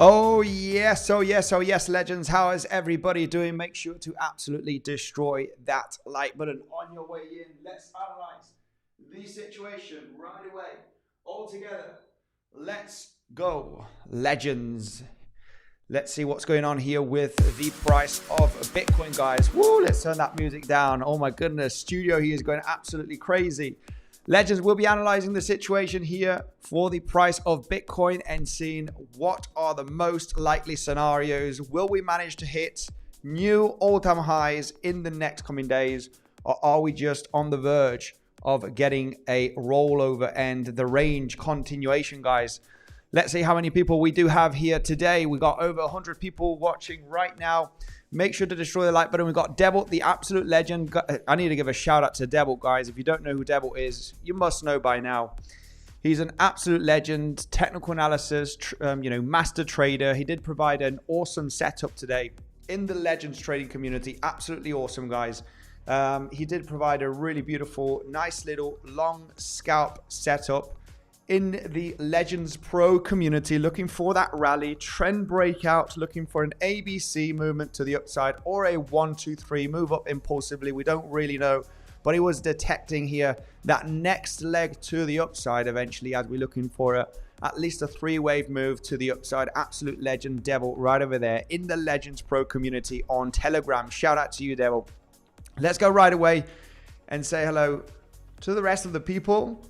Oh yes, legends. How is everybody doing? Make sure to absolutely destroy that like button on your way in. Let's analyze the situation right away. All together. Let's go, legends. Let's see what's going on here with the price of Bitcoin, guys. Woo, let's turn that music down. Oh my goodness, studio here is going absolutely crazy. Legends, we'll be analyzing the situation here for the price of Bitcoin and seeing what are the most likely scenarios. Will we manage to hit new all-time highs in the next coming days, or are we just on the verge of getting a rollover and the range continuation, guys? Let's see how many people we do have here today. We got over 100 people watching right now. Make sure to destroy the like button. We've got 𝗬𝗚, the absolute legend. I need to give a shout out to 𝗬𝗚, guys. If you don't know who 𝗬𝗚 is, you must know by now. He's an absolute legend, technical analysis, master trader. He did provide an awesome setup today in the Legends trading community. Absolutely awesome, guys. He did provide a really beautiful, nice little long scalp setup in the Legends Pro community, looking for that rally, trend breakout, looking for an ABC movement to the upside or a 1, 2, 3 move up impulsively. We don't really know, but he was detecting here that next leg to the upside eventually, as we're looking for at least a 3-wave move to the upside. Absolute legend 𝗬𝗚 right over there in the Legends Pro community on Telegram. Shout out to you, 𝗬𝗚. Let's go right away and say hello to the rest of the people.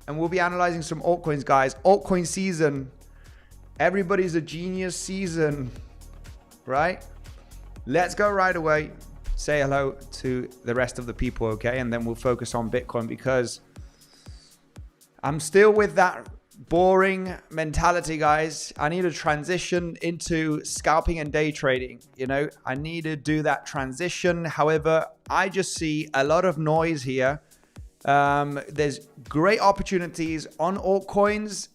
And we'll be analyzing some altcoins, guys. Altcoin season. Everybody's a genius season, right? Let's go right away. Say hello to the rest of the people, okay? And then we'll focus on Bitcoin, because I'm still with that boring mentality, guys. I need to transition into scalping and day trading. I need to do that transition. However, I just see a lot of noise here. There's great opportunities on altcoins,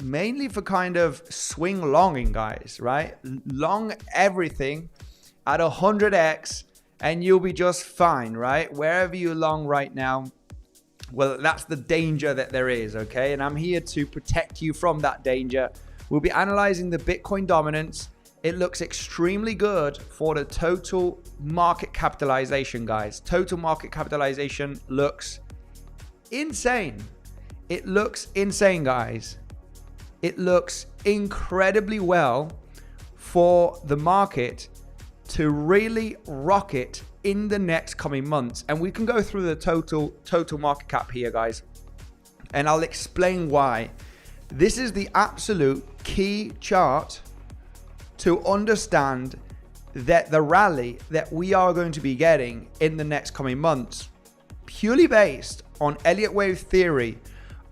mainly for kind of swing longing, guys, right? Long everything at 100x and you'll be just fine, right? Wherever you long right now, well, that's the danger that there is, okay? And I'm here to protect you from that danger. We'll be analyzing the Bitcoin dominance. It looks extremely good for the total market capitalization, guys. Total market capitalization looks insane. It looks insane, guys. It looks incredibly well for the market to really rocket in the next coming months. And we can go through the total market cap here, guys, and I'll explain why. This is the absolute key chart to understand that the rally that we are going to be getting in the next coming months, purely based on Elliott wave theory,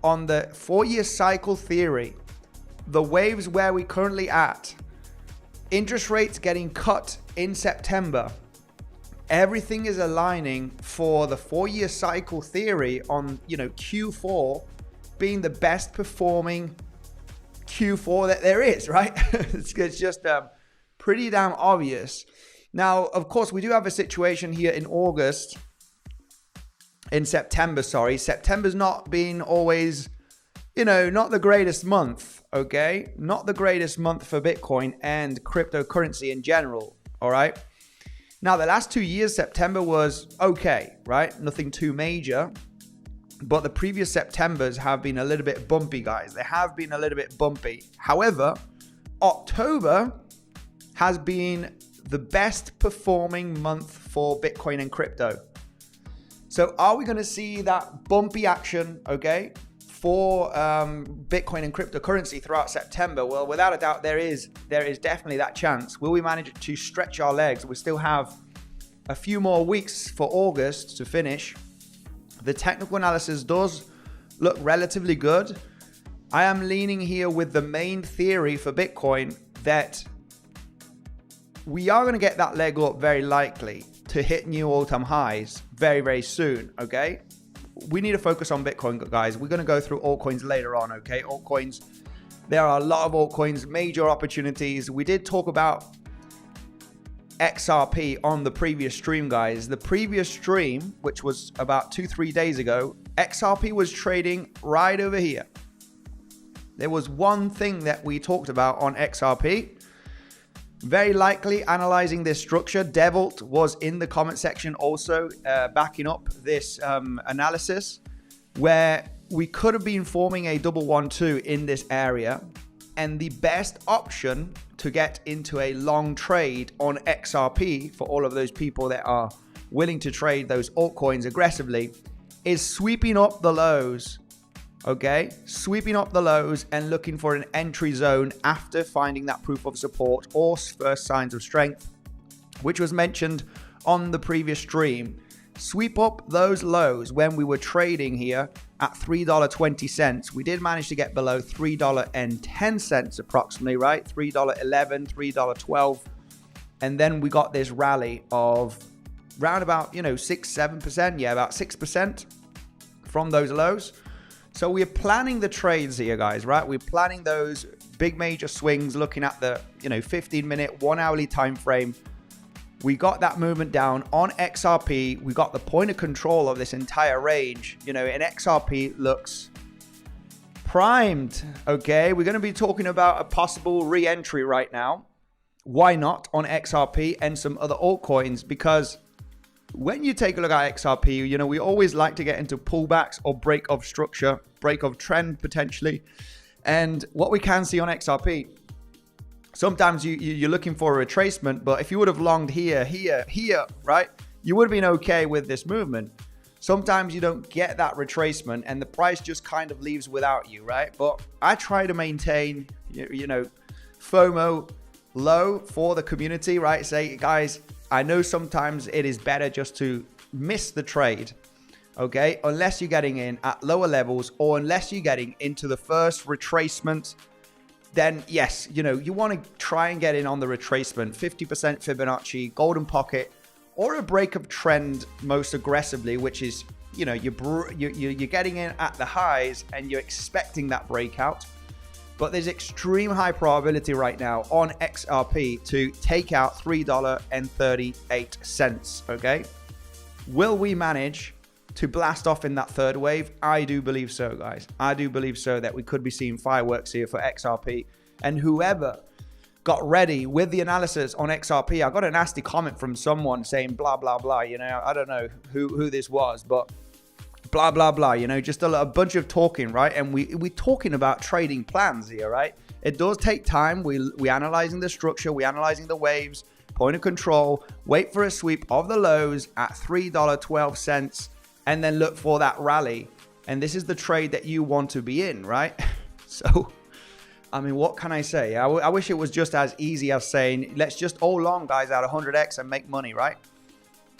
on the 4-year cycle theory, the waves where we currently at, interest rates getting cut in September, everything is aligning for the 4-year cycle theory on, Q4 being the best performing Q4 that there is, right? It's just pretty damn obvious. Now, of course, we do have a situation here in September, sorry. September's not been always, not the greatest month, okay? Not the greatest month for Bitcoin and cryptocurrency in general, all right? Now, the last 2 years, September was okay, right? Nothing too major, but the previous Septembers have been a little bit bumpy, guys. They have been a little bit bumpy. However, October has been the best performing month for Bitcoin and crypto. So are we going to see that bumpy action, okay, for Bitcoin and cryptocurrency throughout September? Well, without a doubt, there is definitely that chance. Will we manage to stretch our legs? We still have a few more weeks for August to finish. The technical analysis does look relatively good. I am leaning here with the main theory for Bitcoin that we are going to get that leg up very likely to hit new all-time highs very, very soon, okay? We need to focus on Bitcoin, guys. We're going to go through altcoins later on, okay? Altcoins, there are a lot of altcoins, major opportunities. We did talk about XRP on the previous stream, guys. The previous stream, which was about 2-3 days ago, XRP was trading right over here. there was one thing that we talked about on XRP. Very likely analyzing this structure. 𝗬𝗍𝘆𝗽 was in the comment section also backing up this analysis, where we could have been forming a 112 in this area. And the best option to get into a long trade on XRP for all of those people that are willing to trade those altcoins aggressively is sweeping up the lows. Okay, sweeping up the lows and looking for an entry zone after finding that proof of support or first signs of strength, which was mentioned on the previous stream. Sweep up those lows when we were trading here at $3.20. We did manage to get below $3.10 approximately, right? $3.11, $3.12. And then we got this rally of round about, 6-7%. Yeah, about 6% from those lows. So we're planning the trades here, guys, right? We're planning those big major swings, looking at the, 15-minute, 1 hourly time frame. We got that movement down on XRP. We got the point of control of this entire range. And XRP looks primed. Okay, we're going to be talking about a possible re-entry right now. Why not on XRP and some other altcoins? Because when you take a look at XRP, we always like to get into pullbacks or break of structure, break of trend potentially. And what we can see on XRP, sometimes you're looking for a retracement, but if you would have longed here, right, you would have been okay with this movement. Sometimes you don't get that retracement and the price just kind of leaves without you, right? But I try to maintain, FOMO low for the community, right? Say, guys, I know sometimes it is better just to miss the trade, okay? Unless you're getting in at lower levels or unless you're getting into the first retracement, then yes, you want to try and get in on the retracement, 50% Fibonacci, golden pocket, or a break of trend most aggressively, which is, you're getting in at the highs and you're expecting that breakout. But there's extreme high probability right now on XRP to take out $3.38, okay? Will we manage to blast off in that third wave? I do believe so, guys. I do believe so that we could be seeing fireworks here for XRP. And whoever got ready with the analysis on XRP, I got a nasty comment from someone saying blah, blah, blah. I don't know who this was, but blah, blah, blah, just a bunch of talking, right? And we're talking about trading plans here, right? It does take time. We're analyzing the structure. We're analyzing the waves, point of control, wait for a sweep of the lows at $3.12, and then look for that rally. And this is the trade that you want to be in, right? So, what can I say? I wish it was just as easy as saying, let's just all long, guys, at 100x and make money, right?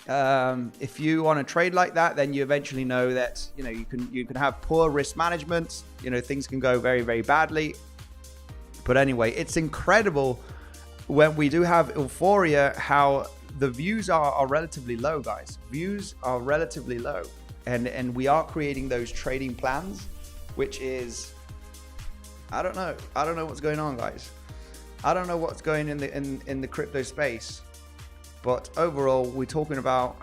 If you want to trade like that, then you eventually know that, you can have poor risk management. Things can go very, very badly. But anyway, it's incredible when we do have euphoria, how the views are relatively low, guys. Views are relatively low. And we are creating those trading plans, which is, I don't know what's going on, guys. I don't know what's going in the crypto space. But overall, we're talking about,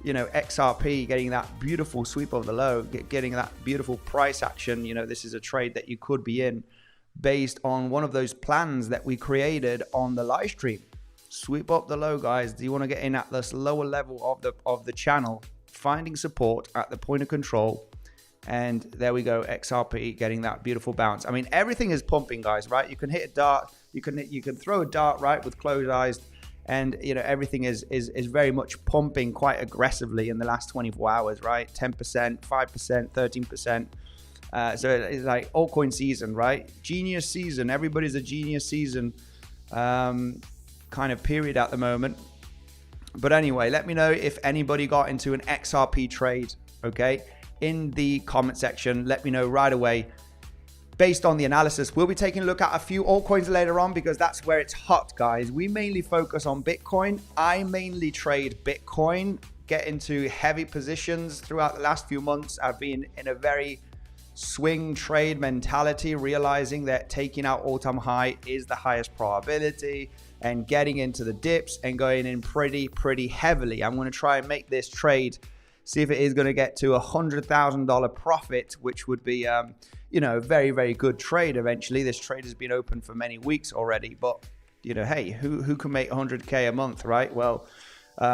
XRP getting that beautiful sweep of the low, getting that beautiful price action. This is a trade that you could be in based on one of those plans that we created on the live stream. Sweep up the low, guys. Do you want to get in at this lower level of the channel, finding support at the point of control? And there we go, XRP getting that beautiful bounce. Everything is pumping, guys, right? You can hit a dart. You can throw a dart, right, with closed eyes. And, everything is very much pumping quite aggressively in the last 24 hours, right? 10%, 5%, 13%. So it's like altcoin season, right? Genius season. Everybody's a genius season kind of period at the moment. But anyway, let me know if anybody got into an XRP trade, okay? In the comment section, let me know right away. Based on the analysis, we'll be taking a look at a few altcoins later on because that's where it's hot, guys. We mainly focus on Bitcoin. I mainly trade Bitcoin, get into heavy positions throughout the last few months. I've been in a very swing trade mentality, realizing that taking out all-time high is the highest probability and getting into the dips and going in pretty heavily. I'm going to try and make this trade see if it is going to get to $100,000 profit, which would be, you know, a very, very good trade eventually. This trade has been open for many weeks already, but, you know, hey, who can make 100K a month, right? Well,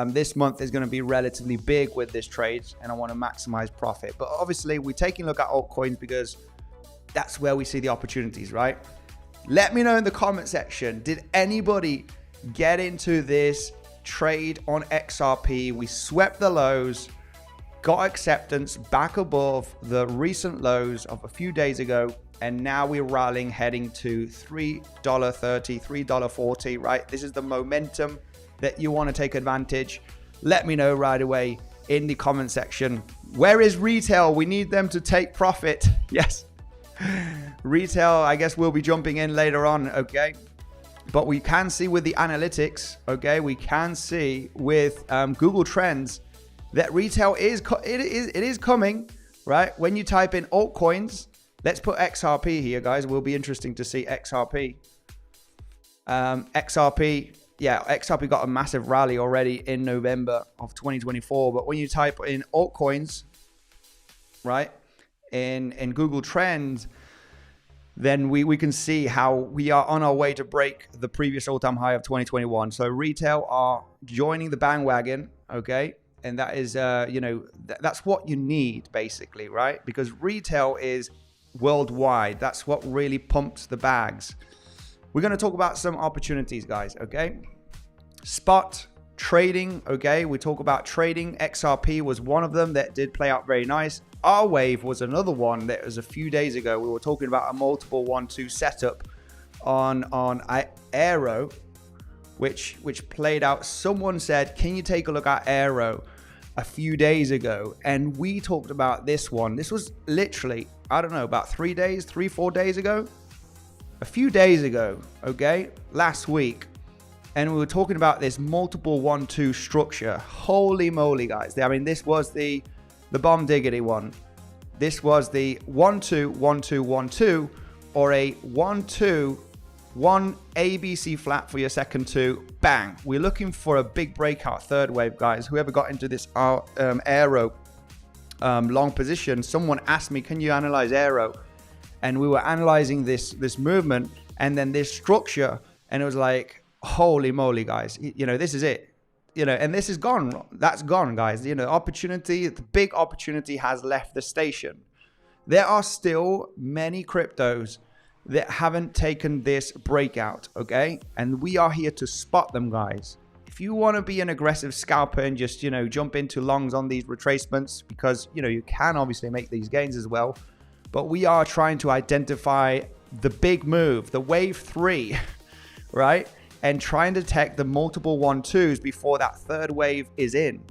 this month is going to be relatively big with this trade, and I want to maximize profit. But obviously, we're taking a look at altcoins because that's where we see the opportunities, right? Let me know in the comment section, did anybody get into this trade on XRP? We swept the lows, got acceptance back above the recent lows of a few days ago, and now we're rallying, heading to $3.30, $3.40, right? This is the momentum that you want to take advantage. Let me know right away in the comment section. Where is retail? We need them to take profit. Yes. Retail, I guess we'll be jumping in later on, okay? But we can see with the analytics, okay, we can see with Google Trends that retail is coming, right? When you type in altcoins, let's put XRP here, guys. It will be interesting to see XRP. XRP, yeah, XRP got a massive rally already in November of 2024. But when you type in altcoins, right, in Google Trends, then we can see how we are on our way to break the previous all-time high of 2021. So retail are joining the bandwagon, okay? And that is, you know, that's what you need basically, right? Because retail is worldwide. That's what really pumps the bags. We're going to talk about some opportunities, guys, okay? Spot trading, okay? We talk about trading. XRP was one of them that did play out very nice. Our wave was another one that was a few days ago. We were talking about a multiple 1-2 setup on Aero, which played out. Someone said, can you take a look at Aero a few days ago? And we talked about this one. This was literally, I don't know, about 4 days ago. A few days ago, okay, last week. And we were talking about this multiple 1-2 structure. Holy moly, guys. I mean, this was the bomb diggity one. This was the 1-2, 1-2, 1-2, or a 1-2, 1 ABC flat for your second two. Bang. We're looking for a big breakout third wave, guys. Whoever got into this Aero long position, someone asked me, can you analyze Aero? And we were analyzing this movement and then this structure, and it was like, holy moly, guys. You know, this is it. You know, and this is gone. That's gone, guys. You know, opportunity, the big opportunity has left the station. There are still many cryptos that haven't taken this breakout, okay? And we are here to spot them, guys. If you want to be an aggressive scalper and just, you know, jump into longs on these retracements, because, you know, you can obviously make these gains as well. But we are trying to identify the big move, the wave 3, right? And try and detect the multiple 1-2s before that third wave is in,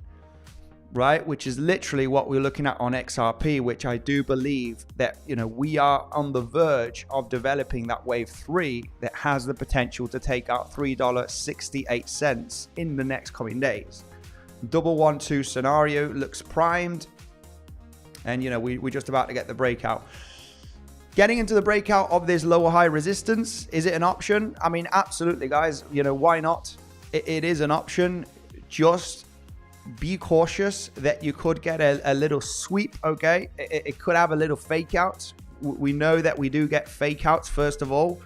right? Which is literally what we're looking at on XRP, which I do believe that, you know, we are on the verge of developing that wave 3 that has the potential to take out $3.68 in the next coming days. Double 1-2 scenario looks primed. And, you know, we're just about to get the breakout. Getting into the breakout of this lower high resistance, is it an option? I mean, absolutely, guys. You know, why not? It is an option. Just be cautious that you could get a little sweep, okay? It could have a little fake out. We know that we do get fake outs, first of all.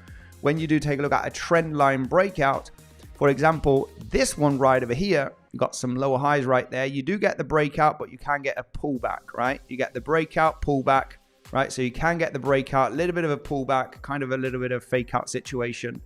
When you do take a look at a trend line breakout, for example, this one right over here, you got some lower highs right there. You do get the breakout, but you can get a pullback, right? You get the breakout, pullback. Right, so you can get the breakout, a little bit of a pullback, kind of a little bit of fake out situation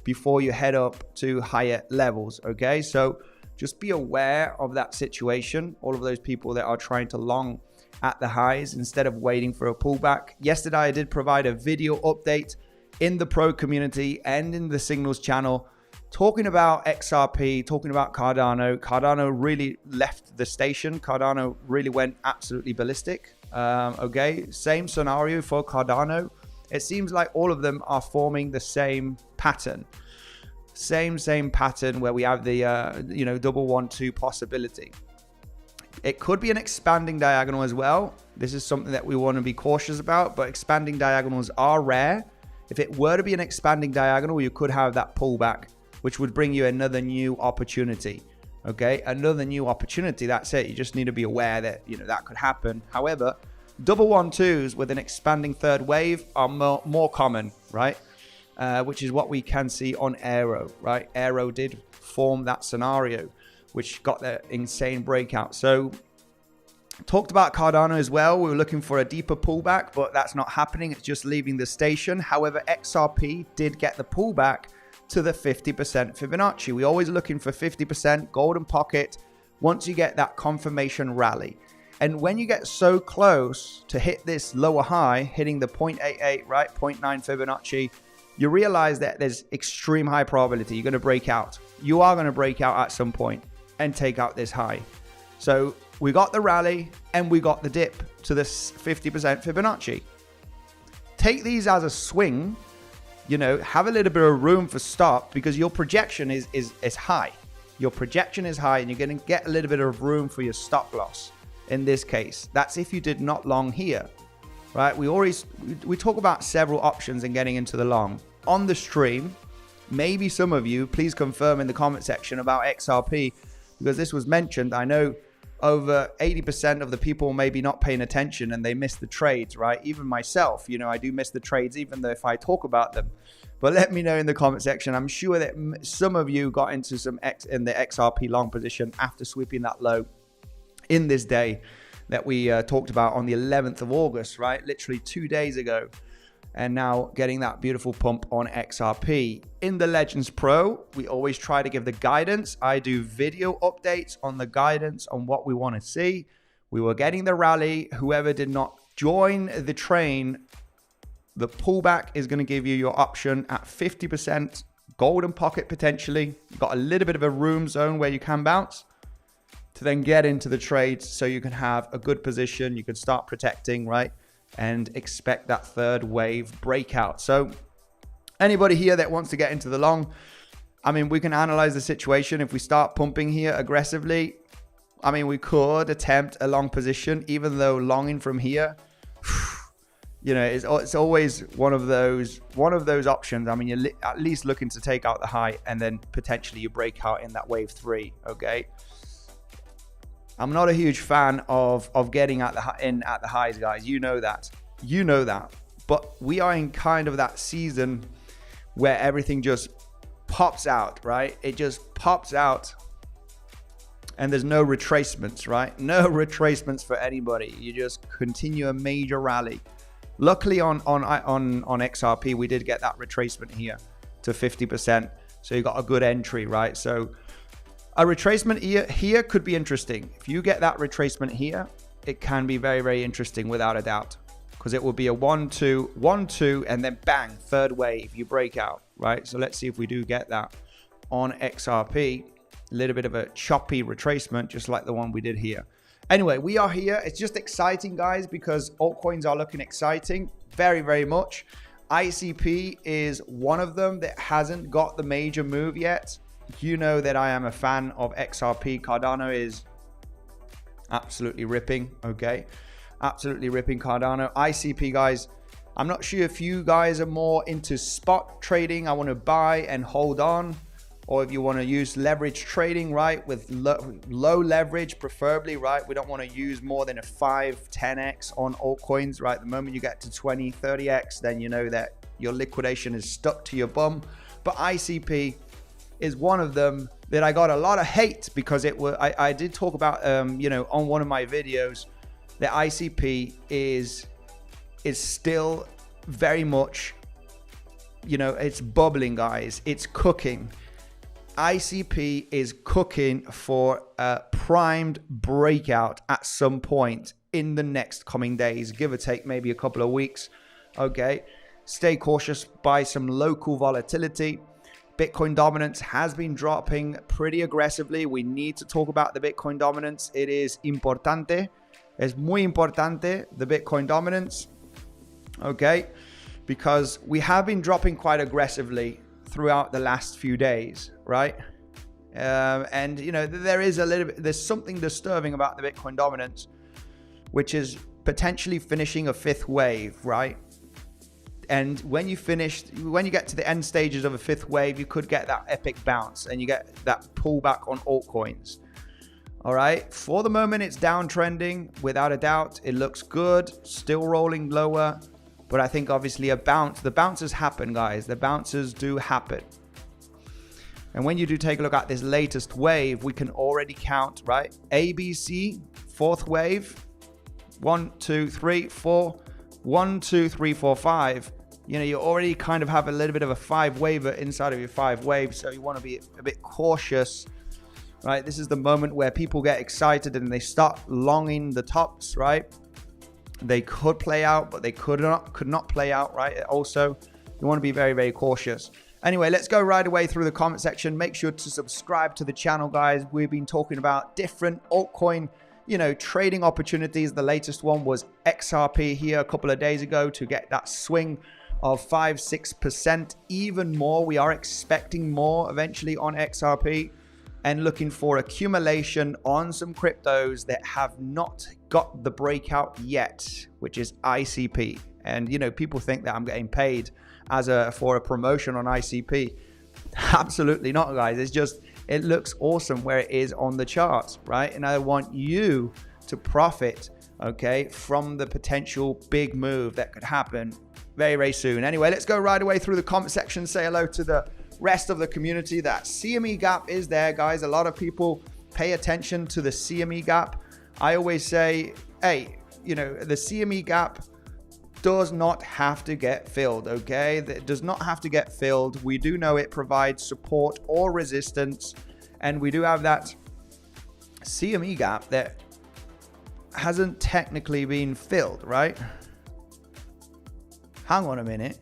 before you head up to higher levels, okay? So just be aware of that situation, all of those people that are trying to long at the highs instead of waiting for a pullback. Yesterday, I did provide a video update in the pro community and in the signals channel talking about XRP, talking about Cardano. Cardano really left the station. Cardano really went absolutely ballistic. Okay, same scenario for Cardano. It seems like all of them are forming the same pattern. Same pattern where we have the, you know, double 1-2 possibility. It could be an expanding diagonal as well. This is something that we want to be cautious about, but expanding diagonals are rare. If it were to be an expanding diagonal, you could have that pullback, which would bring you another new opportunity. Okay, another new opportunity. That's it. You just need to be aware that, you know, that could happen. However, double 1-2s with an expanding third wave are more common, right? Which is what we can see on Aero, right? Aero did form that scenario, which got their insane breakout. So talked about Cardano as well. We were looking for a deeper pullback, but that's not happening. It's just leaving the station. However, XRP did get the pullback to the 50% Fibonacci. We're always looking for 50% golden pocket once you get that confirmation rally. And when you get so close to hit this lower high, hitting the 0.88, right, 0.9 Fibonacci, you realize that there's extreme high probability you're going to break out. You are going to break out at some point and take out this high. So we got the rally and we got the dip to this 50% Fibonacci. Take these as a swing, you know, have a little bit of room for stop because your projection is high. Your projection is high and you're going to get a little bit of room for your stop loss. In this case, that's if you did not long here, right? We talk about several options and getting into the long on the stream. Maybe some of you, please confirm in the comment section about XRP because this was mentioned. I know over 80% of the people may be not paying attention and they miss the trades, right? Even myself, you know, I do miss the trades even though if I talk about them. But let me know in the comment section. I'm sure that some of you got into some in the XRP long position after sweeping that low in this day that we talked about on the 11th of August, right? Literally 2 days ago. And now getting that beautiful pump on XRP. In the Legends Pro, we always try to give the guidance. I do video updates on the guidance on what we want to see. We were getting the rally. Whoever did not join the train, the pullback is going to give you your option at 50% golden pocket potentially. You've got a little bit of a room zone where you can bounce to then get into the trades so you can have a good position. You can start protecting, right? And expect that third wave breakout. So anybody here that wants to get into the long, I mean, we can analyze the situation. If we start pumping here aggressively, I mean, we could attempt a long position, even though longing from here, you know, it's always one of those options. I mean, you're at least looking to take out the high and then potentially you break out in that wave 3. Okay. I'm not a huge fan of getting at the highs, guys. You know that. But we are in kind of that season where everything just pops out, right? It just pops out and there's no retracements, right? No retracements for anybody. You just continue a major rally. Luckily on XRP, we did get that retracement here to 50%. So you got a good entry, right? So a retracement here could be interesting. If you get that retracement here, it can be very, very interesting without a doubt. Because it will be a 1-2, 1-2, and then bang, third wave, you break out, right? So let's see if we do get that on XRP. A little bit of a choppy retracement, just like the one we did here. Anyway, we are here. It's just exciting, guys, because altcoins are looking exciting very, very much. ICP is one of them that hasn't got the major move yet. You know that I am a fan of XRP. Cardano is absolutely ripping, okay? Absolutely ripping Cardano. ICP, guys, I'm not sure if you guys are more into spot trading. I want to buy and hold on. Or if you want to use leverage trading, right? With low leverage, preferably, right? We don't want to use more than a 5, 10x on altcoins, right? The moment you get to 20, 30x, then you know that your liquidation is stuck to your bum. But ICP is one of them that I got a lot of hate because I did talk about you know, on one of my videos that ICP is still very much, you know, it's bubbling, guys. It's cooking. ICP is cooking for a primed breakout at some point in the next coming days, give or take maybe a couple of weeks. Okay, stay cautious by some local volatility. Bitcoin dominance has been dropping pretty aggressively. We need to talk about the Bitcoin dominance. It is importante. Es muy importante, the Bitcoin dominance. Okay, because we have been dropping quite aggressively throughout the last few days, right? And you know, there's something disturbing about the Bitcoin dominance, which is potentially finishing a 5th wave, right? And when you get to the end stages of a fifth wave, you could get that epic bounce and you get that pullback on altcoins. All right. For the moment, it's downtrending without a doubt. It looks good, still rolling lower. But I think obviously the bounces happen, guys. The bounces do happen. And when you do take a look at this latest wave, we can already count, right? ABC, fourth wave, 1, 2, 3, 4, 1, 2, 3, 4, 5. You know, you already kind of have a little bit of a 5-waver inside of your 5 waves. So you want to be a bit cautious, right? This is the moment where people get excited and they start longing the tops, right? They could play out, but they could not play out, right? Also, you want to be very, very cautious. Anyway, let's go right away through the comment section. Make sure to subscribe to the channel, guys. We've been talking about different altcoin, you know, trading opportunities. The latest one was XRP here a couple of days ago to get that swing of 5-6%, even more. We are expecting more eventually on XRP and looking for accumulation on some cryptos that have not got the breakout yet, which is ICP. And, you know, people think that I'm getting paid for a promotion on ICP. Absolutely not, guys. It's just, it looks awesome where it is on the charts, right? And I want you to profit, okay, from the potential big move that could happen very, very soon. Anyway, let's go right away through the comment section. Say hello to the rest of the community. That CME gap is there, guys. A lot of people pay attention to the CME gap. I always say, hey, you know, the CME gap does not have to get filled, okay? It does not have to get filled. We do know it provides support or resistance, and we do have that CME gap that hasn't technically been filled, right? Hang on a minute.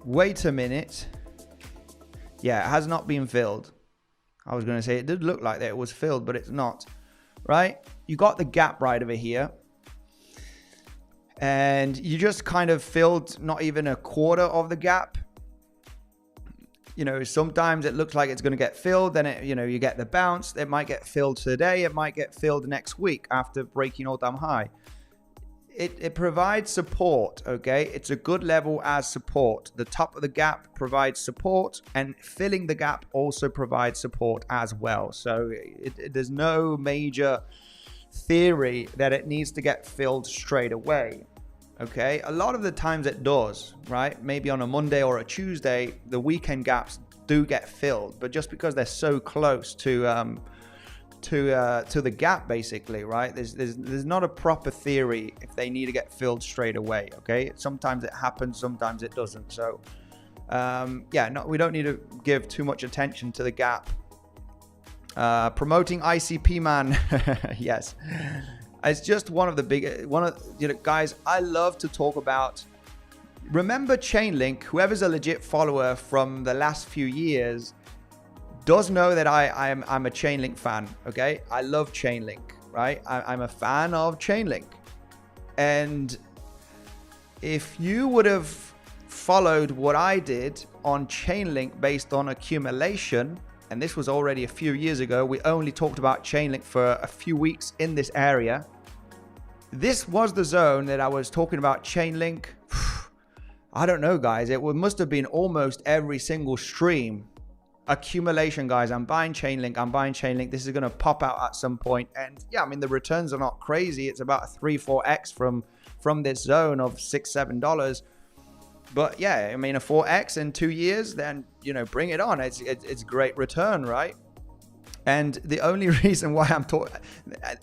Wait a minute. Yeah, it has not been filled. I was going to say it did look like that it was filled, but it's not, right? You got the gap right over here. And you just kind of filled not even a quarter of the gap. You know, sometimes it looks like it's going to get filled. Then, you know, you get the bounce. It might get filled today. It might get filled next week after breaking all-time high. It provides support, okay? It's a good level as support. The top of the gap provides support, and filling the gap also provides support as well. So there's no major theory that it needs to get filled straight away, okay? A lot of the times it does, right? Maybe on a Monday or a Tuesday, the weekend gaps do get filled, but just because they're so close to the gap, basically, right? There's not a proper theory if they need to get filled straight away, okay? Sometimes it happens, sometimes it doesn't. So yeah, no, we don't need to give too much attention to the gap. Promoting ICP, man. Yes, it's just one of the big you know, guys, I love to talk about, remember Chainlink. Whoever's a legit follower from the last few years does know that I'm a Chainlink fan, okay? I love Chainlink, right? I'm a fan of Chainlink. And if you would have followed what I did on Chainlink based on accumulation, and this was already a few years ago, we only talked about Chainlink for a few weeks in this area. This was the zone that I was talking about Chainlink. I don't know, guys. It must have been almost every single stream. Accumulation, guys. I'm buying Chainlink. I'm buying Chainlink. This is going to pop out at some point. And yeah, I mean, the returns are not crazy. It's about a 3-4x from this zone of $6-7. But yeah, I mean, a 4x in 2 years, then, you know, bring it on. It's great return, right? And the only reason why I'm talking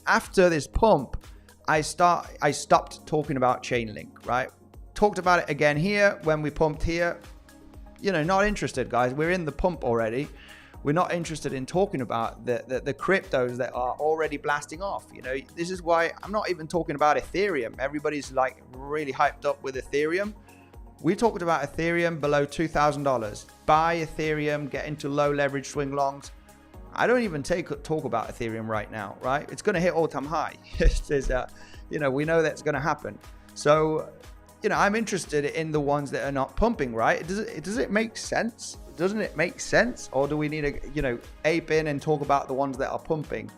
after this pump, I stopped talking about Chainlink, right? Talked about it again here when we pumped here. You know, not interested, guys. We're in the pump already. We're not interested in talking about the cryptos that are already blasting off. You know, this is why I'm not even talking about Ethereum. Everybody's like really hyped up with Ethereum. We talked about Ethereum below $2,000. Buy Ethereum, get into low leverage swing longs. I don't even talk about Ethereum right now, right? It's going to hit all-time high. You know, we know that's going to happen. So, you know, I'm interested in the ones that are not pumping, right? Does it make sense? Doesn't it make sense? Or do we need to, you know, ape in and talk about the ones that are pumping?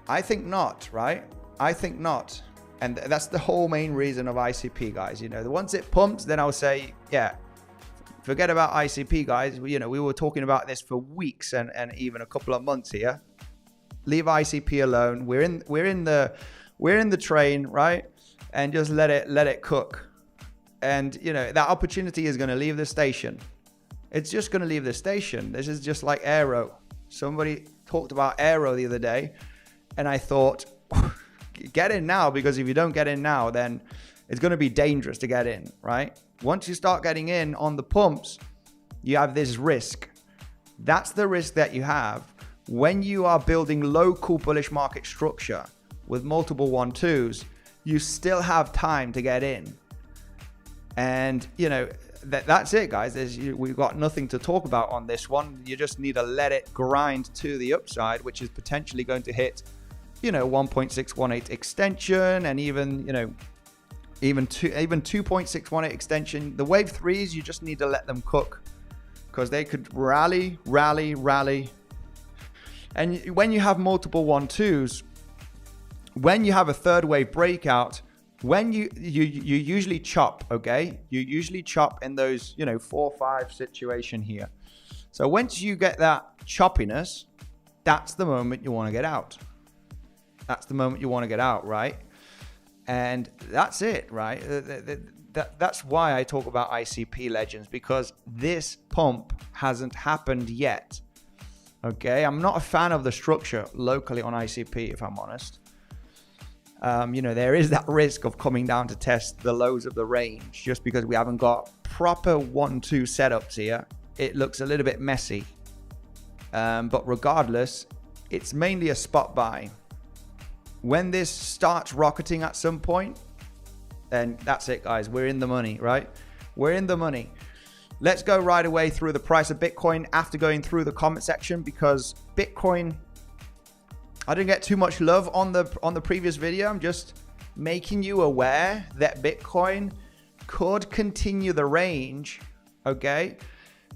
I think not, right? I think not. And that's the whole main reason of ICP, guys. You know, once it pumps, then I'll say, yeah, forget about ICP, guys. You know, we were talking about this for weeks and even a couple of months here. Leave ICP alone. We're in the train, right? And just let it cook. And you know, that opportunity is going to leave the station. It's just going to leave the station. This is just like aero. Somebody talked about aero the other day, and I thought, get in now, because if you don't get in now, then it's going to be dangerous to get in, right? Once you start getting in on the pumps, you have this risk. That's the risk that you have when you are building local bullish market structure with multiple 1-2s. You still have time to get in. And you know, that's it, guys. We've got nothing to talk about on this one. You just need to let it grind to the upside, which is potentially going to hit, you know, 1.618 extension, and even, you know, even 2.618 extension. The wave 3s, you just need to let them cook, because they could rally. And when you have multiple 1-2s, when you have a third wave breakout, when you usually chop, okay? You usually chop in those, you know, 4-5 situation here. So once you get that choppiness, that's the moment you want to get out. That's the moment you want to get out, right? And that's it, right? That's why I talk about ICP, legends, because this pump hasn't happened yet. Okay, I'm not a fan of the structure locally on ICP, if I'm honest. You know, there is that risk of coming down to test the lows of the range just because we haven't got proper 1-2 setups here. It looks a little bit messy. But regardless, it's mainly a spot buy. When this starts rocketing at some point, then that's it, guys. We're in the money, right? We're in the money. Let's go right away through the price of Bitcoin after going through the comment section, because Bitcoin, I didn't get too much love on the previous video. I'm just making you aware that Bitcoin could continue the range, okay?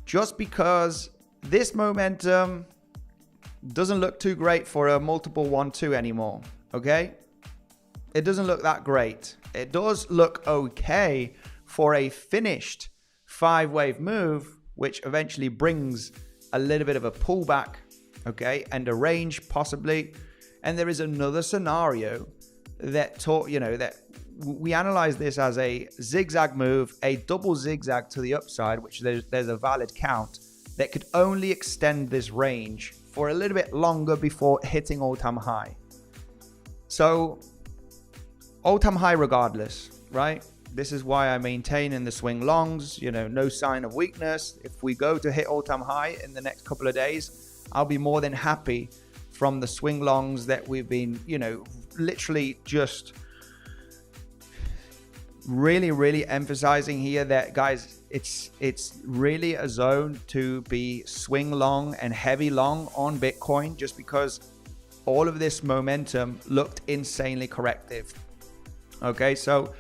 Just because this momentum doesn't look too great for a multiple 1-2 anymore, okay? It doesn't look that great. It does look okay for a finished 5-wave move, which eventually brings a little bit of a pullback, okay, and a range possibly. And there is another scenario that that we analyze this as a zigzag move, a double zigzag to the upside, which there's a valid count that could only extend this range for a little bit longer before hitting all-time high. So all-time high regardless, right? This is why I maintain in the swing longs, you know, no sign of weakness. If we go to hit all-time high in the next couple of days, I'll be more than happy from the swing longs that we've been, you know, literally just really emphasizing here that, guys, it's really a zone to be swing long and heavy long on Bitcoin, just because all of this momentum looked insanely corrective. Okay, so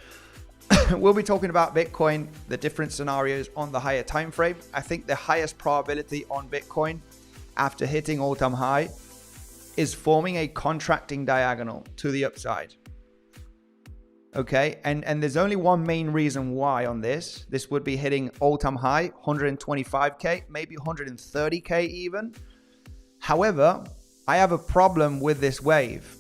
we'll be talking about Bitcoin, the different scenarios on the higher time frame. I think the highest probability on Bitcoin after hitting all-time high is forming a contracting diagonal to the upside. Okay, and there's only one main reason why on this. This would be hitting all-time high, 125K, maybe 130K even. However, I have a problem with this wave.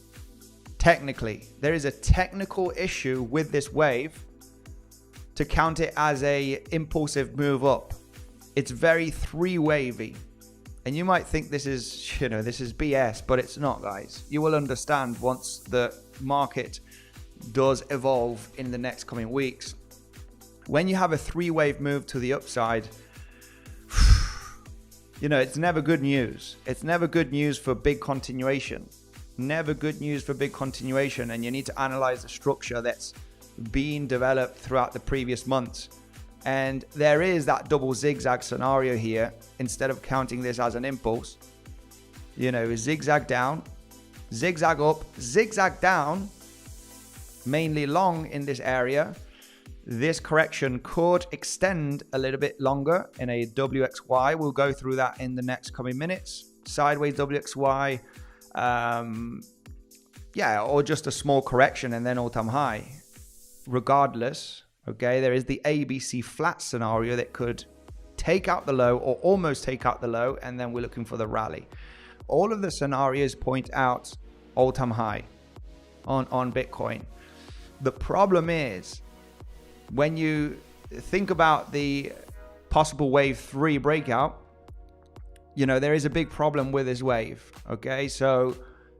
Technically, there is a technical issue with this wave to count it as a impulsive move up. It's very 3-wavy. And you might think this is, you know, this is BS, but it's not, guys. You will understand once the market does evolve in the next coming weeks. When you have a 3-wave move to the upside, you know, it's never good news. It's never good news for big continuation. Never good news for big continuation. And you need to analyze the structure that's been developed throughout the previous months. And there is that double zigzag scenario here. Instead of counting this as an impulse, you know, zigzag down, zigzag up, zigzag down, mainly long in this area. This correction could extend a little bit longer in a WXY. We'll go through that in the next coming minutes. Sideways WXY, yeah, or just a small correction and then all-time high. Regardless, okay, there is the ABC flat scenario that could take out the low or almost take out the low, and then we're looking for the rally. All of the scenarios point out all-time high on Bitcoin. The problem is when you think about the possible wave 3 breakout, you know, there is a big problem with this wave. Okay, so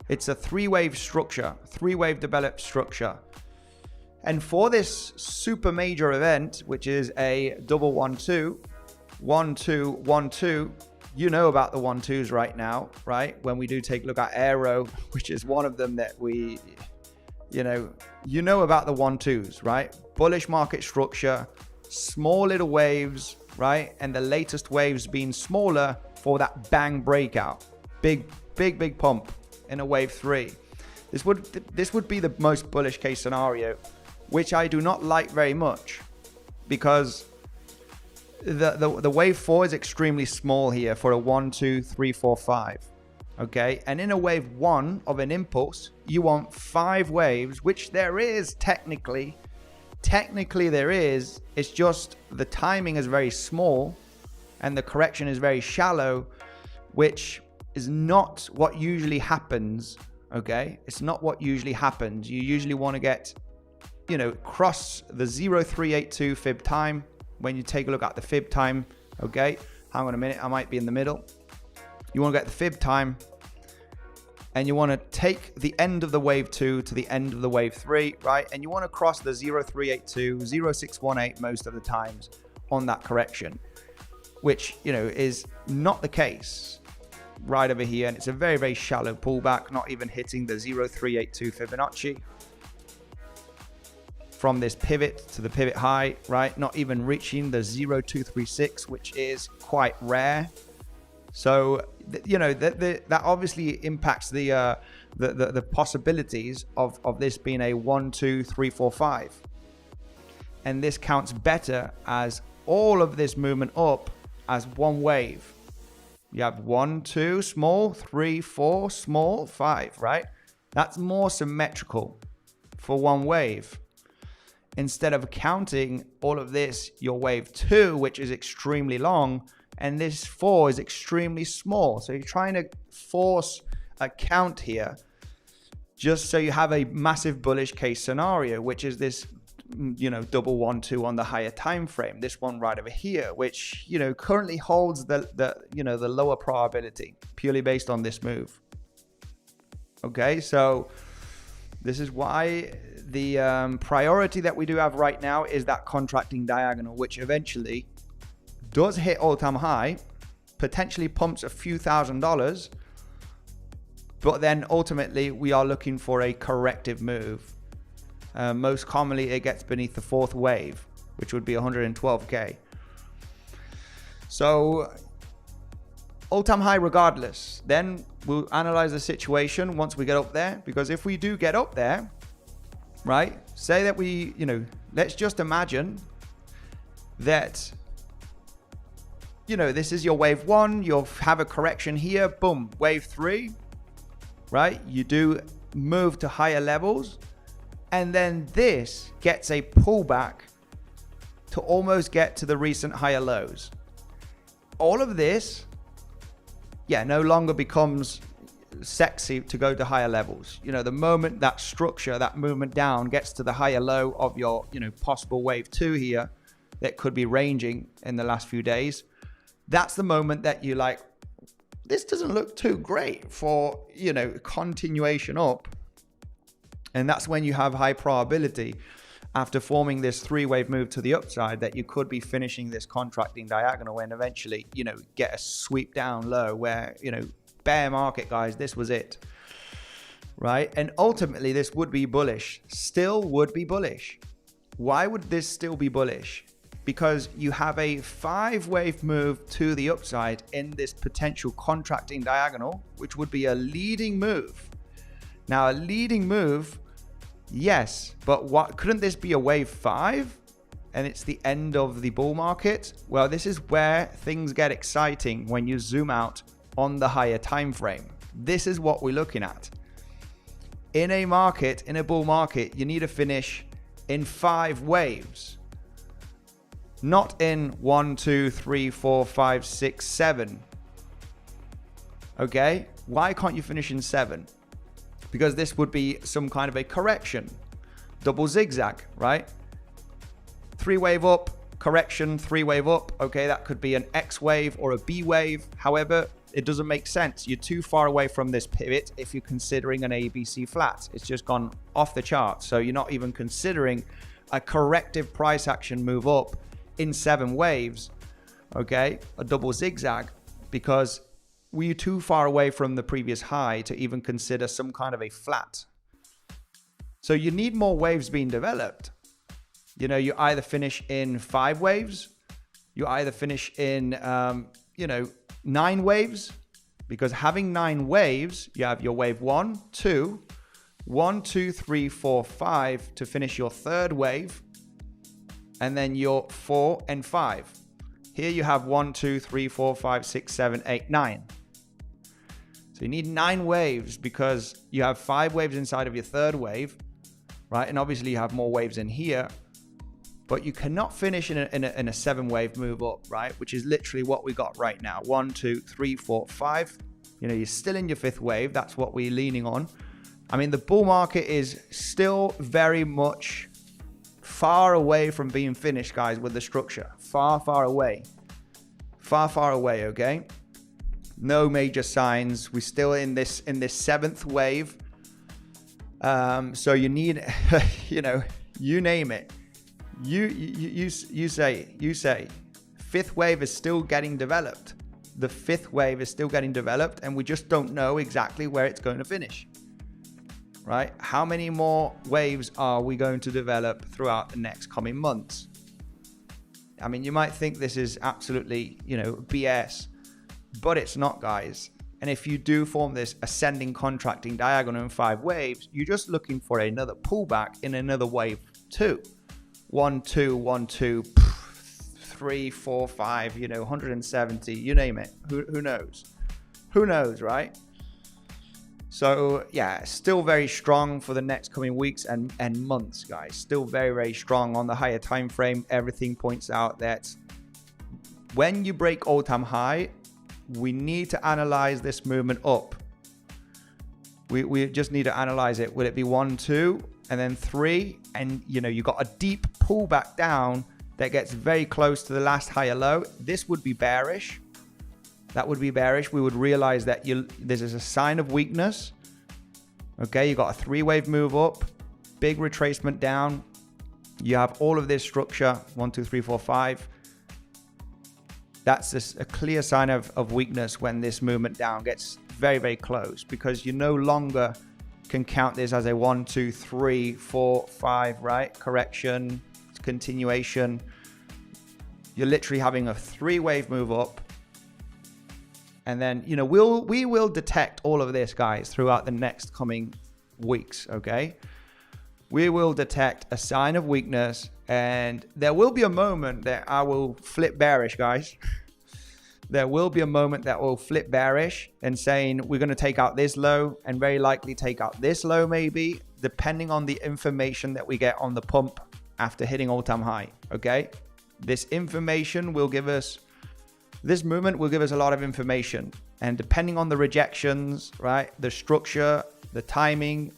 it's a 3-wave structure, 3-wave developed structure. And for this super major event, which is a double 1-2, 1-2, 1-2, you know about the 1-2s right now, right? When we do take a look at Aero, which is one of them that we, you know about the 1-2s, right? Bullish market structure, small little waves, right? And the latest waves being smaller for that bang breakout. Big pump in a wave 3. This would be the most bullish case scenario, which I do not like very much, because the wave 4 is extremely small here for a 1, 2, 3, 4, 5. Okay, and in a wave 1 of an impulse, you want 5 waves, which there is technically there is. It's just the timing is very small and the correction is very shallow, which is not what usually happens. Okay, it's not what usually happens. You usually want to get, you know, cross the 0.382 fib time. When you take a look at the fib time, okay, hang on a minute, I might be in the middle. You want to get the fib time, and you want to take the end of the wave 2 to the end of the wave 3, right? And you want to cross the 0.382, 0.618 most of the times on that correction, which, you know, is not the case right over here. And it's a very, very shallow pullback, not even hitting the 0.382 Fibonacci from this pivot to the pivot high, right? Not even reaching the 0.236, which is quite rare. So, you know, that obviously impacts the possibilities of this being a 1, 2, 3, 4, 5. And this counts better as all of this movement up as one wave. You have 1, 2, small, 3, 4, small, 5, right? That's more symmetrical for one wave. Instead of counting all of this, your wave 2, which is extremely long, and this 4 is extremely small. So you're trying to force a count here just so you have a massive bullish case scenario, which is this, you know, double 1-2 on the higher time frame. This one right over here, which, you know, currently holds the lower probability purely based on this move. Okay, so this is why the priority that we do have right now is that contracting diagonal, which eventually does hit all-time high, potentially pumps a few $1,000s, but then ultimately we are looking for a corrective move. Most commonly it gets beneath the 4th wave, which would be 112k. So all-time high regardless. Then we'll analyze the situation once we get up there, because if we do get up there, right, say that we, you know, let's just imagine that, you know, this is your wave 1, you'll have a correction here, boom, wave 3, right? You do move to higher levels, and then this gets a pullback to almost get to the recent higher lows. All of this, yeah, no longer becomes sexy to go to higher levels. You know, the moment that structure, that movement down gets to the higher low of your, you know, possible wave 2 here that could be ranging in the last few days, that's the moment that you like, this doesn't look too great for, you know, continuation up. And that's when you have high probability after forming this 3-wave move to the upside that you could be finishing this contracting diagonal and eventually, you know, get a sweep down low where, you know, bear market, guys, this was it, right? And ultimately this would be bullish, still would be bullish. Why would this still be bullish? Because you have a 5-wave move to the upside in this potential contracting diagonal, which would be a leading move. Now, a leading move, yes, but what, couldn't this be a wave 5 and it's the end of the bull market? Well, this is where things get exciting when you zoom out on the higher time frame. This is what we're looking at. in a market, in a bull market, you need to finish in 5 waves. Not in 1, 2, 3, 4, 5, 6, 7. Okay? Why can't you finish in 7? Because this would be some kind of a correction. Double zigzag, right? 3 wave up, correction, 3 wave up. Okay, that could be an X wave or a B wave. However, it doesn't make sense. You're too far away from this pivot if you're considering an ABC flat. It's just gone off the chart. So you're not even considering a corrective price action move up in 7 waves. Okay, a double zigzag, because we're too far away from the previous high to even consider some kind of a flat. So you need more waves being developed. You know, you either finish in 5 waves, you either finish in, 9 waves, because having 9 waves, you have your wave 1, 2, 1, 2, 3, 4, 5 to finish your 3rd wave, and then your 4 and 5. Here you have 1, 2, 3, 4, 5, 6, 7, 8, 9. So you need 9 waves because you have 5 waves inside of your 3rd wave, right? And obviously you have more waves in here, but you cannot finish in a 7 wave move up, right? Which is literally what we got right now. 1, 2, 3, 4, 5. You know, you're still in your 5th wave. That's what we're leaning on. I mean, the bull market is still very much far away from being finished, guys, with the structure. Far, far away. Far, far away, okay? No major signs. We're still in this 7th wave. So you need, you name it. You say 5th wave is still getting developed. The 5th wave is still getting developed, and we just don't know exactly where it's going to finish. Right? How many more waves are we going to develop throughout the next coming months? I mean, you might think this is absolutely, BS, but it's not, guys. And if you do form this ascending contracting diagonal in 5 waves, you're just looking for another pullback in another wave 2. 1, 2, 1, 2, 3, 4, 5, 170, you name it. Who knows? Who knows, right? So yeah, still very strong for the next coming weeks and months, guys. Still very, very strong on the higher time frame. Everything points out that when you break all-time high, we need to analyze this movement up. We just need to analyze it. Will it be 1, 2, and then 3? And you got a deep pullback down that gets very close to the last higher low. This would be bearish. That would be bearish. We would realize that this is a sign of weakness. Okay, you got a 3-wave move up, big retracement down. You have all of this structure, 1, 2, 3, 4, 5. That's just a clear sign of weakness when this movement down gets very, very close, because you no longer can count this as a 1, 2, 3, 4, 5, right? Correction, continuation. You're literally having a 3-wave move up. And then, we will detect all of this, guys, throughout the next coming weeks, okay? We will detect a sign of weakness, and there will be a moment that I will flip bearish, guys. There will be a moment that will flip bearish and saying we're going to take out this low and very likely take out this low, maybe, depending on the information that we get on the pump after hitting all-time high, okay? This information will give us... This movement will give us a lot of information, and depending on the rejections, right, the structure, the timing,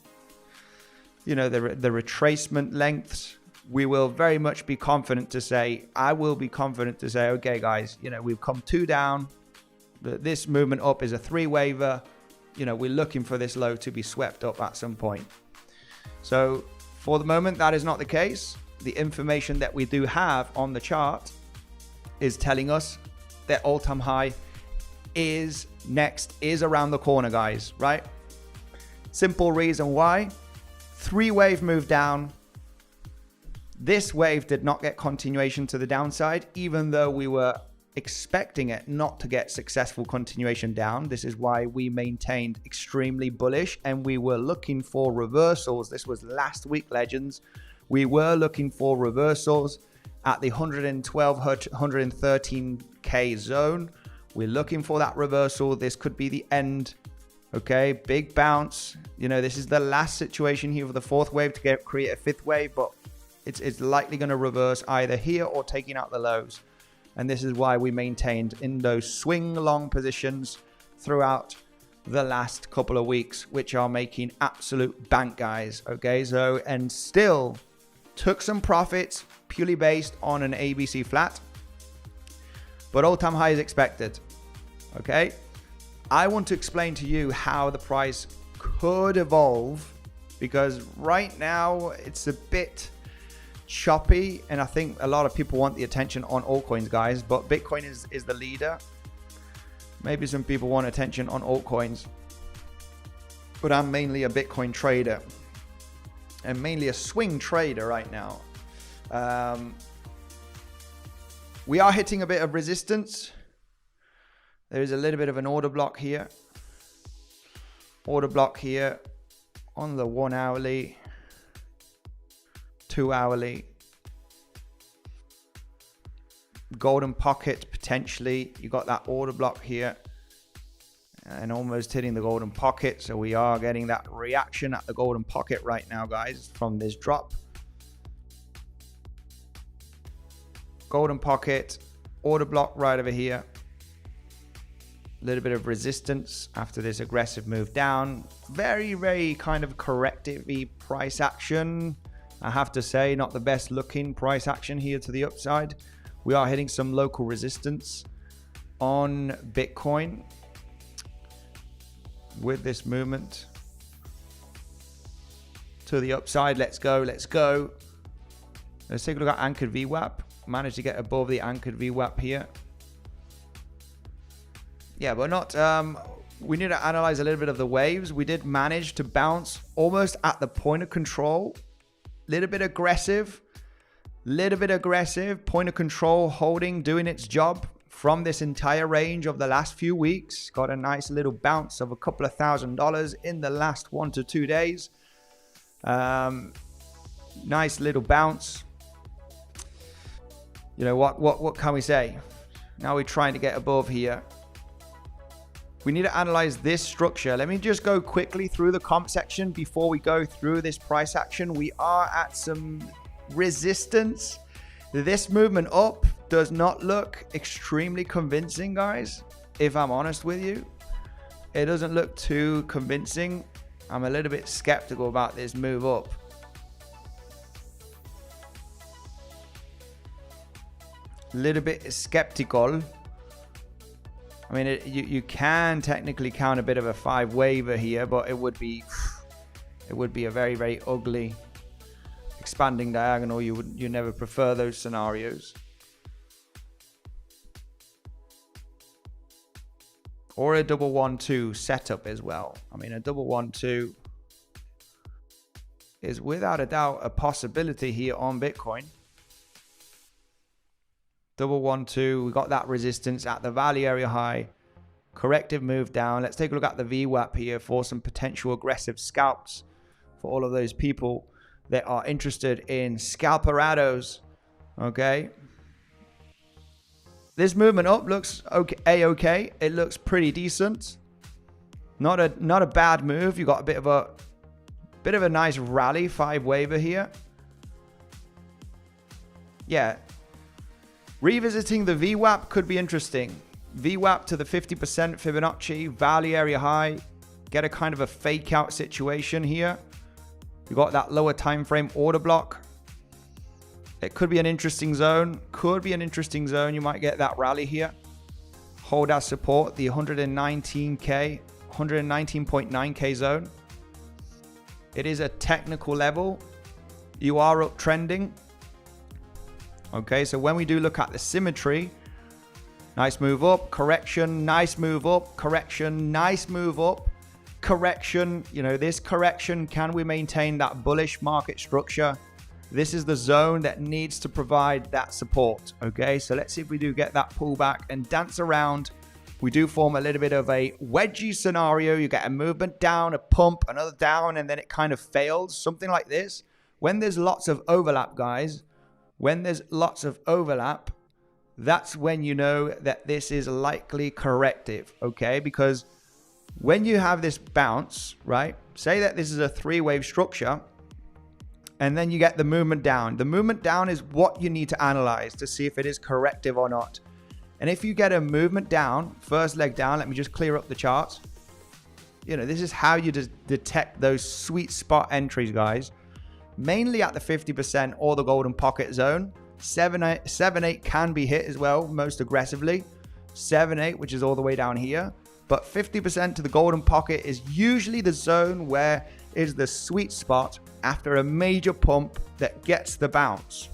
the retracement lengths, we will very much be confident to say, I will be confident to say, okay, guys, we've come 2 down. This movement up is a 3-waver. We're looking for this low to be swept up at some point. So for the moment, that is not the case. The information that we do have on the chart is telling us that all-time high is around the corner, guys, right? Simple reason why. 3-wave move down. This wave did not get continuation to the downside, even though we were expecting it not to get successful continuation down. This is why we maintained extremely bullish, and we were looking for reversals. This was last week, legends. We were looking for reversals at the 112, 113K zone. We're looking for that reversal. This could be the end Okay, big bounce. You know, this is the last situation here for the fourth wave to create a fifth wave, but it's likely going to reverse either here or taking out the lows. And this is why we maintained in those swing long positions throughout the last couple of weeks, which are making absolute bank, guys. Okay, so, and still took some profits purely based on an ABC flat, but all-time high is expected. Okay, I want to explain to you how the price could evolve, because right now it's a bit choppy, and I think a lot of people want the attention on altcoins, guys, but Bitcoin is the leader. Maybe some people want attention on altcoins, but I'm mainly a Bitcoin trader and mainly a swing trader right now. We are hitting a bit of resistance. There is a little bit of an order block here. Order block here on the 1 hourly, 2 hourly. Golden pocket potentially. You got that order block here and almost hitting the golden pocket. So we are getting that reaction at the golden pocket right now, guys, from this drop. Golden pocket, order block right over here. A little bit of resistance after this aggressive move down. Very, very kind of corrective-y price action. I have to say, not the best looking price action here to the upside. We are hitting some local resistance on Bitcoin with this movement to the upside. Let's go, let's go. Let's take a look at anchored VWAP. Managed to get above the anchored VWAP here. Yeah, but not, we need to analyze a little bit of the waves. We did manage to bounce almost at the point of control. Little bit aggressive, point of control holding, doing its job from this entire range of the last few weeks. Got a nice little bounce of a couple of $1,000s in the last 1 to 2 days. Nice little bounce. You know, what can we say? Now we're trying to get above here. We need to analyze this structure. Let me just go quickly through the comp section before we go through this price action. We are at some resistance. This movement up does not look extremely convincing, guys. If I'm honest with you, it doesn't look too convincing. I'm a little bit skeptical about this move up. A little bit skeptical. I mean, you can technically count a bit of a 5-waver here, but it would be a very, very ugly expanding diagonal. You never prefer those scenarios. Or a 1-1-2 setup as well. I mean, a 1-1-2 is without a doubt a possibility here on Bitcoin. 1-1-2, we got that resistance at the value area high. Corrective move down. Let's take a look at the VWAP here for some potential aggressive scalps for all of those people that are interested in scalperados. Okay. This movement up looks okay. It looks pretty decent. Not a bad move. You got a bit of a nice rally 5-waver here. Yeah. Revisiting the VWAP could be interesting. VWAP to the 50% Fibonacci, value area high. Get a kind of a fake out situation here. You got that lower time frame order block. It could be an interesting zone. You might get that rally here. Hold our support, the 119.9k zone. It is a technical level. You are uptrending. Okay, so when we do look at the symmetry, nice move up, correction, nice move up, correction, nice move up, correction. You know, this correction, can we maintain that bullish market structure? This is the zone that needs to provide that support. Okay, so let's see if we do get that pullback and dance around. We do form a little bit of a wedgie scenario. You get a movement down, a pump, another down, and then it kind of fails. Something like this. When there's lots of overlap, guys, when there's lots of overlap, that's when you know that this is likely corrective, okay? Because when you have this bounce, right? Say that this is a 3-wave structure, and then you get the movement down. The movement down is what you need to analyze to see if it is corrective or not. And if you get a movement down, first leg down, let me just clear up the charts. You know, this is how you detect those sweet spot entries, guys. Mainly at the 50% or the golden pocket zone. 7-8 can be hit as well, most aggressively. 7-8, which is all the way down here. But 50% to the golden pocket is usually the zone where is the sweet spot after a major pump that gets the bounce.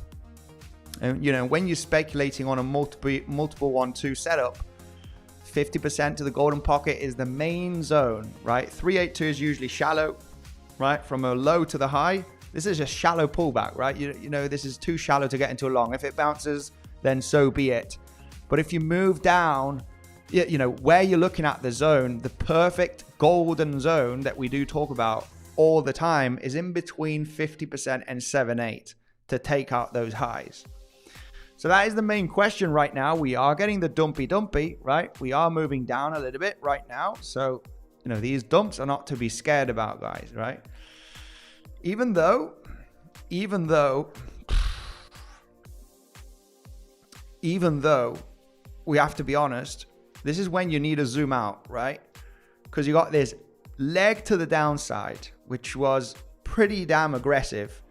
And you know, when you're speculating on a multiple 1-2 setup, 50% to the golden pocket is the main zone, right? 382 is usually shallow, right? From a low to the high. This is a shallow pullback, right? You know, this is too shallow to get into a long. If it bounces, then so be it. But if you move down, you know, where you're looking at the zone, the perfect golden zone that we do talk about all the time is in between 50% and 7-8 to take out those highs. So that is the main question right now. We are getting the dumpy, right? We are moving down a little bit right now. So, you know, these dumps are not to be scared about, guys, right? Even though we have to be honest, this is when you need to zoom out, right? Because you got this leg to the downside, which was pretty damn aggressive.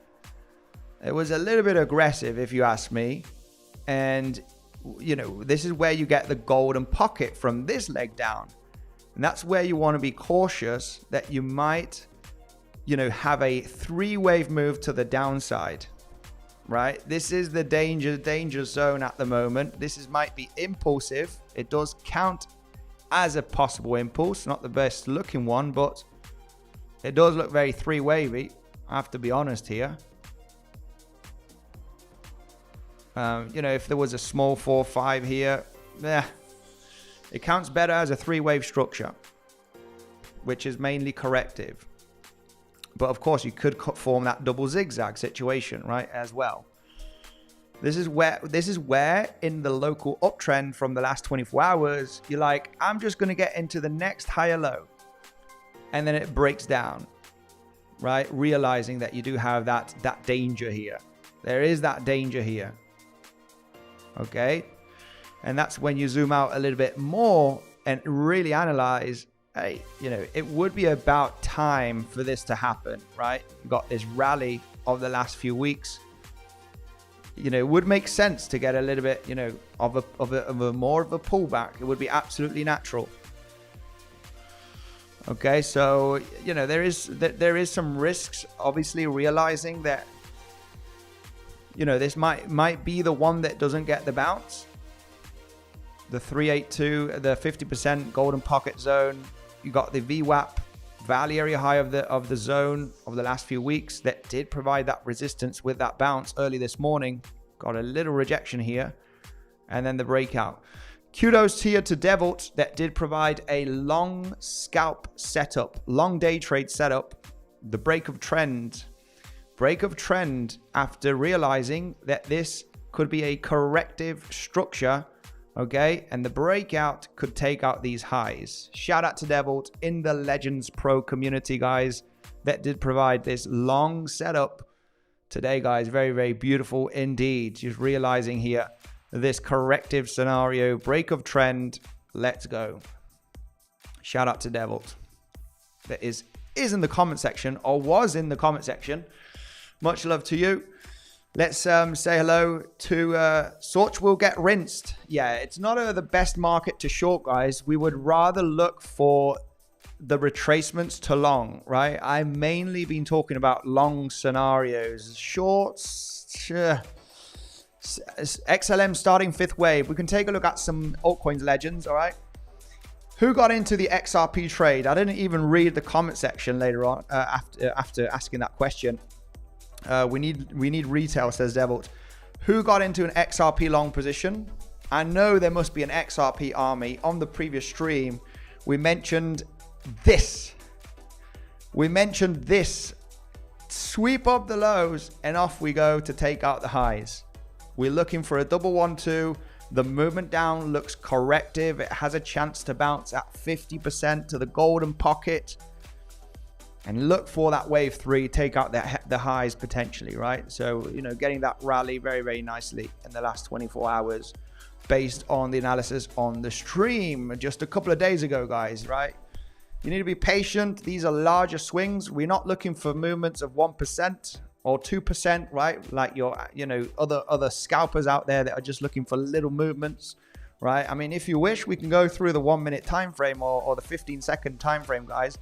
It was a little bit aggressive, if you ask me. And, you know, this is where you get the golden pocket from this leg down. And that's where you want to be cautious that you might, you know, have a 3-wave move to the downside, right? This is the danger zone at the moment. This might be impulsive. It does count as a possible impulse, not the best looking one, but it does look very 3-wavy. I have to be honest here. You know, if there was a small 4-5 here, it counts better as a 3-wave structure, which is mainly corrective. But of course, you could form that double zigzag situation, right, as well. This is where in the local uptrend from the last 24 hours, you're like, I'm just going to get into the next higher low. And then it breaks down, right? Realizing that you do have that danger here. There is that danger here. Okay. And that's when you zoom out a little bit more and really analyze, hey, you know, it would be about time for this to happen, right? You've got this rally of the last few weeks. You know, it would make sense to get a little bit, you know, of a more of a pullback. It would be absolutely natural. Okay, so, you know, there is some risks, obviously, realizing that, you know, this might be the one that doesn't get the bounce. The 382, the 50% golden pocket zone. You got the VWAP, value area high of the zone of the last few weeks that did provide that resistance with that bounce early this morning. Got a little rejection here, and then the breakout. Kudos here to 𝗬𝗍𝗍 that did provide a long scalp setup, long day trade setup. The break of trend after realizing that this could be a corrective structure. Okay, and the breakout could take out these highs. Shout out to 𝗬𝗍𝗍 in the Legends Pro community, guys, that did provide this long setup today, guys. Very, very beautiful indeed. Just realizing here this corrective scenario, break of trend. Let's go. Shout out to 𝗬𝗍𝗍 that is in the comment section, or was in the comment section. Much love to you. Let's say hello to Sorch will get rinsed. Yeah, it's not the best market to short, guys. We would rather look for the retracements to long, right? I've mainly been talking about long scenarios. Shorts, XLM starting 5th wave. We can take a look at some altcoins legends, all right? Who got into the XRP trade? I didn't even read the comment section later on after asking that question. We need retail, says 𝗬𝗍𝗍. Who got into an XRP long position? I know there must be an XRP army. On the previous stream, we mentioned this. Sweep up the lows and off we go to take out the highs. We're looking for a double 1-2 The movement down looks corrective. It has a chance to bounce at 50% to the golden pocket. And look for that wave 3, take out the highs potentially, right? So, you know, getting that rally very, very nicely in the last 24 hours based on the analysis on the stream just a couple of days ago, guys, right? You need to be patient. These are larger swings. We're not looking for movements of 1% or 2%, right? Like your, you know, other scalpers out there that are just looking for little movements, right? I mean, if you wish, we can go through the 1 minute time frame or the 15-second time frame, guys,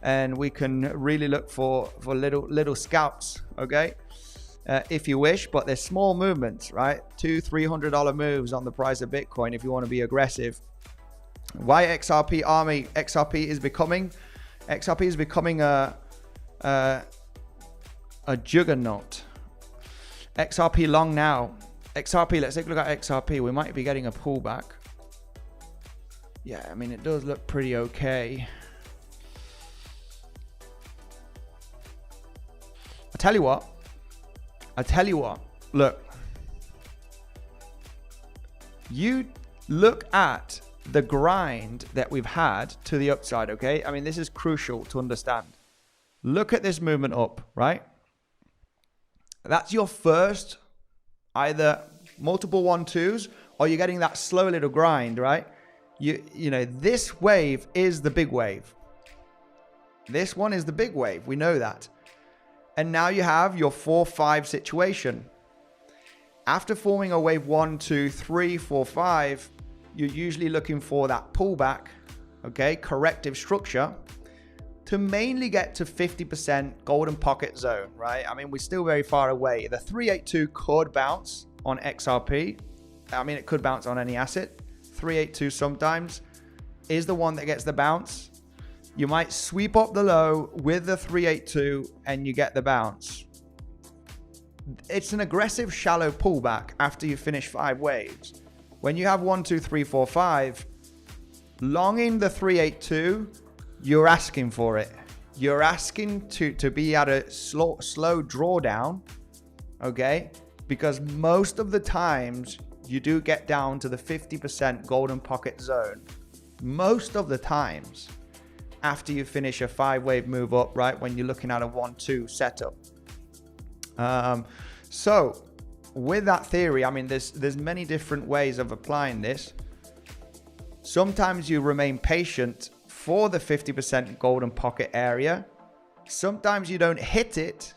and we can really look for little scalps, okay? If you wish, but there's small movements, right? $200-300 moves on the price of Bitcoin if you want to be aggressive. Why XRP army? XRP is becoming a juggernaut. XRP long now. XRP, let's take a look at XRP. We might be getting a pullback. Yeah, I mean, it does look pretty okay. I tell you what, look, you look at the grind that we've had to the upside, okay? I mean, this is crucial to understand. Look at this movement up, right? That's your first either multiple 1-2s or you're getting that slow little grind, right? You know, this wave is the big wave. This one is the big wave. We know that. And now you have your 4-5 situation. After forming a wave 1, 2, 3, 4, 5, you're usually looking for that pullback, okay, corrective structure to mainly get to 50% golden pocket zone, right? I mean, we're still very far away. The 382 could bounce on XRP. I mean, it could bounce on any asset. 382 sometimes is the one that gets the bounce. You might sweep up the low with the 382 and you get the bounce. It's an aggressive shallow pullback after you finish 5 waves. When you have 1, 2, 3, 4, 5, longing the 382, you're asking for it. You're asking to be at a slow drawdown, okay? Because most of the times you do get down to the 50% golden pocket zone. Most of the times after you finish a 5-wave move up, right? When you're looking at a 1-2 setup. So with that theory, I mean, there's many different ways of applying this. Sometimes you remain patient for the 50% golden pocket area. Sometimes you don't hit it,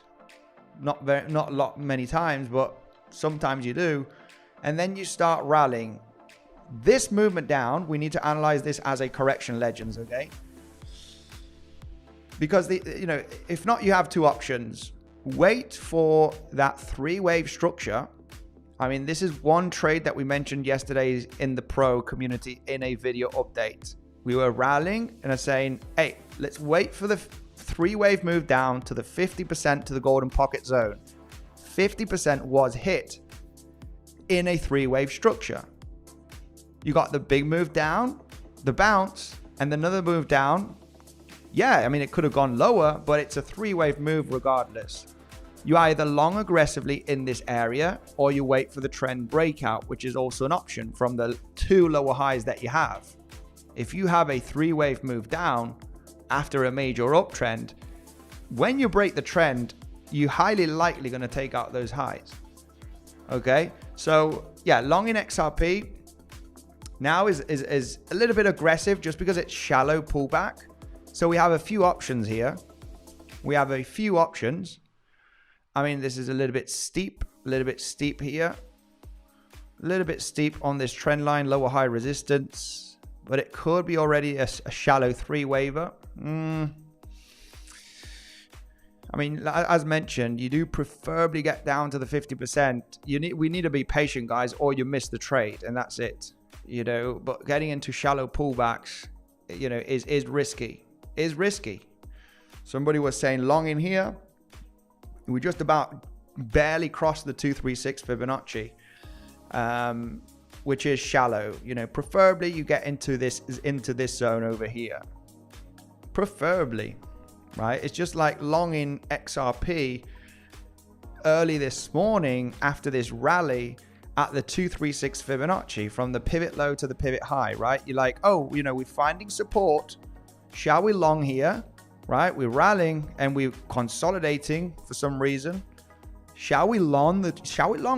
not many times, but sometimes you do, and then you start rallying. This movement down, we need to analyze this as a correction, legends, okay? Because you know, if not, you have 2 options. Wait for that 3-wave structure. I mean, this is one trade that we mentioned yesterday in the pro community in a video update. We were rallying and are saying, hey, let's wait for the 3-wave move down to the 50% to the golden pocket zone. 50% was hit in a 3-wave structure. You got the big move down, the bounce, and another move down. Yeah, I mean, it could have gone lower, but it's a 3-wave move regardless. You either long aggressively in this area or you wait for the trend breakout, which is also an option from the 2 lower highs that you have. If you have a 3-wave move down after a major uptrend, when you break the trend, you're highly likely going to take out those highs. Okay, so yeah, long in XRP now is a little bit aggressive just because it's shallow pullback. So we have a few options here. We have a few options. I mean, this is a little bit steep here. A little bit steep on this trend line, lower high resistance, but it could be already a shallow 3-waver. I mean, as mentioned, you do preferably get down to the 50%. We need to be patient, guys, or you miss the trade, and that's it. You know, but getting into shallow pullbacks, you know, is risky. Is risky. Somebody was saying long in here. We just about barely crossed the 236 Fibonacci, which is shallow. You know, preferably you get into this zone over here. Preferably, right? It's just like long in XRP early this morning after this rally. at the 236 Fibonacci from the pivot low to the pivot high, right? You're like, oh, you know, we're finding support. Shall we long here, right? We're rallying and we're consolidating for some reason. Shall we long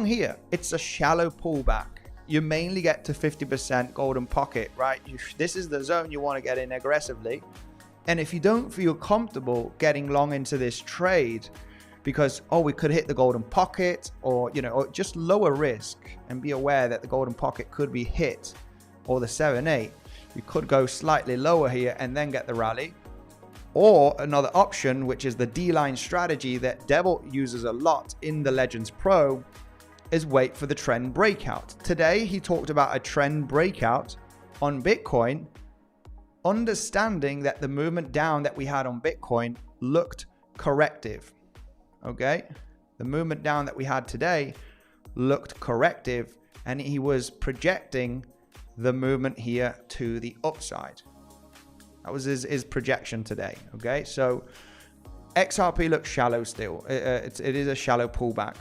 here? It's a shallow pullback. You mainly get to 50% golden pocket, right? This is the zone you want to get in aggressively. And if you don't feel comfortable getting long into this trade because, oh, we could hit the golden pocket, or, you know, or just lower risk and be aware that the golden pocket could be hit, or the 7-8, you could go slightly lower here and then get the rally. Or another option, which is the D-line strategy that 𝗬𝗍𝘆 uses a lot in the Legends Pro, is wait for the trend breakout. Today, he talked about a trend breakout on Bitcoin, understanding that the movement down that we had on Bitcoin looked corrective. Okay, the movement down that we had today looked corrective, and he was projecting the movement here to the upside. That was his projection today. Okay, so XRP looks shallow still. It is a shallow pullback.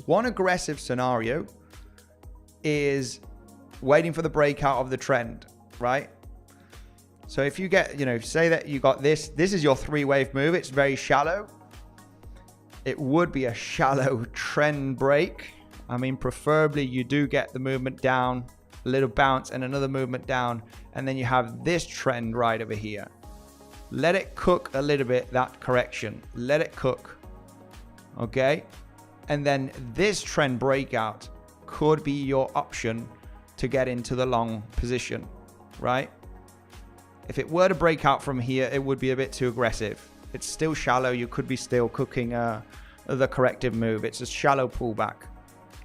One aggressive scenario is waiting for the breakout of the trend, right? So if you get, you know, say that you got this is your 3-wave move. It's very shallow. It would be a shallow trend break. I mean, preferably you do get the movement down, a little bounce and another movement down, and then you have this trend right over here. Let it cook a little bit, that correction. Let it cook. Okay? And then this trend breakout could be your option to get into the long position, right? If it were to break out from here, it would be a bit too aggressive. It's still shallow. You could be still cooking the corrective move. It's a shallow pullback.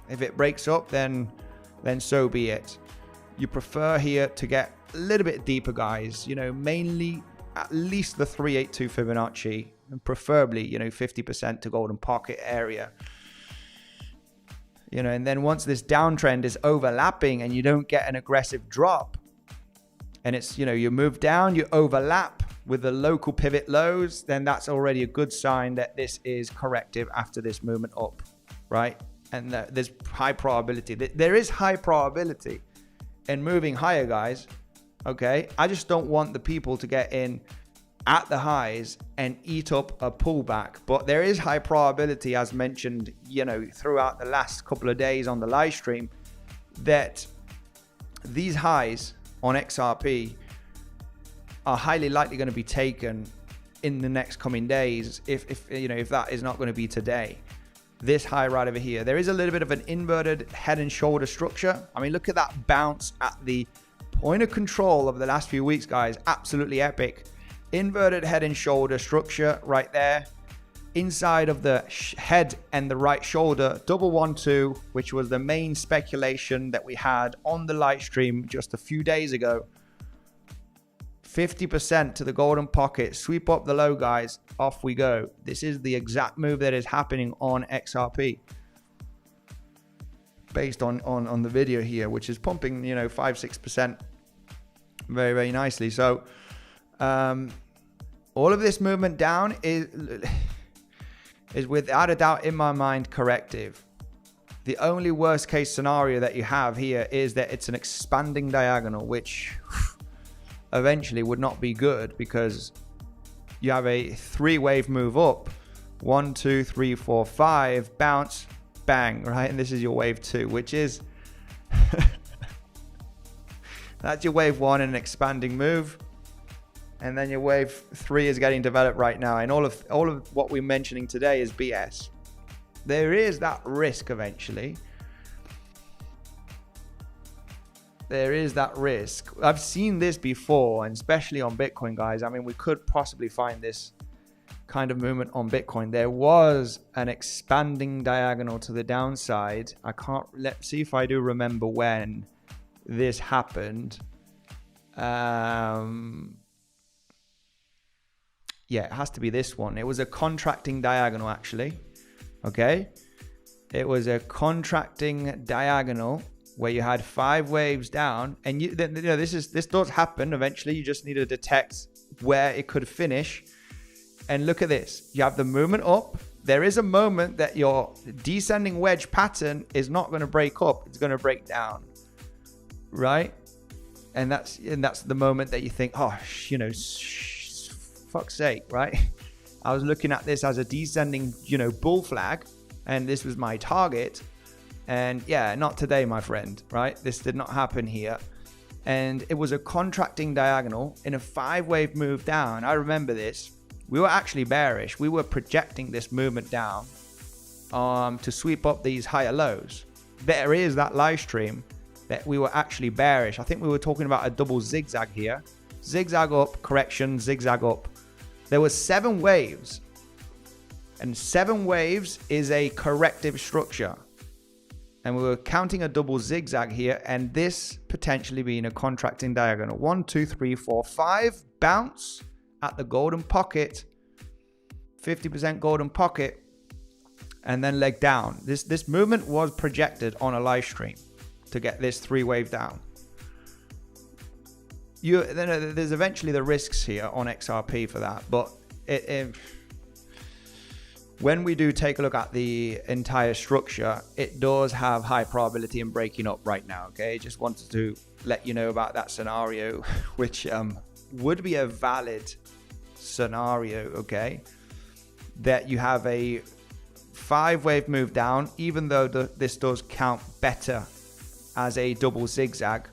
If it breaks up, then so be it. You prefer here to get a little bit deeper, guys. You know, mainly at least the 382 Fibonacci, and preferably, you know, 50% to golden pocket area. You know, and then once this downtrend is overlapping and you don't get an aggressive drop, and it's, you know, you move down, you overlap with the local pivot lows, then that's already a good sign that this is corrective after this movement up, right? And there's high probability. There is high probability in moving higher, guys. Okay, I just don't want the people to get in at the highs and eat up a pullback. But there is high probability, as mentioned, you know, throughout the last couple of days on the live stream, that these highs on XRP are highly likely going to be taken in the next coming days, if you know, if that is not going to be today. This high right over here, there is a little bit of an inverted head and shoulder structure. I mean, look at that bounce at the point of control of the last few weeks, guys. Absolutely epic. Inverted head and shoulder structure right there. Inside of the head and the right shoulder, double 1-2, which was the main speculation that we had on the live stream just a few days ago. 50% to the golden pocket. Sweep up the low, guys. Off we go. This is the exact move that is happening on XRP. Based on the video here, which is pumping, you know, 5-6% very, very nicely. So all of this movement down is without a doubt, in my mind, corrective. The only worst case scenario that you have here is that it's an expanding diagonal, which eventually would not be good, because you have a 3-wave move up, 1, 2, 3, 4, 5, bounce, bang, right? And this is your wave 2, which is that's your wave 1, an expanding move, and then your wave 3 is getting developed right now. And all of what we're mentioning today is BS. There is that risk eventually. There is that risk. I've seen this before, and especially on Bitcoin, guys. I mean, we could possibly find this kind of movement on Bitcoin. There was an expanding diagonal to the downside. Let's see if I do remember when this happened. Yeah, it has to be this one. It was a contracting diagonal, actually. Okay. It was a contracting diagonal where you had 5 waves down, and you know, this does happen eventually. You just need to detect where it could finish. And look at this. You have the movement up, there is a moment that your descending wedge pattern is not going to break up. It's going to break down, right? And that's the moment that you think, oh, you know, fuck's sake, right? I was looking at this as a descending, you know, bull flag, and this was my target. And yeah, not today, my friend, right? This did not happen here. And it was a contracting diagonal in a 5-wave move down. I remember this. We were actually bearish. We were projecting this movement down to sweep up these higher lows. There is that live stream that we were actually bearish. I think we were talking about a double zigzag here. Zigzag up, correction, zigzag up. There was 7 waves. And 7 waves is a corrective structure. And we were counting a double zigzag here, and this potentially being a contracting diagonal. 1, 2, 3, 4, 5. Bounce at the golden pocket. 50% golden pocket. And then leg down. This movement was projected on a live stream to get this 3-wave down. There's eventually the risks here on XRP for that. But when we do take a look at the entire structure, it does have high probability in breaking up right now, okay? Just wanted to let you know about that scenario, which would be a valid scenario, okay? That you have a 5-wave move down, even though this does count better as a double zigzag.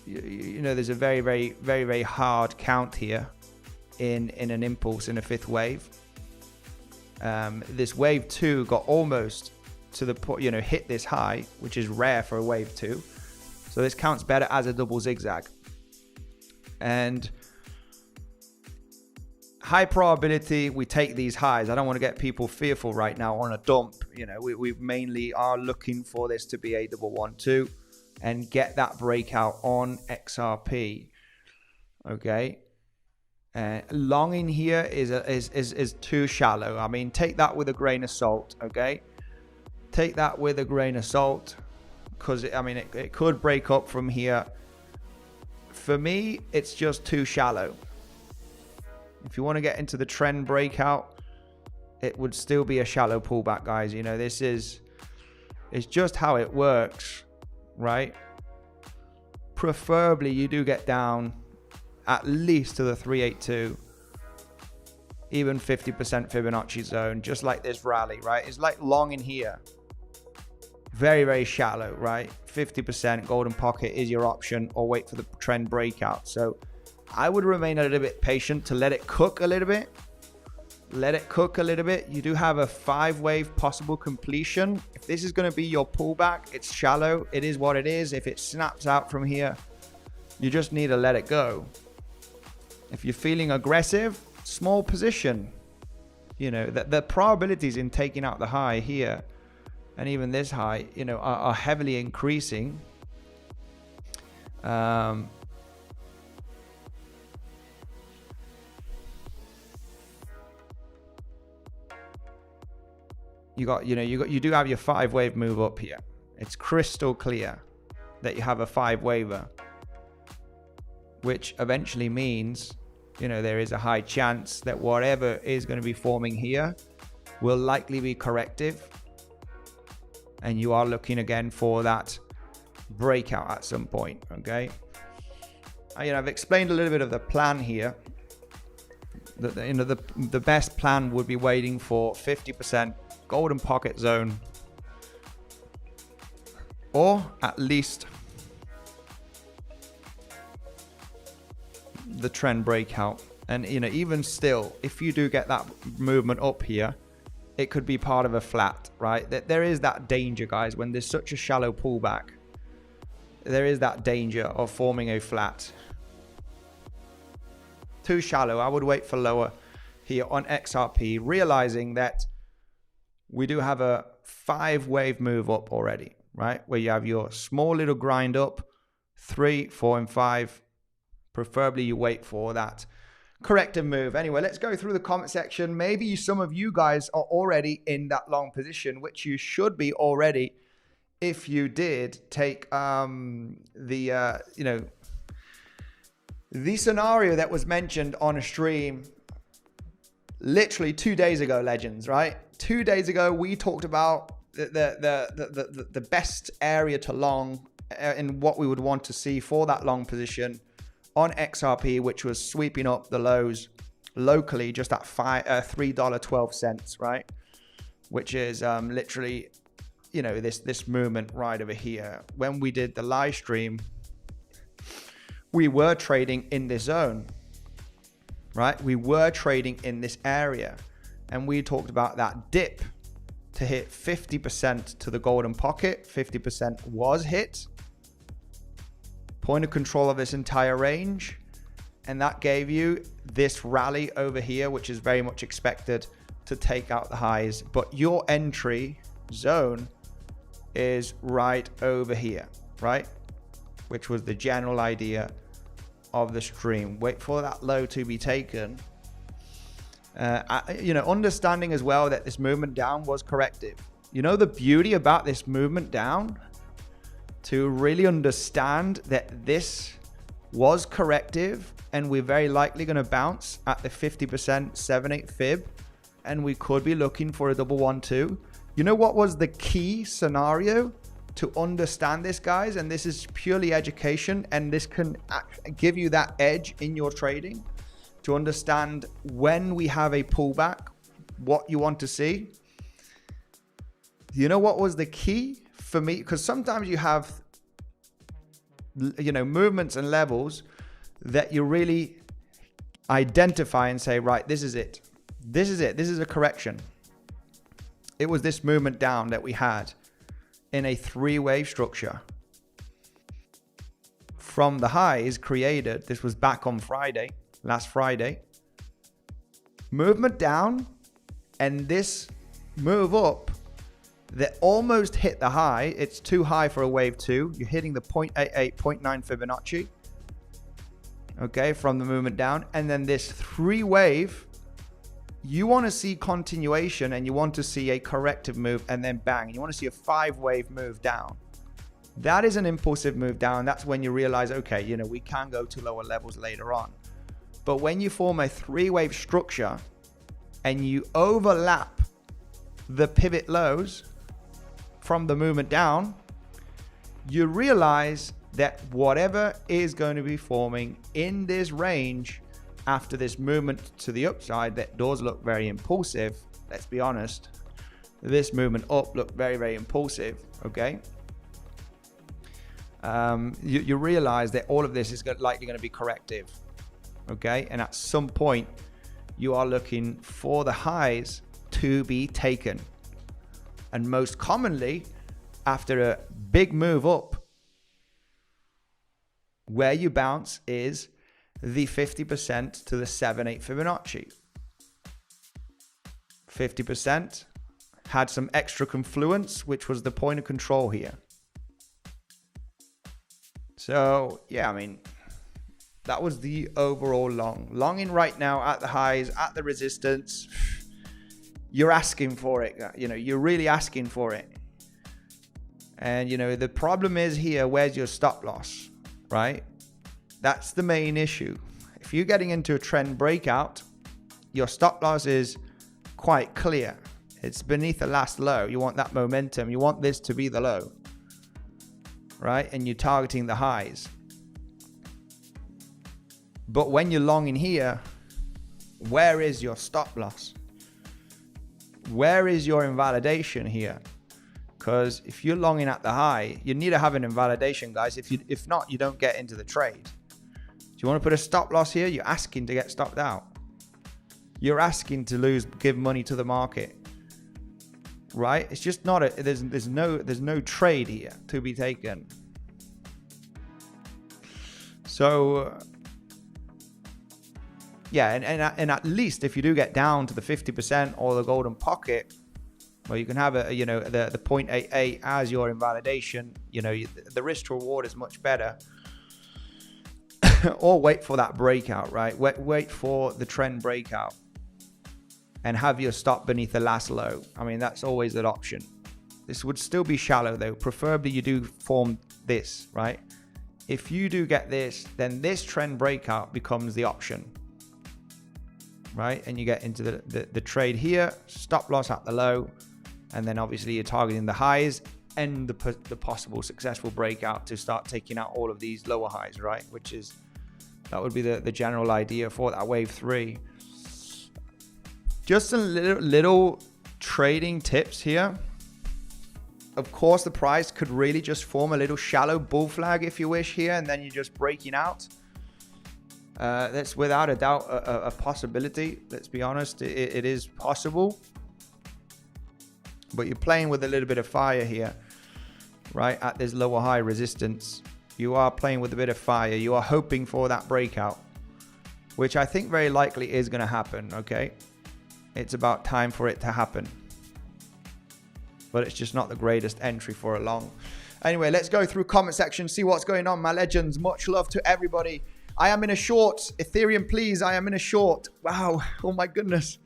You know, there's a very, very, very, very hard count here in an impulse in a 5th wave. This wave 2 got almost to the point, you know, hit this high, which is rare for a wave 2. So this counts better as a double zigzag. And high probability, we take these highs. I don't want to get people fearful right now on a dump. You know, we mainly are looking for this to be a 112 and get that breakout on XRP. Okay. Long in here is too shallow. I mean, take that with a grain of salt, okay? Take that with a grain of salt, because I mean, it could break up from here. For me, it's just too shallow. If you want to get into the trend breakout, it would still be a shallow pullback, guys. You know, it's just how it works, right? Preferably, you do get down at least to the 382, even 50% Fibonacci zone, just like this rally, right? It's like long in here, very, very shallow, right? 50% golden pocket is your option, or wait for the trend breakout. So I would remain a little bit patient to let it cook a little bit. Let it cook a little bit. You do have a 5-wave possible completion. If this is going to be your pullback, it's shallow. It is what it is. If it snaps out from here, you just need to let it go. If you're feeling aggressive, small position. You know, the probabilities in taking out the high here and even this high, you know, are heavily increasing. You do have your 5-wave move up here. It's crystal clear that you have a 5-waver, which eventually means, you know, there is a high chance that whatever is going to be forming here will likely be corrective, and you are looking again for that breakout at some point. Okay, I've explained a little bit of the plan here. The best plan would be waiting for 50% golden pocket zone, or at least the trend breakout. And you know, even still, if you do get that movement up here, it could be part of a flat, right? There is that danger, guys, when there's such a shallow pullback. There is that danger of forming a flat. Too shallow. I would wait for lower here on XRP, realizing that we do have a 5-wave move up already, right? Where you have your small little grind up, 3, 4, and 5. Preferably you wait for that corrective move. Anyway, let's go through the comment section. Maybe some of you guys are already in that long position, which you should be already if you did take the scenario that was mentioned on a stream literally 2 days ago, legends, right? 2 days ago, we talked about the best area to long in what we would want to see for that long position on XRP, which was sweeping up the lows locally just at $3.12, right? Which is literally, you know, this movement right over here. When we did the live stream, we were trading in this zone, right? We were trading in this area, and we talked about that dip to hit 50% to the golden pocket. 50% was hit. Point of control of this entire range, and that gave you this rally over here, which is very much expected to take out the highs. But your entry zone is right over here, right? Which was the general idea of the stream. Wait for that low to be taken. You know, understanding as well that this movement down was corrective. You know, the beauty about this movement down, to really understand that this was corrective, and we're very likely going to bounce at the 50% 7/8 fib, and we could be looking for a 112. You know what was the key scenario to understand this, guys? And this is purely education, and this can give you that edge in your trading to understand when we have a pullback, what you want to see. You know what was the key for me? Because sometimes you have, you know, movements and levels that you really identify and say, right, this is it. This is it. This is a correction. It was this movement down that we had in a 3-wave structure from the highs created. This was back on Friday, last Friday. Movement down, and this move up that almost hit the high. It's too high for a wave 2. You're hitting the 0.88, 0.9 Fibonacci. Okay, from the movement down. And then this 3-wave, you want to see continuation, and you want to see a corrective move, and then bang, you want to see a 5-wave move down. That is an impulsive move down. That's when you realize, okay, you know, we can go to lower levels later on. But when you form a 3-wave structure and you overlap the pivot lows from the movement down, you realize that whatever is going to be forming in this range after this movement to the upside, that does look very impulsive. Let's be honest. This movement up looked very, very impulsive. Okay. You realize that all of this is likely going to be corrective. Okay. And at some point, you are looking for the highs to be taken. And most commonly, after a big move up, where you bounce is the 50% to the 7/8 Fibonacci. 50% had some extra confluence, which was the point of control here. So yeah, I mean, that was the overall long. Longing right now at the highs, at the resistance. You're asking for it. You know, you're really asking for it. And you know, the problem is here, where's your stop loss, right? That's the main issue. If you're getting into a trend breakout, your stop loss is quite clear. It's beneath the last low. You want that momentum. You want this to be the low, right? And you're targeting the highs. But when you're long in here, where is your stop loss? Where is your invalidation here? Because if you're longing at the high, you need to have an invalidation, guys. If not, you don't get into the trade. Do you want to put a stop loss here? You're asking to get stopped out. You're asking to give money to the market, right? It's just not there's no trade here to be taken. So yeah, and at least if you do get down to the 50% or the golden pocket, well, you can have the 0.88 as your invalidation. You know, the risk to reward is much better. Or wait for that breakout, right? Wait for the trend breakout and have your stop beneath the last low. I mean, that's always an option. This would still be shallow though. Preferably you do form this, right? If you do get this, then this trend breakout becomes the option. right? And you get into the trade here, stop loss at the low, and then obviously you're targeting the highs and the possible successful breakout to start taking out all of these lower highs, right? That would be the general idea for that wave 3. Just some little trading tips here. Of course, the price could really just form a little shallow bull flag if you wish here, and then you're just breaking out. That's without a doubt a possibility. Let's be honest, it is possible. But you're playing with a little bit of fire here, right? At this lower high resistance, you are playing with a bit of fire. You are hoping for that breakout, which I think very likely is going to happen, okay? It's about time for it to happen. But it's just not the greatest entry for a long. Anyway, let's go through comment section, see what's going on, my legends. Much love to everybody. I am in a short. Ethereum, please. I am in a short. Wow. Oh my goodness.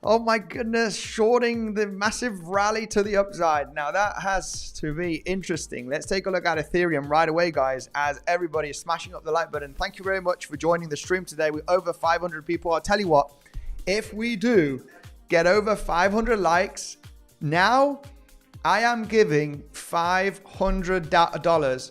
Oh my goodness. Shorting the massive rally to the upside. Now that has to be interesting. Let's take a look at Ethereum right away, guys, as everybody is smashing up the like button. Thank you very much for joining the stream today. We're over 500 people. I'll tell you what, if we do get over 500 likes, now I am giving $500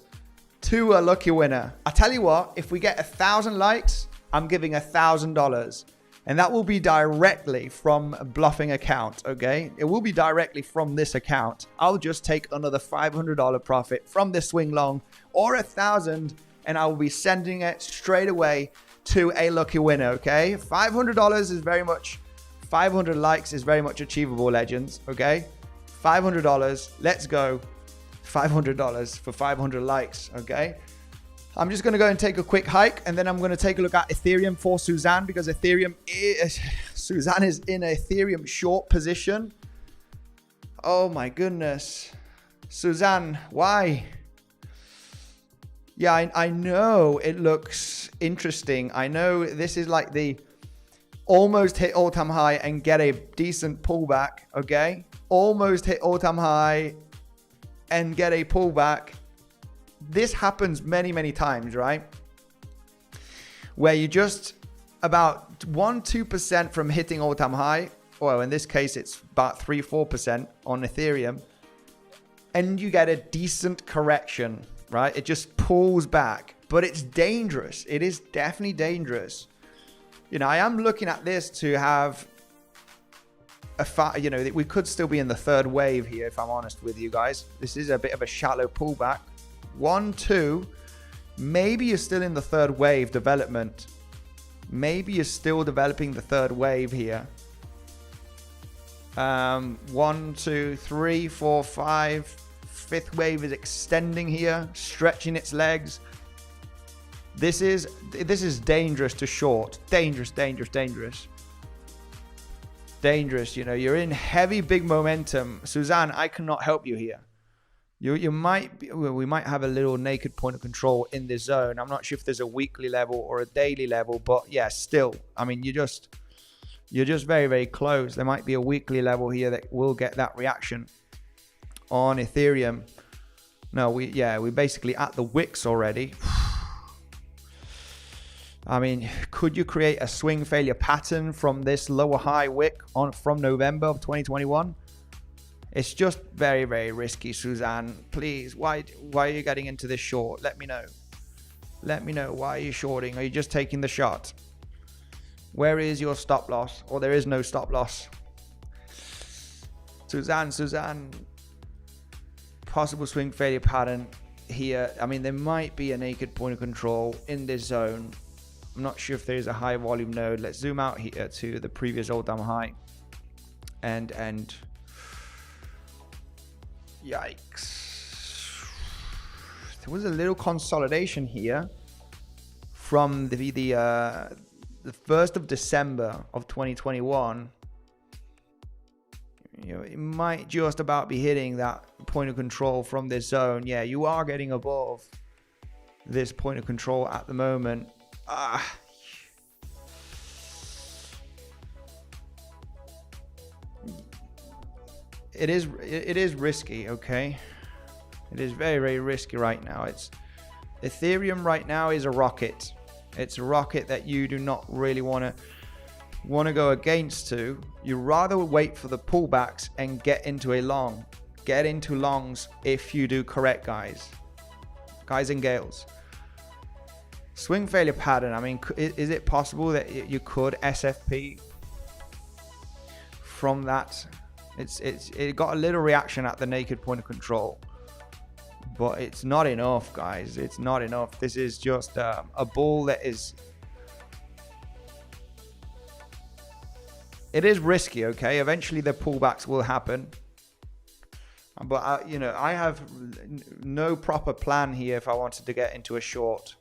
to a lucky winner. I tell you what, if we get 1,000 likes, I'm giving $1,000, and that will be directly from a bluffing account. Okay, it will be directly from this account. I'll just take another $500 profit from this swing long, or 1,000, and I will be sending it straight away to a lucky winner. Okay, $500 is very much, 500 likes is very much achievable, legends. Okay, $500. Let's go. $500 for 500 likes. Okay, I'm just going to go and take a quick hike, and then I'm going to take a look at Ethereum for Suzanne, because Suzanne is in a Ethereum short position. Oh my goodness, Suzanne, why? Yeah, I know it looks interesting. I know this is like the almost hit all-time high and get a decent pullback. Okay, almost hit all-time high and get a pullback. This happens many times, right? Where you just about 1-2% from hitting all-time high. Well, in this case, it's about 3-4% on Ethereum, and you get a decent correction, right? It just pulls back, but it's dangerous. It is definitely dangerous. You know, I am looking at this to have we could still be in the third wave here, if I'm honest with you guys. This is a bit of a shallow pullback. 1, 2, maybe you're still in the third wave development. Maybe you're still developing the third wave here. 1, 2, 3, 4, 5. Fifth wave is extending here, stretching its legs. This is dangerous to short. Dangerous. Dangerous. You know, you're in heavy big momentum. Suzanne, I cannot help you here. We might have a little naked point of control in this zone. I'm not sure if there's a weekly level or a daily level, but yeah, still, I mean, you're just very close. There might be a weekly level here that will get that reaction on Ethereum. No, we're basically at the wicks already. I mean, could you create a swing failure pattern from this lower high wick from November of 2021? It's just very risky, Suzanne. Please, why are you getting into this short? Let me know. Let me know, why are you shorting? Are you just taking the shot? Where is your stop loss? Or there is no stop loss. Suzanne. Possible swing failure pattern here. I mean, there might be a naked point of control in this zone. I'm not sure if there is a high volume node. Let's zoom out here to the previous all-time high. And yikes. There was a little consolidation here from the 1st of December of 2021. You know, it might just about be hitting that point of control from this zone. Yeah, you are getting above this point of control at the moment. It is risky, okay? It is very risky right now. Ethereum right now is a rocket. It's a rocket that you do not really want to want to go against to, you rather wait for the pullbacks and get into a long. Get into longs if you do correct, guys and gals. Swing failure pattern. I mean, is it possible that you could SFP from that? It got a little reaction at the naked point of control, but it's not enough, guys. It's not enough. This is just a bull that is. It is risky, okay? Eventually the pullbacks will happen. But, I have no proper plan here if I wanted to get into a short.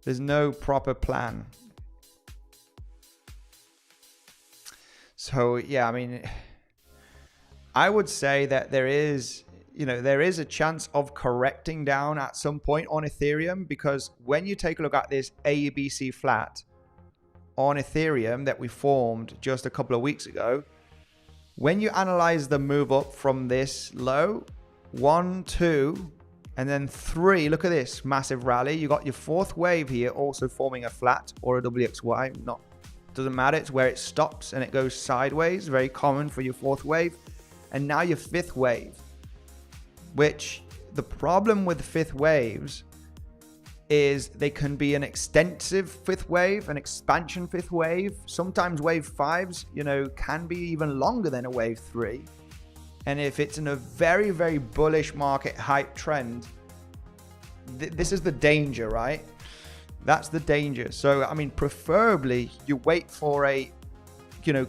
There's no proper plan. So, yeah, I mean, I would say that there is a chance of correcting down at some point on Ethereum, because when you take a look at this ABC flat on Ethereum that we formed just a couple of weeks ago, when you analyze the move up from this low, 1, 2, and then 3, look at this massive rally. You got your fourth wave here also forming a flat or a WXY. Doesn't matter. It's where it stops and it goes sideways. Very common for your fourth wave. And now your fifth wave, which the problem with fifth waves is they can be an extensive fifth wave, an expansion fifth wave. Sometimes wave 5s, can be even longer than a wave 3. And if it's in a very, very bullish market hype trend, this is the danger, right? That's the danger. So, I mean, preferably you wait for a,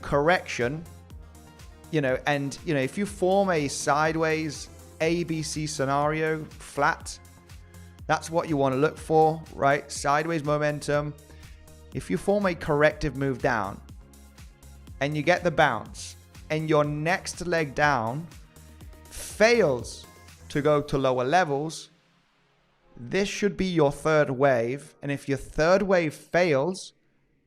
correction, and, if you form a sideways ABC scenario flat, that's what you want to look for, right? Sideways momentum. If you form a corrective move down and you get the bounce and your next leg down fails to go to lower levels, this should be your third wave. And if your third wave fails,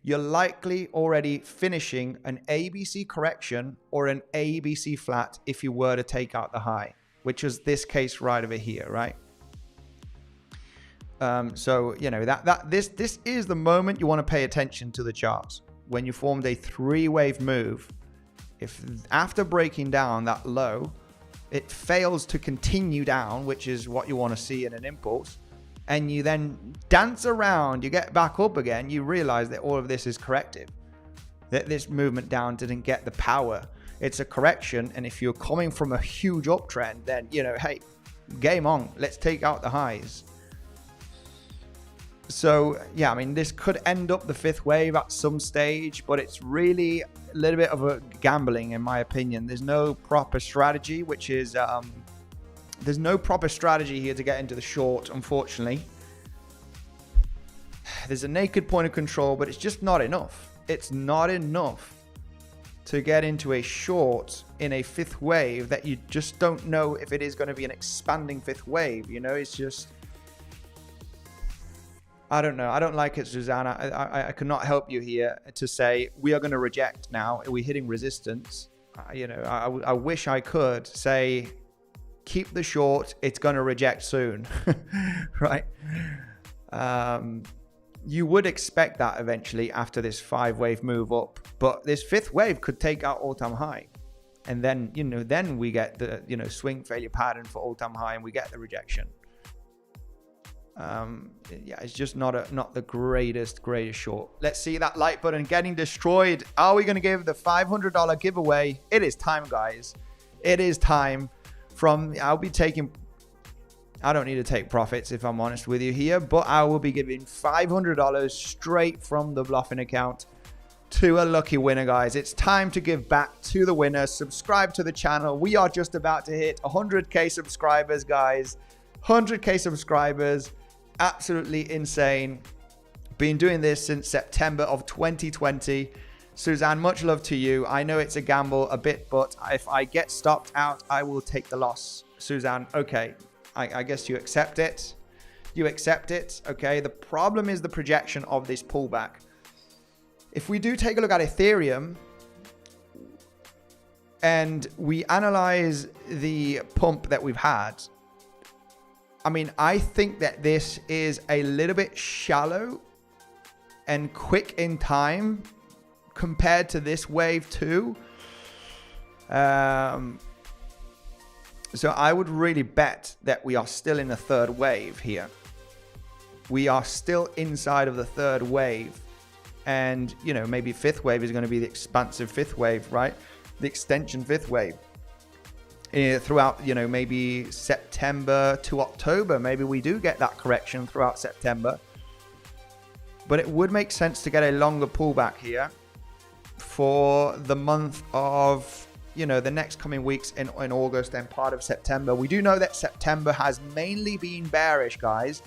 you're likely already finishing an ABC correction or an ABC flat if you were to take out the high, which is this case right over here, right? So, this is the moment you want to pay attention to the charts. When you formed a 3-wave move, if after breaking down that low, it fails to continue down, which is what you want to see in an impulse, and you then dance around, you get back up again, you realize that all of this is corrective, that this movement down didn't get the power. It's a correction. And if you're coming from a huge uptrend, then, hey, game on, let's take out the highs. So, yeah, I mean, this could end up the fifth wave at some stage, but it's really a little bit of a gambling, in my opinion. There's no proper strategy, which is, there's no proper strategy here to get into the short, unfortunately. There's a naked point of control, but it's just not enough. It's not enough to get into a short in a fifth wave that you just don't know if it is going to be an expanding fifth wave. It's just... I don't know. I don't like it, Susanna. I cannot help you here to say we are going to reject now. Are we hitting resistance? I wish I could say, keep the short. It's going to reject soon, right? You would expect that eventually after this 5-wave move up, but this fifth wave could take out all-time high. And then, then we get the, swing failure pattern for all-time high and we get the rejection. Yeah, it's just not the greatest short. Let's see that like button getting destroyed. Are we going to give the $500 giveaway? It is time, guys. It is time. I'll be taking... I don't need to take profits if I'm honest with you here, but I will be giving $500 straight from the bluffing account to a lucky winner, guys. It's time to give back to the winner. Subscribe to the channel. We are just about to hit 100k subscribers, guys. 100k subscribers. Absolutely insane. Been doing this since September of 2020. Suzanne, much love to you. I know it's a gamble a bit, but if I get stopped out, I will take the loss. Suzanne, okay. I guess you accept it. You accept it. Okay. The problem is the projection of this pullback. If we do take a look at Ethereum and we analyze the pump that we've had, I mean, I think that this is a little bit shallow and quick in time compared to this wave 2. So I would really bet that we are still in the third wave here. We are still inside of the third wave. And, you know, maybe fifth wave is going to be the expansive fifth wave, right? The extension fifth wave. Throughout, you know, maybe September to October, maybe we do get that correction throughout September. But it would make sense to get a longer pullback here for the month of, you know, the next coming weeks in August and part of September. We do know that September has mainly been bearish, guys.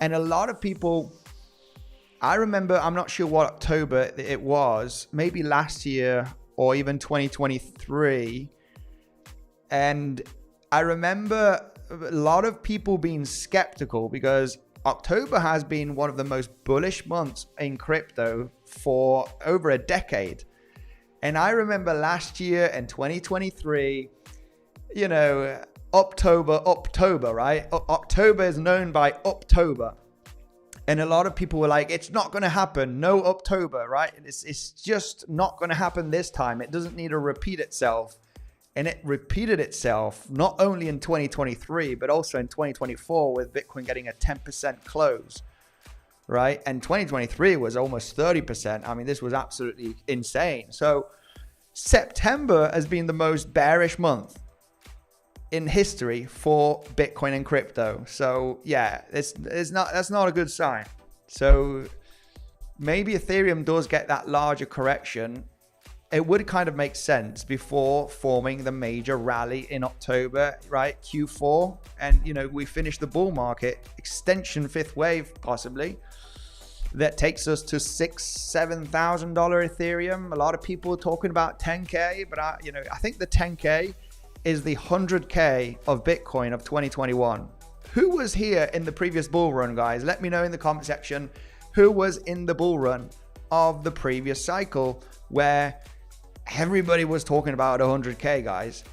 And a lot of people, I remember, I'm not sure what October it was, maybe last year or even 2023. And I remember a lot of people being skeptical because October has been one of the most bullish months in crypto for over a decade. And I remember last year in 2023, you know, October, right? October is known by October. And a lot of people were like, it's not going to happen. No October, right? It's just not going to happen this time. It doesn't need to repeat itself. And it repeated itself not only in 2023, but also in 2024 with Bitcoin getting a 10% close, right? And 2023 was almost 30%. I mean, this was absolutely insane. So September has been the most bearish month in history for Bitcoin and crypto. So yeah, that's not a good sign. So maybe Ethereum does get that larger correction. It would kind of make sense before forming the major rally in October, right? Q4. And, you know, we finish the bull market, extension fifth wave, possibly. That takes us to $6,000-$7,000 Ethereum. A lot of people are talking about 10K, but I think the 10K is the 100K of Bitcoin of 2021. Who was here in the previous bull run, guys? Let me know in the comment section who was in the bull run of the previous cycle where everybody was talking about 100K, guys,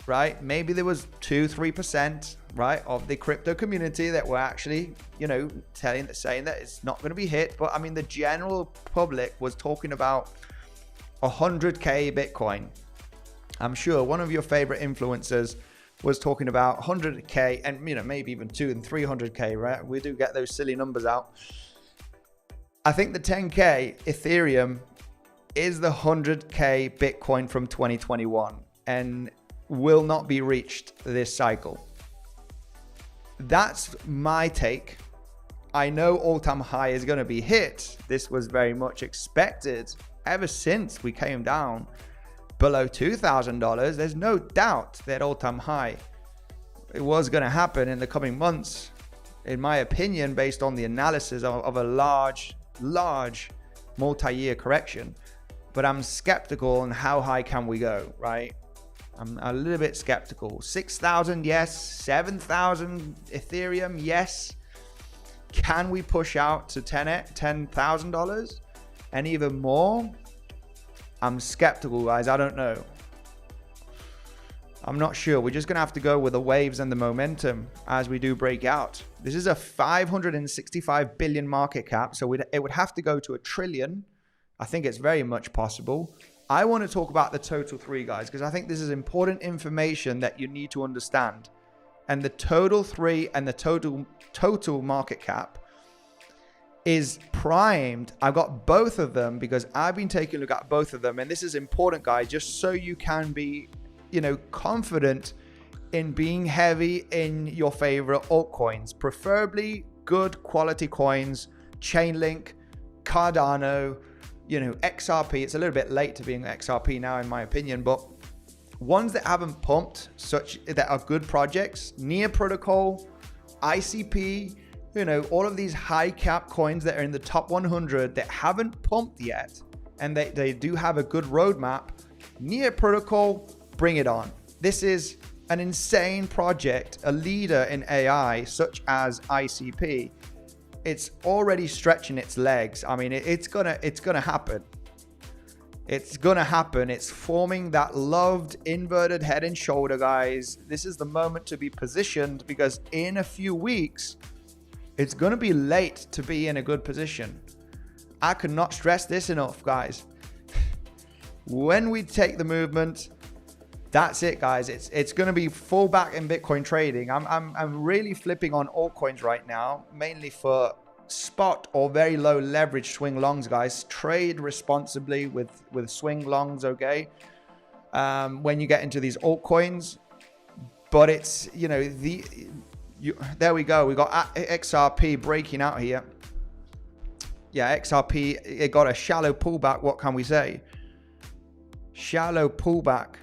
right? Maybe there was 2-3%, right, of the crypto community that were actually, you know, saying that it's not going to be hit. But I mean, the general public was talking about 100K Bitcoin. I'm sure one of your favorite influencers was talking about 100K and, you know, maybe even 200 and 300K, right? We do get those silly numbers out. I think the 10K Ethereum is the 100K Bitcoin from 2021 and will not be reached this cycle. That's my take. I know all-time high is going to be hit. This was very much expected ever since we came down below $2,000. There's no doubt that all-time high, it was going to happen in the coming months, in my opinion, based on the analysis of a large multi-year correction. But I'm skeptical on how high can we go, right? I'm a little bit skeptical. 6,000, yes. 7,000 Ethereum, yes. Can we push out to $10,000 and even more? I'm skeptical, guys. I don't know. I'm not sure. We're just going to have to go with the waves and the momentum as we do break out. This is a 565 billion market cap, so it would have to go to $1 trillion. I think it's very much possible. I want to talk about the total 3, guys, because I think this is important information that you need to understand. And the total 3 and the total market cap is primed. I've got both of them because I've been taking a look at both of them. And this is important, guys, just so you can be, you know, confident in being heavy in your favorite altcoins, preferably good quality coins, Chainlink, Cardano, you know, XRP. It's a little bit late to being XRP now, in my opinion, but ones that haven't pumped, such that are good projects, Near Protocol, ICP, you know, all of these high cap coins that are in the top 100 that haven't pumped yet, and they do have a good roadmap. Near Protocol, bring it on. This is an insane project, a leader in AI such as ICP. It's already stretching its legs. I mean, it's gonna happen. It's gonna happen. It's forming that loved inverted head and shoulder, guys. This is the moment to be positioned because in a few weeks, it's gonna be late to be in a good position. I could not stress this enough, guys. When we take the movement, that's it, guys. It's going to be full back in Bitcoin trading. I'm really flipping on altcoins right now, mainly for spot or very low leverage swing longs, guys. Trade responsibly with swing longs, okay? When you get into these altcoins, but it's, you know, there we go. We got XRP breaking out here. Yeah, XRP, it got a shallow pullback. What can we say? Shallow pullback.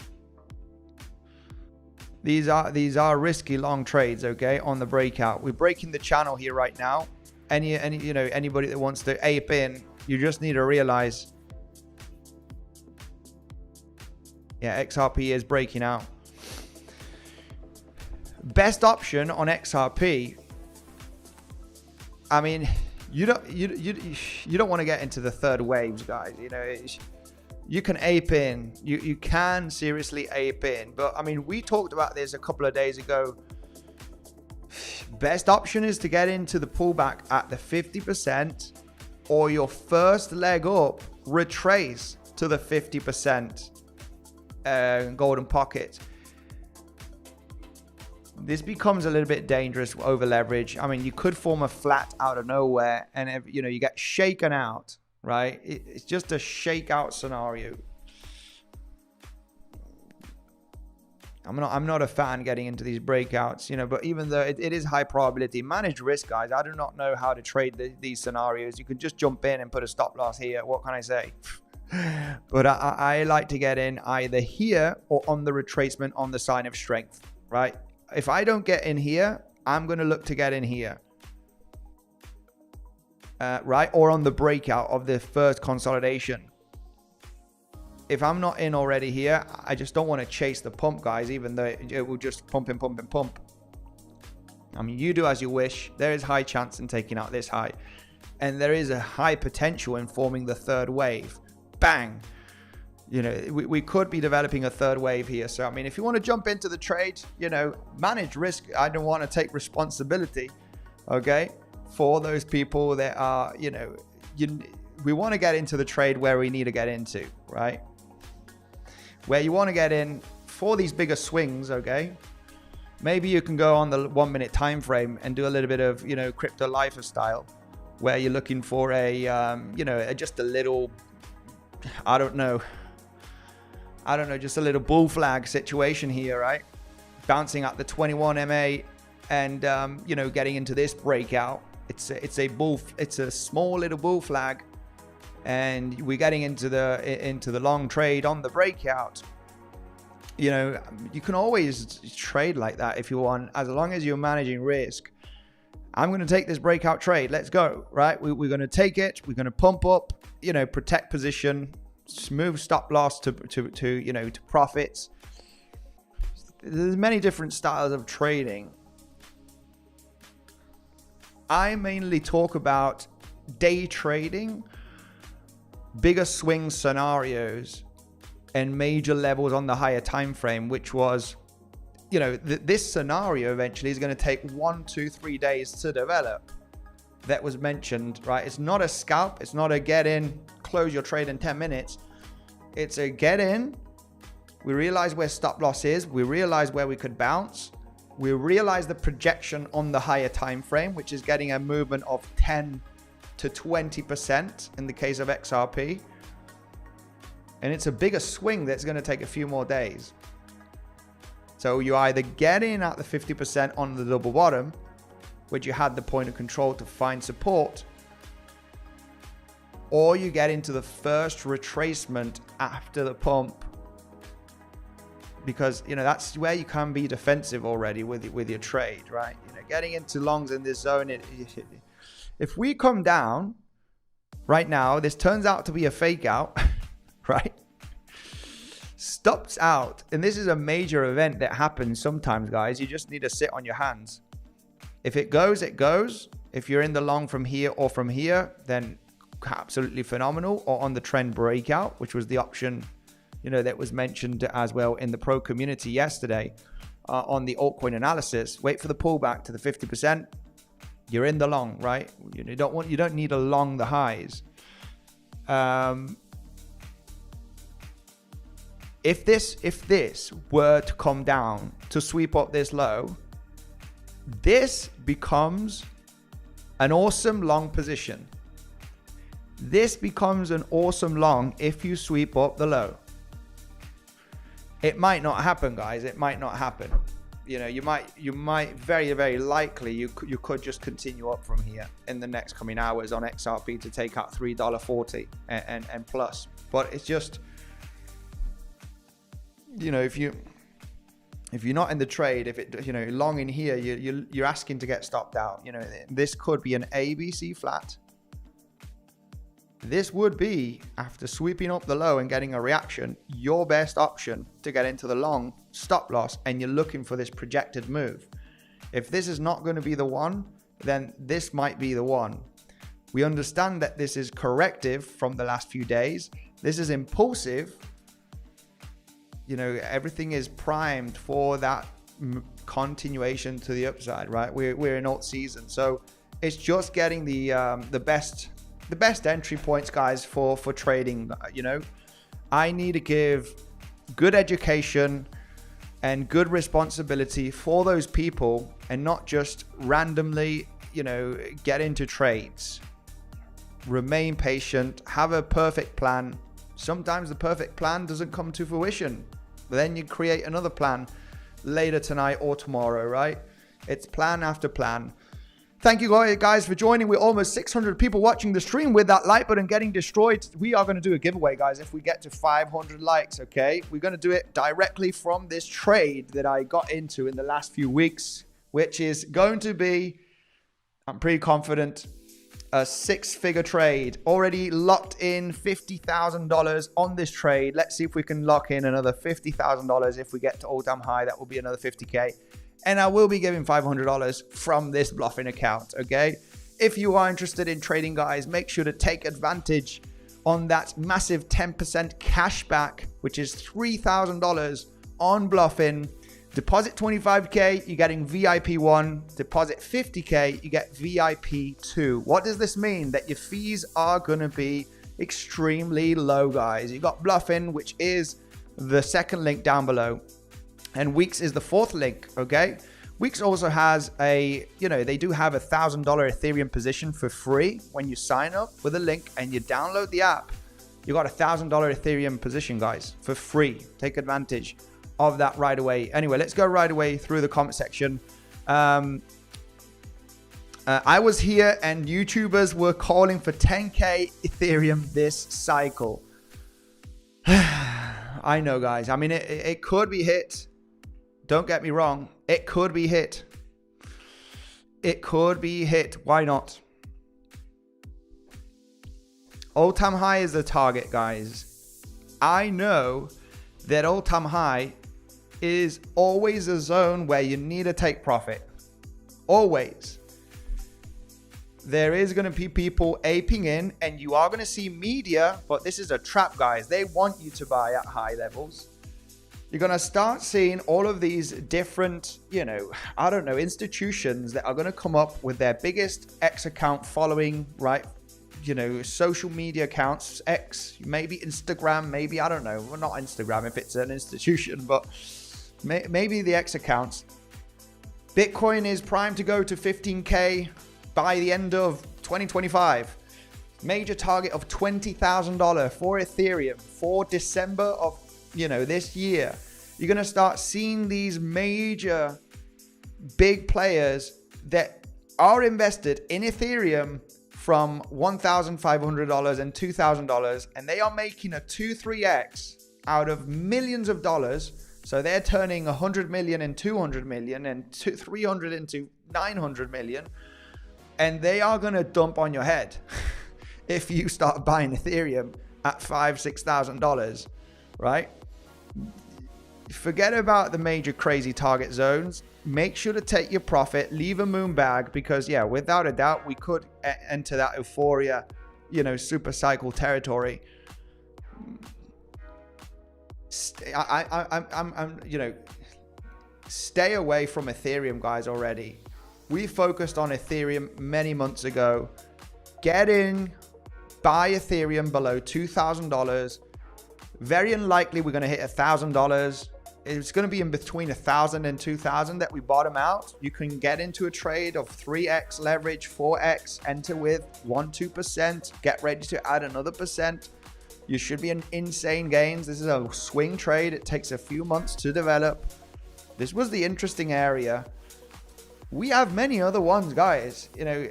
These are risky long trades, okay? On the breakout, we're breaking the channel here right now. Anybody that wants to ape in, you just need to realize, yeah, XRP is breaking out. Best option on XRP. I mean, you don't want to get into the third waves, guys. You know, you can ape in. You can seriously ape in. But I mean, we talked about this a couple of days ago. Best option is to get into the pullback at the 50%, or your first leg up, retrace to the 50% golden pocket. This becomes a little bit dangerous over leverage. I mean, you could form a flat out of nowhere, and you get shaken out, right? It's just a shakeout scenario. I'm not a fan getting into these breakouts, but even though it is high probability, manage risk, guys. I do not know how to trade these scenarios. You could just jump in and put a stop loss here. What can I say? But I like to get in either here or on the retracement on the sign of strength, right? If I don't get in here, I'm going to look to get in here, right? Or on the breakout of the first consolidation. If I'm not in already here, I just don't want to chase the pump, guys, even though it will just pump and pump and pump. I mean, you do as you wish. There is high chance in taking out this high. And there is a high potential in forming the third wave. Bang. We could be developing a third wave here. So, I mean, if you want to jump into the trade, manage risk. I don't want to take responsibility, okay, for those people that are, we want to get into the trade where we need to get into, right? Where you want to get in for these bigger swings, okay? Maybe you can go on the 1 minute time frame and do a little bit of, crypto lifestyle, where you're looking for a, just a little, I don't know, just a little bull flag situation here, right? Bouncing at the 21 MA and, getting into this breakout. It's a small little bull flag, and we're getting into the long trade on the breakout. You can always trade like that if you want, as long as you're managing risk. I'm going to take this breakout trade. Let's go, right? We're going to take it. We're going to pump up, protect position, smooth stop loss to profits. There's many different styles of trading. I mainly talk about day trading, bigger swing scenarios, and major levels on the higher time frame, which was, this scenario eventually is going to take 1, 2, 3 days to develop. That was mentioned, right? It's not a scalp. It's not a get in, close your trade in 10 minutes. It's a get in. We realize where stop loss is. We realize where we could bounce. We realize the projection on the higher time frame, which is getting a movement of 10 to 20% in the case of XRP. And it's a bigger swing that's going to take a few more days. So you either get in at the 50% on the double bottom, which you had the point of control to find support, or you get into the first retracement after the pump, because that's where you can be defensive already with your trade, right? Getting into longs in this zone, if we come down right now, this turns out to be a fake out, right? Stops out, and this is a major event that happens sometimes, guys. You just need to sit on your hands. If it goes, it goes. If you're in the long from here or from here, then absolutely phenomenal. Or on the trend breakout, which was the option, that was mentioned as well in the pro community yesterday on the altcoin analysis. Wait for the pullback to the 50%. You're in the long, right? You don't need to long the highs. If this were to come down to sweep up this low, this becomes an awesome long position. This becomes an awesome long if you sweep up the low. It might not happen, guys. It might not happen. You know, you might very, very likely you could just continue up from here in the next coming hours on XRP to take out $3.40 and plus. But it's just, you know, if you're not in the trade, if it, you know, long in here, you're asking to get stopped out. You know, this could be an ABC flat. This would be, after sweeping up the low and getting a reaction, your best option to get into the long stop loss, and you're looking for this projected move. If this is not going to be the one, then this might be the one. We understand that this is corrective from the last few days. This is impulsive. You know, everything is primed for that continuation to the upside, right? We're in alt season, so it's just getting the best entry points, guys, for trading. You know, I need to give good education and good responsibility for those people, and not just randomly, you know, get into trades. Remain patient, have a perfect plan. Sometimes the perfect plan doesn't come to fruition. Then you create another plan later tonight or tomorrow, right? It's plan after plan. Thank you guys for joining. We're almost 600 people watching the stream. With that like button getting destroyed, we are going to do a giveaway, guys, if we get to 500 likes, okay? We're going to do it directly from this trade that I got into in the last few weeks, which is going to be, I'm pretty confident, a 6-figure trade. Already locked in $50,000 on this trade. Let's see if we can lock in another $50,000. If we get to all-time high, that will be another 50K. And I will be giving $500 from this bluffing account, okay? If you are interested in trading, guys, make sure to take advantage on that massive 10% cashback, which is $3,000 on bluffing. Deposit 25K, you're getting VIP 1. Deposit 50K, you get VIP 2. What does this mean? That your fees are going to be extremely low, guys. You got bluffing, which is the second link down below. And Weeks is the fourth link, okay? Weeks also has a, you know, they do have a $1,000 Ethereum position for free when you sign up with a link and you download the app. You got a $1,000 Ethereum position, guys, for free. Take advantage of that right away. Anyway, let's go right away through the comment section. I was here and YouTubers were calling for 10K Ethereum this cycle. I know, guys. I mean, it could be hit. Don't get me wrong. It could be hit. It could be hit. Why not? All-time high is the target, guys. I know that all-time high is always a zone where you need to take profit. Always. There is going to be people aping in, and you are going to see media, but this is a trap, guys. They want you to buy at high levels. You're going to start seeing all of these different, you know, I don't know, institutions that are going to come up with their biggest X account following, right? You know, social media accounts, X, maybe Instagram, maybe, I don't know. Well, not Instagram if it's an institution, but maybe the X accounts. Bitcoin is primed to go to 15K by the end of 2025. Major target of $20,000 for Ethereum for December of, you know, this year. You're going to start seeing these major big players that are invested in Ethereum from $1,500 and $2,000, and they are making a 2-3x out of millions of dollars. So they're turning 100 million and 200 million and 300 into 900 million, and they are going to dump on your head if you start buying Ethereum at $5,000-$6,000, right? Forget about the major crazy target zones. Make sure to take your profit, leave a moon bag, because yeah, without a doubt, we could enter that euphoria, you know, super cycle territory. I'm, you know, stay away from Ethereum, guys. Already, we focused on Ethereum many months ago. Get in, buy Ethereum below $2,000. Very unlikely we're going to hit $1,000. It's going to be in between 1,000 and 2,000 that we bottom out. You can get into a trade of 3x leverage, 4x, enter with 1-2%, get ready to add another percent. You should be in insane gains. This is a swing trade. It takes a few months to develop. This was the interesting area. We have many other ones, guys. You know,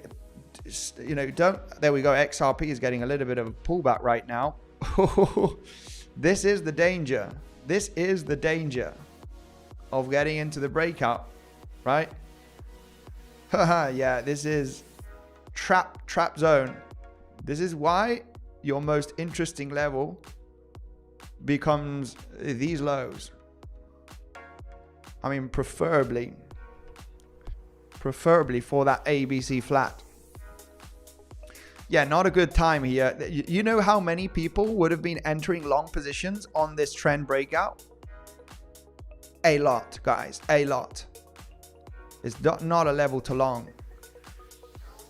there we go. XRP is getting a little bit of a pullback right now. This is the danger. This is the danger of getting into the breakout, right? Yeah, this is trap zone. This is why your most interesting level becomes these lows. I mean, preferably for that ABC flat. Yeah, not a good time here. You know how many people would have been entering long positions on this trend breakout? A lot, guys, a lot. It's not a level to long.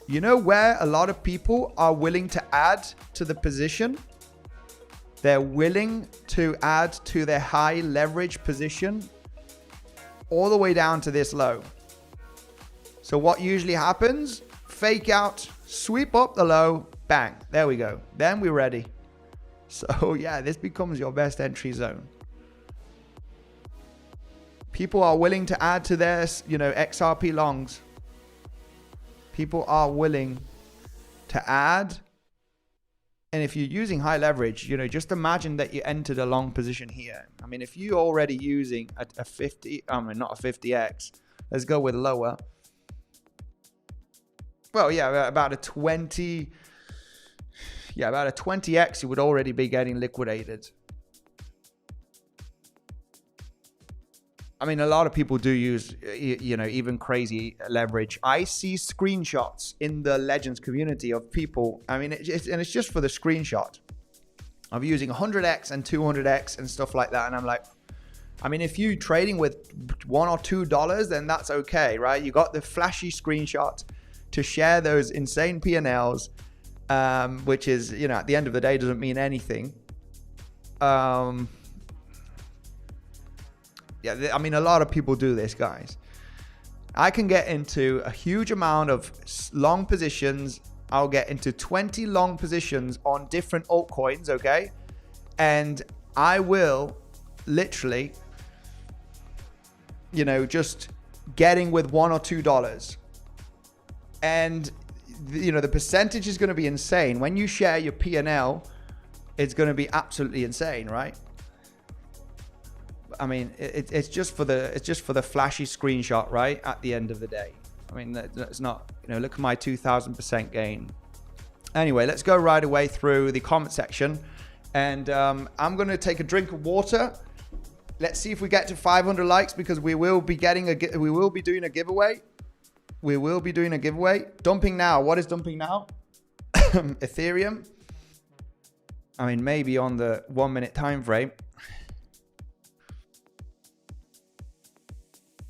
You know where a lot of people are willing to add to the position? They're willing to add to their high leverage position all the way down to this low. So what usually happens? Fake out, sweep up the low, bang, there we go. Then we're ready. So yeah, this becomes your best entry zone. People are willing to add to their, XRP longs. People are willing to add. And if you're using high leverage, just imagine that you entered a long position here. I mean, if you're already using a 50, not a 50x, let's go with lower. Well, yeah, about a 20. Yeah, about a 20x, you would already be getting liquidated. I mean, a lot of people do use, even crazy leverage. I see screenshots in the Legends community of people. I mean, it's just for the screenshot of using 100x and 200x and stuff like that. And I'm like, I mean, if you're trading with $1 or $2, then that's okay, right? You got the flashy screenshot to share those insane P&Ls, which is, at the end of the day, doesn't mean anything. Yeah, I mean, a lot of people do this, guys. I can get into a huge amount of long positions. I'll get into 20 long positions on different altcoins, okay? And I will literally, just getting with $1 or $2. And, the percentage is going to be insane. When you share your P&L, it's going to be absolutely insane, right? I mean, it's just for the flashy screenshot, right? At the end of the day, I mean, that's not, look at my 2,000% gain. Anyway, let's go right away through the comment section, and I'm going to take a drink of water. Let's see if we get to 500 likes, because we will be doing a giveaway. We will be doing a giveaway. Dumping now. What is dumping now? Ethereum. I mean, maybe on the 1 minute time frame.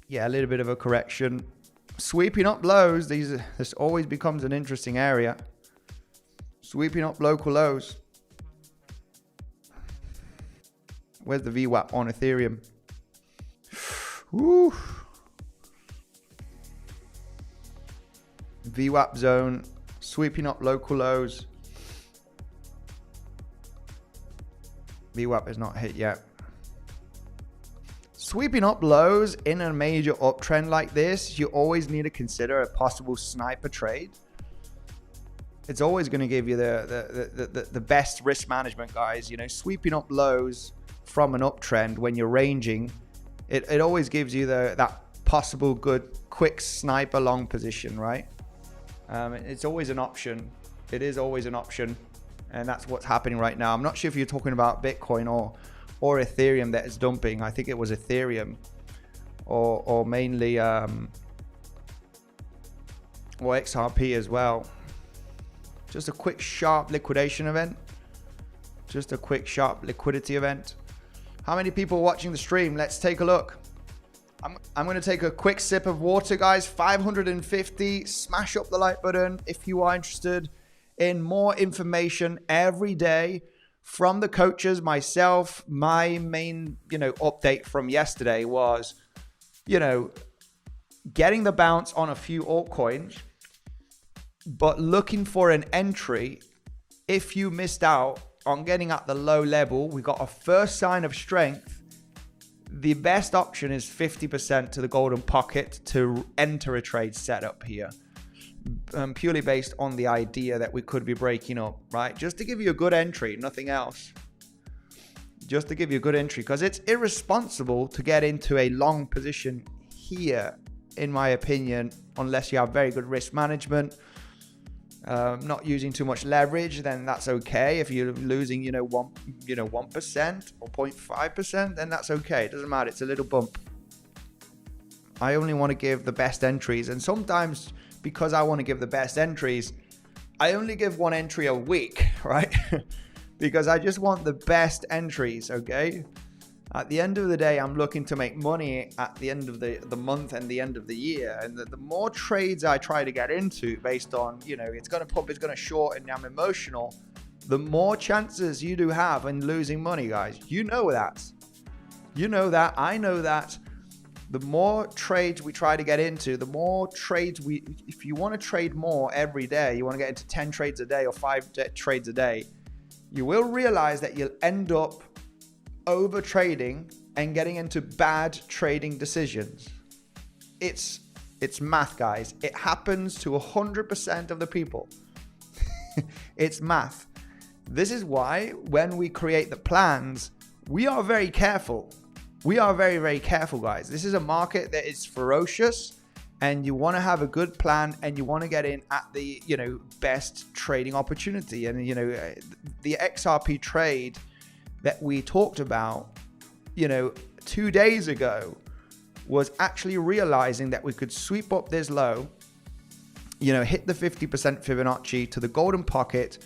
Yeah, a little bit of a correction. Sweeping up lows. This always becomes an interesting area. Sweeping up local lows. Where's the VWAP on Ethereum? Woo. VWAP zone. Sweeping up local lows. VWAP is not hit yet. Sweeping up lows in a major uptrend like this, you always need to consider a possible sniper trade. It's always going to give you the best risk management, guys. Sweeping up lows from an uptrend when you're ranging, it always gives you that possible good quick sniper long position, right? It's always an option. It is always an option, and that's what's happening right now. I'm not sure if you're talking about Bitcoin or Ethereum that is dumping. I think it was Ethereum, or mainly or XRP as well. Just a quick sharp liquidation event. Just a quick sharp liquidity event. How many people are watching the stream? Let's take a look. I'm going to take a quick sip of water, guys. 550. Smash up the like button if you are interested in more information every day from the coaches, myself. My main, update from yesterday was, getting the bounce on a few altcoins, but looking for an entry if you missed out on getting at the low level. We got a first sign of strength. The best option is 50% to the golden pocket to enter a trade setup here, purely based on the idea that we could be breaking up, right? Just to give you a good entry, nothing else. Just to give you a good entry, because it's irresponsible to get into a long position here, in my opinion, unless you have very good risk management. Not using too much leverage, then that's okay. If you're losing, 1% or 0.5%, then that's okay. It doesn't matter. It's a little bump. I only want to give the best entries, and sometimes because I want to give the best entries, I only give one entry a week, right? Because I just want the best entries, okay? At the end of the day, I'm looking to make money at the end of the month and the end of the year. And the more trades I try to get into based on, it's going to pump, it's going to short, and I'm emotional, the more chances you do have in losing money, guys. You know that. You know that. I know that. The more trades we try to get into, the more trades if you want to trade more every day, you want to get into 10 trades a day or 5 trades a day, you will realize that you'll end up over trading and getting into bad trading decisions. It's math, guys. It happens to 100% of the people. It's math. This is why when we create the plans, we are very careful. We are very, very careful, guys. This is a market that is ferocious, and you want to have a good plan, and you want to get in at the, best trading opportunity. And, the XRP trade that we talked about, 2 days ago, was actually realizing that we could sweep up this low, hit the 50% Fibonacci to the golden pocket.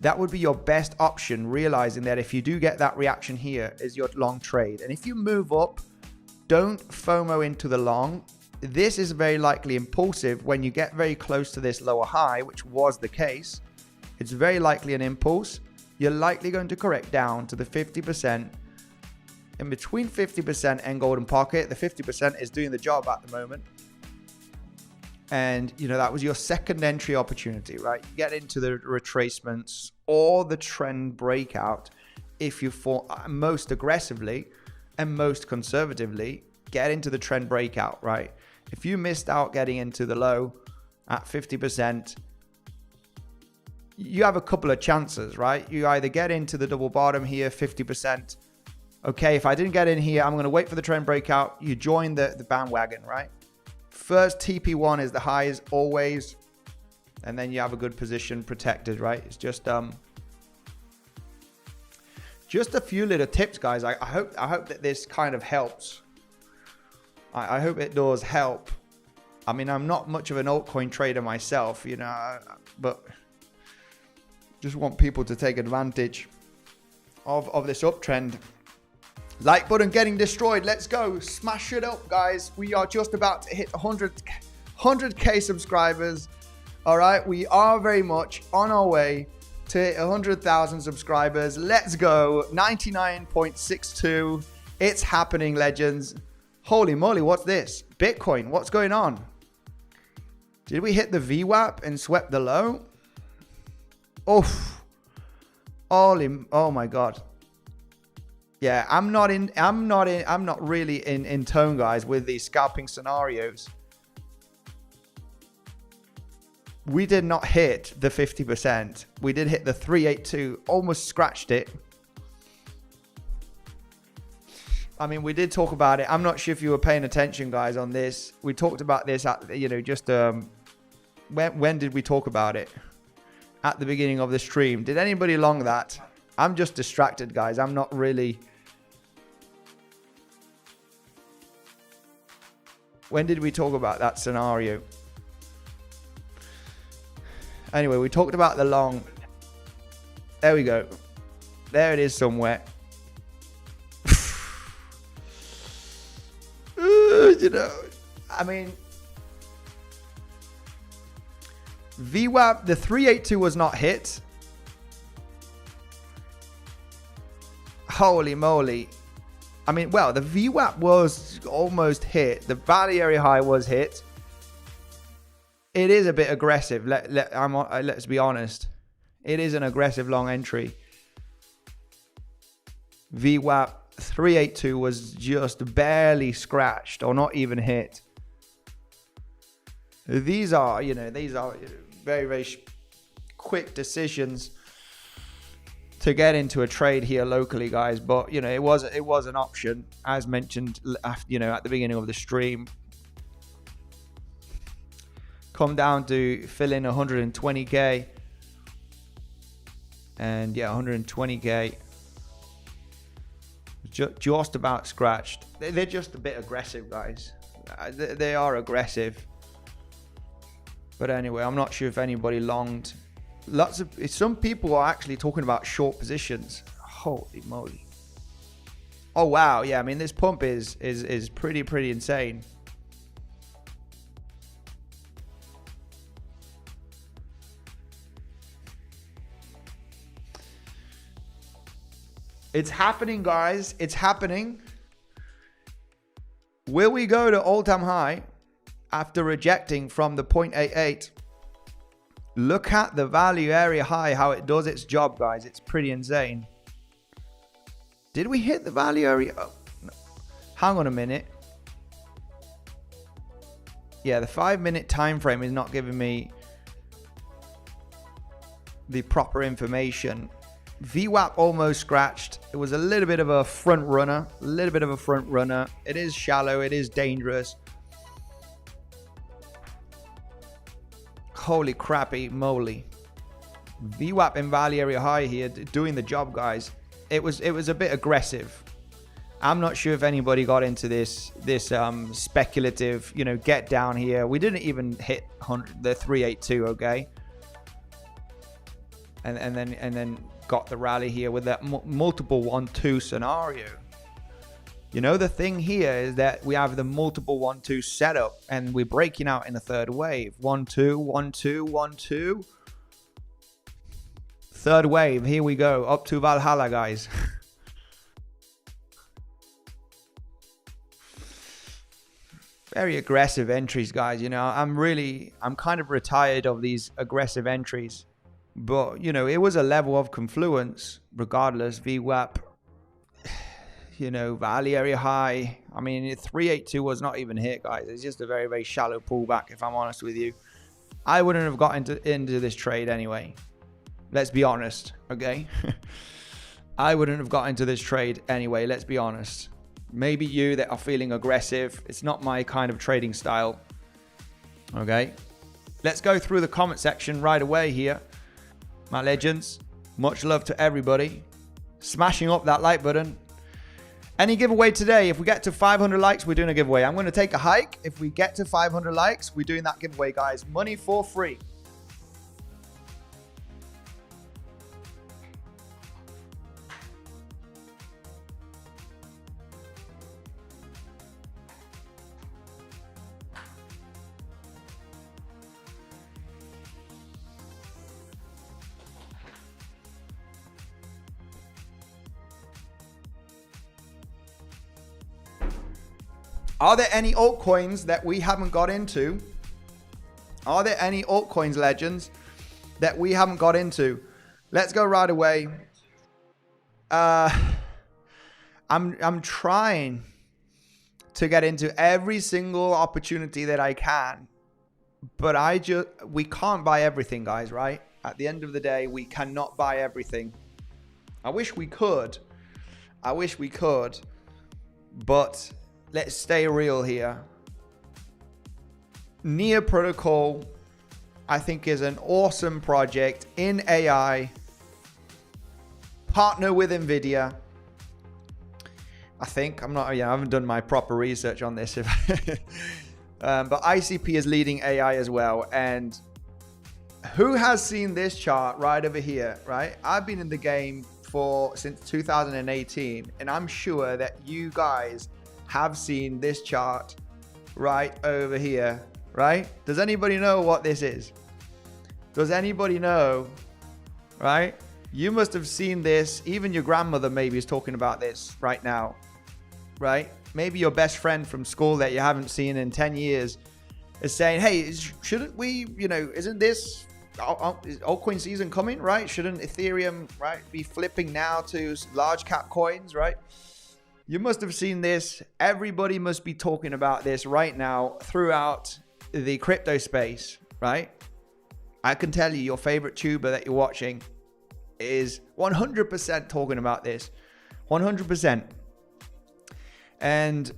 That would be your best option, realizing that if you do get that reaction here, is your long trade. And if you move up, don't FOMO into the long. This is very likely impulsive when you get very close to this lower high, which was the case. It's very likely an impulse. You're likely going to correct down to the 50%. In between 50% and golden pocket, the 50% is doing the job at the moment. And, that was your second entry opportunity, right? Get into the retracements or the trend breakout. If you fought most aggressively and most conservatively, get into the trend breakout, right? If you missed out getting into the low at 50%, you have a couple of chances, right? You either get into the double bottom here, 50%. Okay, if I didn't get in here, I'm going to wait for the trend breakout. You join the bandwagon, right? First TP1 is the highs always, and then you have a good position protected, right? It's just a few little tips, guys. I hope that this kind of helps. I hope it does help. I mean, I'm not much of an altcoin trader myself, but just want people to take advantage of this uptrend. Like button getting destroyed. Let's go. Smash it up, guys. We are just about to hit 100K subscribers. All right. We are very much on our way to hit 100,000 subscribers. Let's go. 99.62. It's happening, legends. Holy moly. What's this? Bitcoin. What's going on? Did we hit the VWAP and swept the low? Oof. Oh my God. Yeah, I'm not really in tone, guys, with these scalping scenarios. We did not hit the 50%. We did hit the 382, almost scratched it. I mean, we did talk about it. I'm not sure if you were paying attention, guys, on this. We talked about this at, when did we talk about it? At the beginning of the stream. Did anybody long that? I'm just distracted, guys. I'm not really. When did we talk about that scenario? Anyway, we talked about the long. There we go. There it is somewhere. I mean, VWAP, the 382 was not hit. Holy moly. I mean, well, the VWAP was almost hit. The value area high was hit. It is a bit aggressive. Let's be honest. It is an aggressive long entry. VWAP 382 was just barely scratched or not even hit. These are, these are very, very quick decisions to get into a trade here locally, guys. But it was an option, as mentioned, at the beginning of the stream. Come down to fill in 120k, and yeah, 120k, just about scratched. They're just a bit aggressive, guys. They are aggressive. But anyway, I'm not sure if anybody longed. Some people are actually talking about short positions. Holy moly. Oh wow, yeah, I mean this pump is pretty insane. It's happening, guys. It's happening. Will we go to all-time high after rejecting from the 0.88? Look at the value area high, how it does its job, guys. It's pretty insane. Did we hit the value area? Oh, no. Hang on a minute. Yeah, the 5-minute time frame is not giving me the proper information. VWAP almost scratched. It was a little bit of a front runner. It is shallow. It is dangerous. Holy crappy moly. VWAP in value area high here, doing the job, guys. It was a bit aggressive. I'm not sure if anybody got into this speculative, get down here. We didn't even hit the 382, okay? And then got the rally here with that multiple 1-2 scenario. The thing here is that we have the multiple 1-2 setup, and we're breaking out in a third wave. 1-2, 1-2, 1-2. Third wave, here we go, up to Valhalla, guys. Very aggressive entries, guys. I'm kind of retired of these aggressive entries. But, it was a level of confluence, regardless. VWAP, value area high. I mean, 382 was not even hit, guys. It's just a very, very shallow pullback, if I'm honest with you. I wouldn't have got into this trade anyway. Let's be honest, okay? I wouldn't have got into this trade anyway, let's be honest. Maybe you that are feeling aggressive. It's not my kind of trading style, okay? Let's go through the comment section right away here. My legends, much love to everybody. Smashing up that like button. Any giveaway today? If we get to 500 likes, we're doing a giveaway. I'm going to take a hike. If we get to 500 likes, we're doing that giveaway, guys. Money for free. Are there any altcoins that we haven't got into? Are there any altcoins, legends, that we haven't got into? Let's go right away. I'm trying to get into every single opportunity that I can, but we can't buy everything, guys, right? At the end of the day, we cannot buy everything. I wish we could, but let's stay real here. Near Protocol, I think, is an awesome project in AI. Partner with NVIDIA. I think I haven't done my proper research on this, but ICP is leading AI as well. And who has seen this chart right over here? Right, I've been in the game since 2018, and I'm sure that you guys have seen this chart right over here, right? Does anybody know what this is? Does anybody know, right? You must have seen this. Even your grandmother maybe is talking about this right now, right? Maybe your best friend from school that you haven't seen in 10 years is saying, hey, shouldn't we, isn't this altcoin season coming, right? Shouldn't Ethereum, right, be flipping now to large cap coins, right? You must have seen this. Everybody must be talking about this right now throughout the crypto space, right? I can tell you your favorite tuber that you're watching is 100% talking about this. 100%. And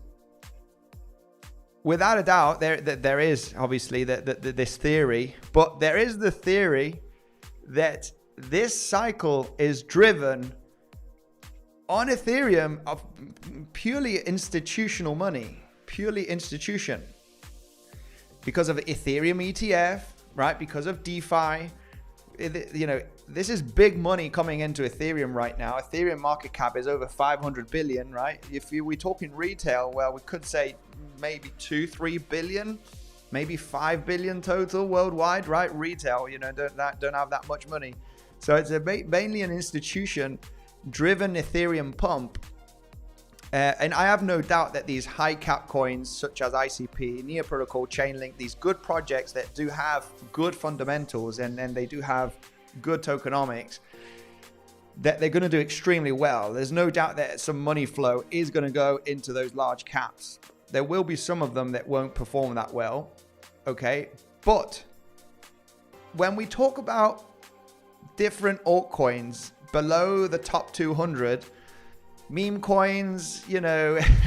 without a doubt, there is obviously this theory, but there is the theory that this cycle is driven on Ethereum of purely institutional money, purely institution, because of Ethereum ETF, right? Because of DeFi, this is big money coming into Ethereum right now. Ethereum market cap is over 500 billion, right? If we're talking retail, well, we could say maybe 2-3 billion, maybe 5 billion total worldwide, right? Retail, don't have that much money. So it's mainly an institution driven Ethereum pump. And I have no doubt that these high cap coins such as ICP, Nia Protocol, Chainlink, these good projects that do have good fundamentals and they do have good tokenomics, that they're going to do extremely well. There's no doubt that some money flow is going to go into those large caps. There will be some of them that won't perform that well, okay? But when we talk about different altcoins below the top 200, meme coins,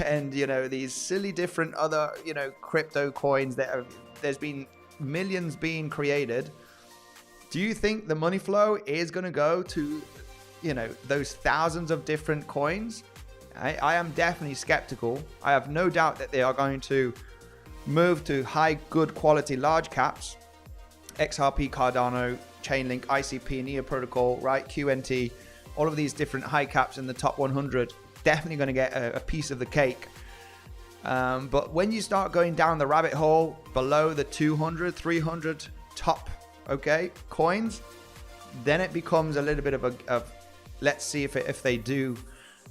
and these silly different other, crypto coins that there's been millions being created. Do you think the money flow is going to go to, those thousands of different coins? I am definitely skeptical. I have no doubt that they are going to move to high, good quality, large caps. XRP, Cardano, Chainlink, ICP, Nia Protocol, right? QNT. All of these different high caps in the top 100, definitely going to get a piece of the cake. But when you start going down the rabbit hole below the 200, 300 top, coins, then it becomes a little bit of let's see if they do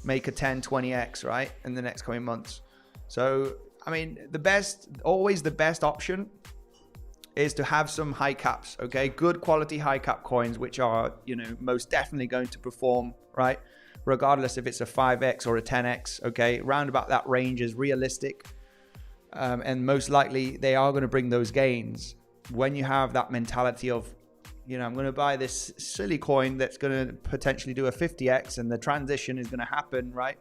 make a 10, 20x, right, in the next coming months. So, I mean, always the best option is to have some high caps, good quality high cap coins, which are, most definitely going to perform, right? Regardless if it's a 5x or a 10x, round about that range is realistic. And most likely they are going to bring those gains when you have that mentality of, I'm going to buy this silly coin that's going to potentially do a 50x and the transition is going to happen, right?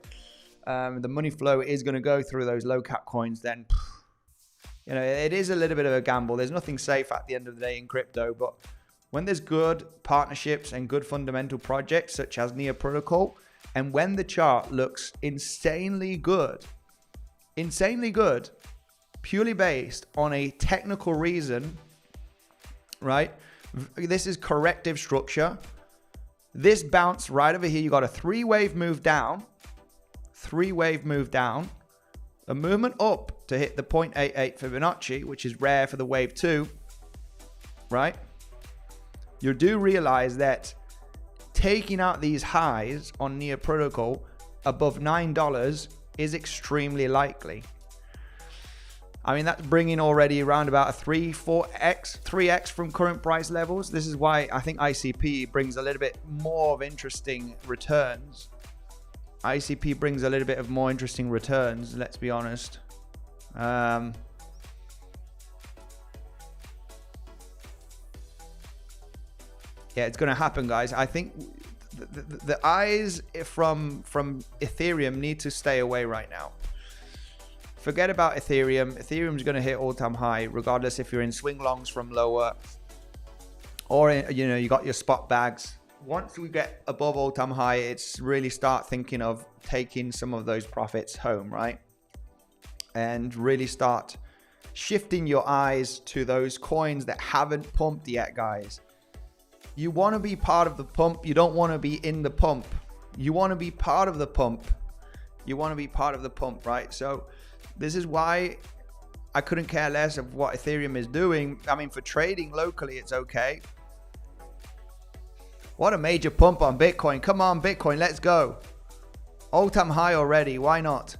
The money flow is going to go through those low cap coins, then it is a little bit of a gamble. There's nothing safe at the end of the day in crypto, but when there's good partnerships and good fundamental projects such as Nia Protocol, and when the chart looks insanely good, purely based on a technical reason, right? This is corrective structure. This bounce right over here, you got a three-wave move down, a movement up to hit the 0.88 Fibonacci, which is rare for the wave 2, right? You do realize that taking out these highs on Nia Protocol above $9 is extremely likely. I mean, that's bringing already around about a 3x from current price levels. This is why I think ICP brings a little bit more of interesting returns. ICP brings a little bit of more interesting returns, let's be honest. Yeah, it's going to happen, guys. I think the eyes from Ethereum need to stay away right now. Forget about Ethereum. Ethereum's going to hit all-time high, regardless if you're in swing longs from lower or, you got your spot bags. Once we get above all-time high, it's really start thinking of taking some of those profits home, right? And really start shifting your eyes to those coins that haven't pumped yet, guys. You want to be part of the pump. You don't want to be in the pump. You want to be part of the pump. Right? So this is why I couldn't care less of what Ethereum is doing. I mean, for trading locally, it's okay. What a major pump on Bitcoin. Come on, Bitcoin, let's go. All-time high already. Why not?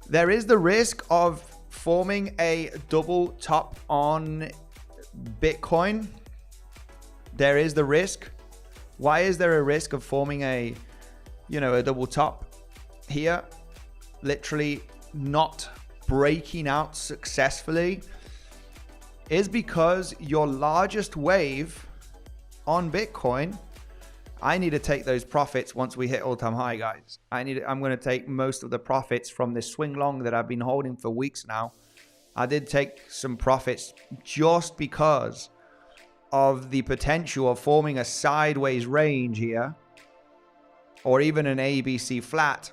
There is the risk of forming a double top on Bitcoin. There is the risk. Why is there a risk of forming a double top here? Literally not breaking out successfully is because your largest wave on Bitcoin, I need to take those profits once we hit all-time high, guys. I'm going to take most of the profits from this swing long that I've been holding for weeks now. I did take some profits just because of the potential of forming a sideways range here, or even an ABC flat.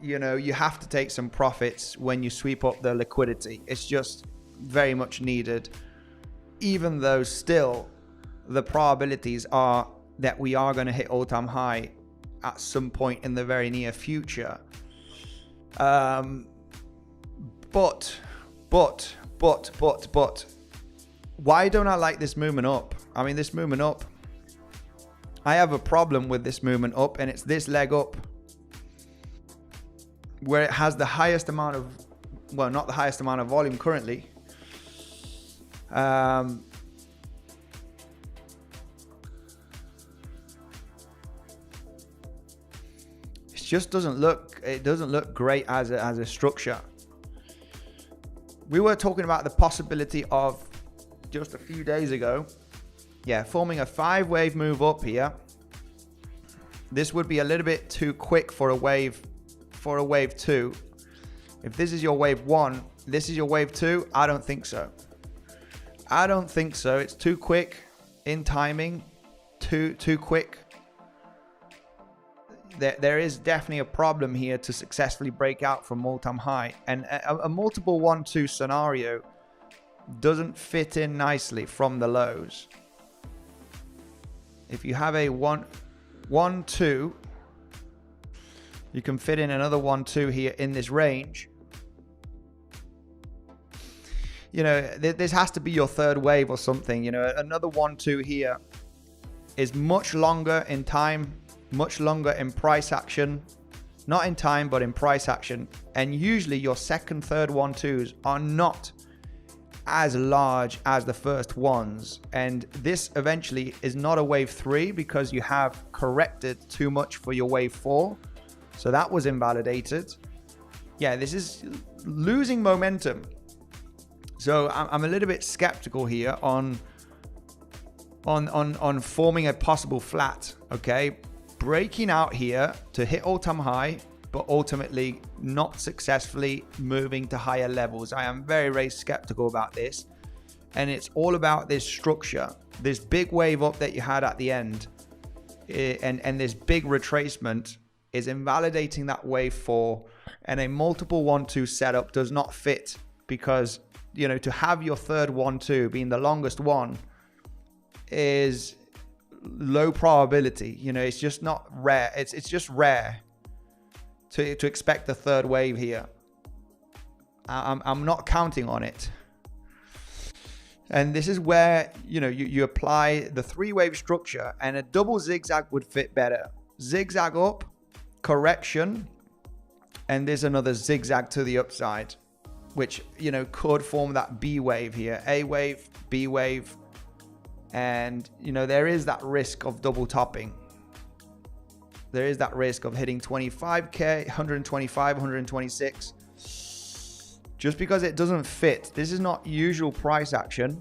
You know, you have to take some profits when you sweep up the liquidity. It's just very much needed, even though still the probabilities are that we are going to hit all-time high at some point in the very near future. But why don't I like this movement up? I mean, this movement up, I have a problem with this movement up, and it's this leg up where it has the highest amount of, well, not the highest amount of volume currently. It just doesn't look great as a structure. We were talking about the possibility of, just a few days ago, forming a 5-wave move up here. This would be a little bit too quick for a wave 2. If this is your wave 1, this is your wave 2, I don't think so. I don't think so. It's too quick in timing, too quick. There is definitely a problem here to successfully break out from all-time high, and a multiple 1-2 scenario doesn't fit in nicely from the lows. If you have a 1-2, you can fit in another 1-2 here in this range. You know, this has to be your third wave or something. You know, another 1-2 here is much longer in time, much longer in price action. Not in time, but in price action. And usually your second, third 1-2s are not as large as the first ones. And this eventually is not a wave 3 because you have corrected too much for your wave 4. So that was invalidated. Yeah, this is losing momentum. So I'm a little bit skeptical here on forming a possible flat. Okay, breaking out here to hit all-time high, but ultimately not successfully moving to higher levels. I am very, very skeptical about this. And it's all about this structure, this big wave up that you had at the end, and this big retracement is invalidating that wave 4, and a multiple 1-2 setup does not fit because, you know, to have your third 1-2 being the longest one is low probability. You know, it's just not rare. It's just rare to expect the third wave here. I'm not counting on it. And this is where, you know, you apply the 3-wave structure, and a double zigzag would fit better. Zigzag up, correction, and there's another zigzag to the upside, which, you know, could form that B wave here. A wave, B wave, and, you know, there is that risk of double topping. There is that risk of hitting 25k, 125, 126. Just because it doesn't fit. This is not usual price action.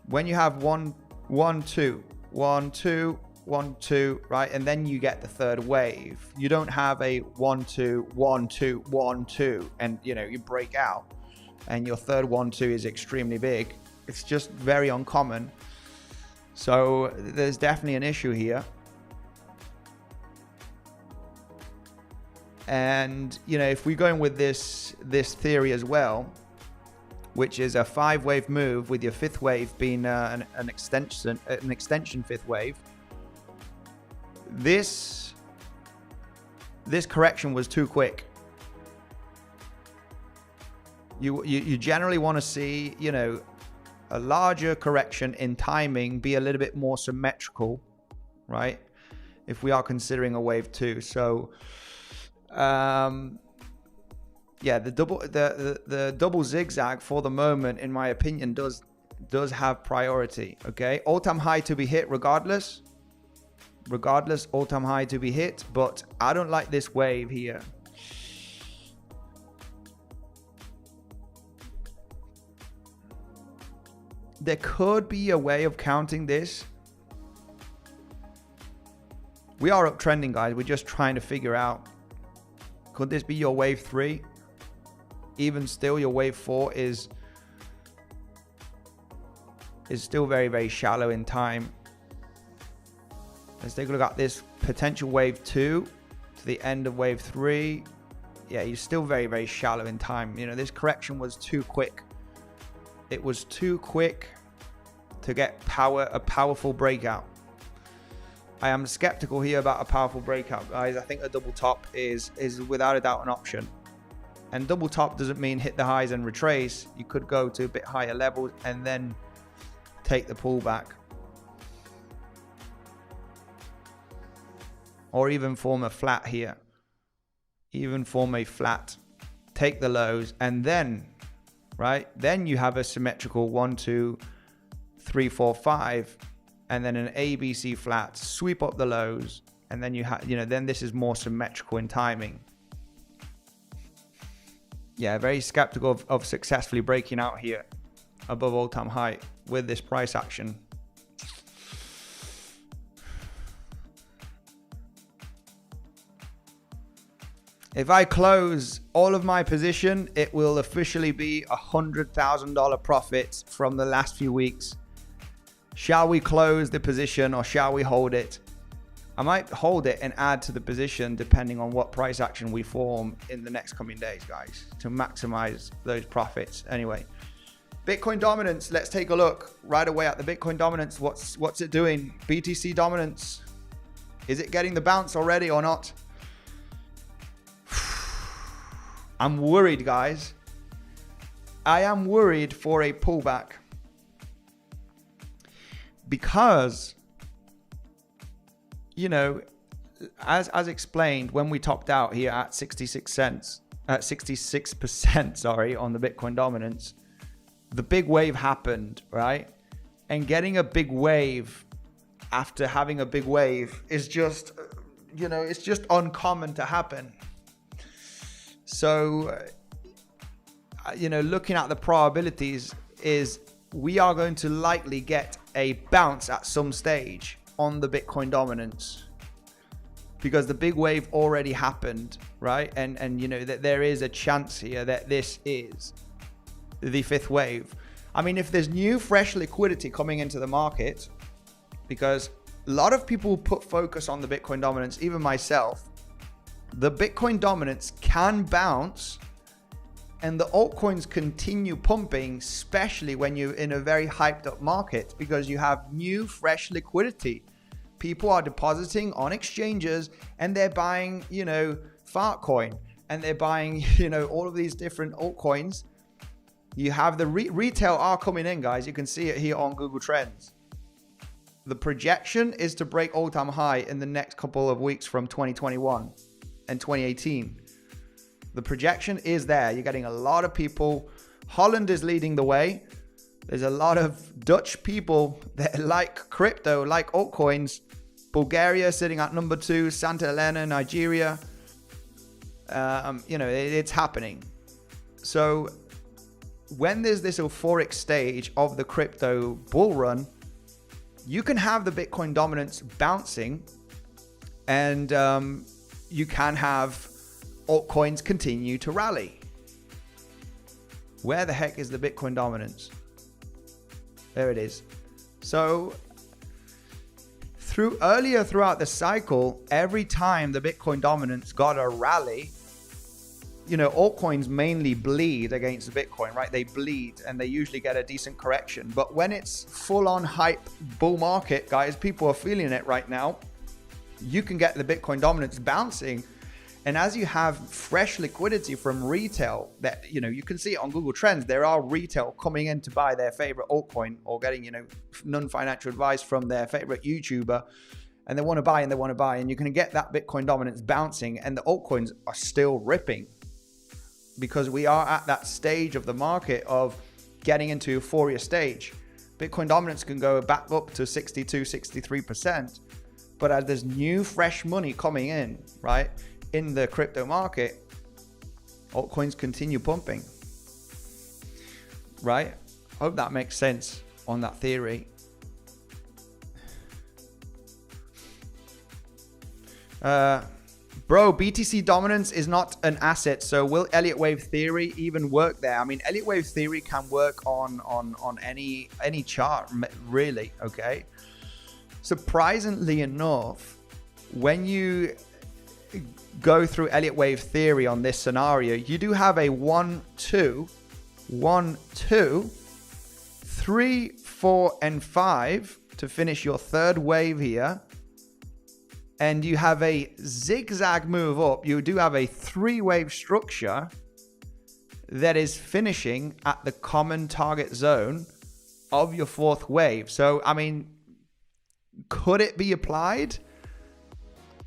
When you have 1-2, 1-2, 1-2, right? And then you get the third wave. You don't have a 1-2, 1-2, 1-2, and, you know, you break out and your third 1-2 is extremely big. It's just very uncommon. So there's definitely an issue here. And, you know, if we're going with this theory as well, which is a 5-wave move with your 5th wave being an extension 5th wave, this correction was too quick. You generally want to see, you know, a larger correction in timing be a little bit more symmetrical, right? If we are considering a wave 2. So yeah, the double zigzag for the moment, in my opinion, does have priority. Okay, all-time high to be hit regardless, all-time high to be hit, but I don't like this wave here. There could be a way of counting this. We are uptrending, guys. We're just trying to figure out, could this be your wave 3? Even still, your wave 4 is still very, very shallow in time. Let's take a look at this potential wave 2 to the end of wave 3. Yeah, you're still very, very shallow in time. You know, this correction was too quick. It was too quick to get a powerful breakout. I am skeptical here about a powerful breakout, guys. I think a double top is without a doubt an option. And double top doesn't mean hit the highs and retrace. You could go to a bit higher levels and then take the pullback. Or even form a flat here. Even form a flat. Take the lows and then, right? Then you have a symmetrical 1, 2, 3, 4, 5. And then an ABC flat. Sweep up the lows. And then you have, you know, then this is more symmetrical in timing. Yeah, very skeptical of successfully breaking out here above all-time high with this price action. If I close all of my position, it will officially be $100,000 profits from the last few weeks. Shall we close the position or shall we hold it? I might hold it and add to the position depending on what price action we form in the next coming days, guys, to maximize those profits. Anyway, Bitcoin dominance. Let's take a look right away at the Bitcoin dominance. What's it doing? BTC dominance. Is it getting the bounce already or not? I'm worried, guys. I am worried for a pullback because, you know, as explained, when we topped out here at 66%, sorry, on the Bitcoin dominance, the big wave happened, right? And getting a big wave after having a big wave is just, you know, it's just uncommon to happen. So, you know, looking at the probabilities is we are going to likely get a bounce at some stage on the Bitcoin dominance because the big wave already happened, right? And you know, that there is a chance here that this is the fifth wave. I mean, if there's new fresh liquidity coming into the market, because a lot of people put focus on the Bitcoin dominance, even myself, the Bitcoin dominance can bounce and the altcoins continue pumping, especially when you're in a very hyped up market because you have new fresh liquidity. People are depositing on exchanges and they're buying, you know, Fartcoin, and they're buying, you know, all of these different altcoins. You have the retail are coming in, guys. You can see it here on Google Trends. The projection is to break all-time high in the next couple of weeks from 2021 and 2018. The projection is there. You're getting a lot of people. Holland is leading the way. There's a lot of Dutch people that like crypto, like altcoins. Bulgaria sitting at number 2, Santa Helena, Nigeria. You know, it's happening. So when there's this euphoric stage of the crypto bull run, you can have the Bitcoin dominance bouncing and you can have altcoins continue to rally. Where the heck is the Bitcoin dominance? There it is. So earlier throughout the cycle, every time the Bitcoin dominance got a rally, you know, altcoins mainly bleed against the Bitcoin, right? They bleed and they usually get a decent correction. But when it's full on hype bull market, guys, people are feeling it right now. You can get the Bitcoin dominance bouncing And as you have fresh liquidity from retail that, you know, you can see it on Google Trends, there are retail coming in to buy their favorite altcoin or getting, you know, non-financial advice from their favorite YouTuber, and they want to buy and they want to buy, and you can get that Bitcoin dominance bouncing, and the altcoins are still ripping because we are at that stage of the market of getting into euphoria stage. Bitcoin dominance can go back up to 62, 63%. But as there's new fresh money coming in, right, in the crypto market, altcoins continue pumping, right? Hope that makes sense on that theory. Bro, BTC dominance is not an asset, so will Elliott wave theory even work there? I mean, Elliott wave theory can work on any chart, really, okay? Surprisingly enough, when you go through Elliott wave theory on this scenario, you do have a 1, 2, 1, 2, 3, 4, and 5 to finish your third wave here. And you have a zigzag move up. You do have a 3-wave structure that is finishing at the common target zone of your 4th wave. So, I mean, could it be applied?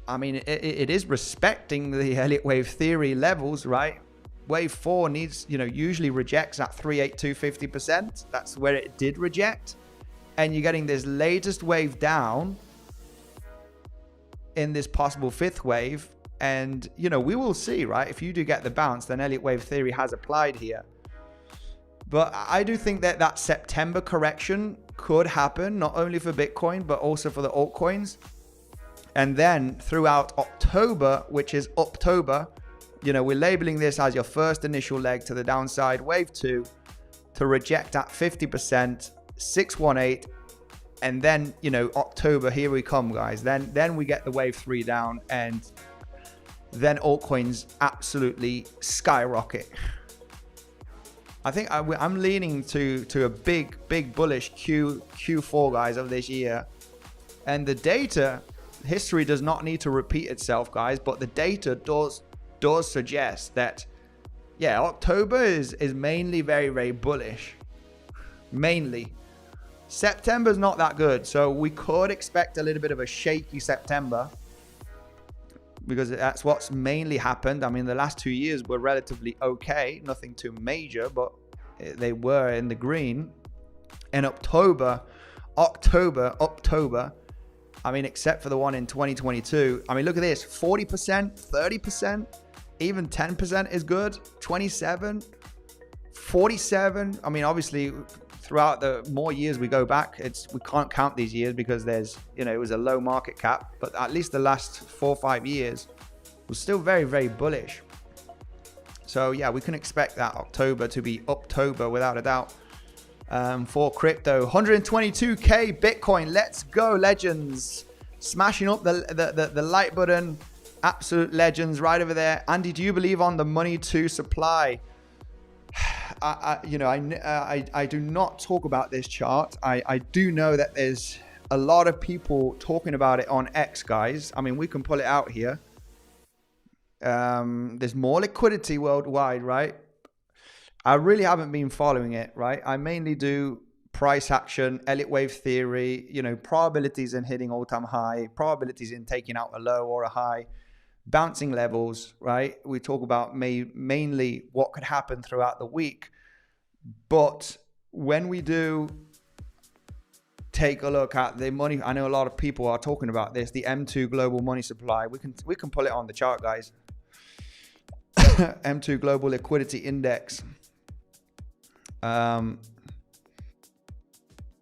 I mean, it is respecting the Elliott wave theory levels, right? Wave 4 needs, you know, usually rejects at 382 50%. That's where it did reject. And you're getting this latest wave down in this possible 5th wave. And, you know, we will see, right? If you do get the bounce, then Elliott wave theory has applied here. But I do think that that September correction could happen, not only for Bitcoin, but also for the altcoins. And then throughout October, which is October, you know, we're labeling this as your first initial leg to the downside, wave 2 to reject at 50%, 618. And then, you know, October, here we come, guys. Then we get the wave 3 down, and then altcoins absolutely skyrocket. I think I'm leaning to a big bullish Q4, guys, of this year. And the data, history does not need to repeat itself, guys, but the data does suggest that, yeah, October is mainly very bullish. Mainly. September's not that good, so we could expect a little bit of a shaky September, because that's what's mainly happened. I mean, the last 2 years were relatively okay, nothing too major, but they were in the green. And October, I mean, except for the one in 2022, I mean, look at this, 40%, 30%, even 10% is good, 27, 47. I mean, obviously, throughout the more years we go back, we can't count these years because there's, you know, it was a low market cap, but at least the last 4 or 5 years was still very bullish. So yeah, we can expect that October to be October without a doubt. For crypto, 122k Bitcoin, let's go, legends, smashing up the like button, absolute legends right over there. Andy, do you believe on the money to supply? I do not talk about this chart. I do know that there's a lot of people talking about it on X, guys. I mean, we can pull it out here. There's more liquidity worldwide, right? I really haven't been following it, right? I mainly do price action, Elliott wave theory, you know, probabilities in hitting all-time high, probabilities in taking out a low or a high, bouncing levels, right? We talk about mainly what could happen throughout the week. But when we do take a look at the money, I know a lot of people are talking about this, the M2 global money supply. We can pull it on the chart, guys. M2 global liquidity index. Hang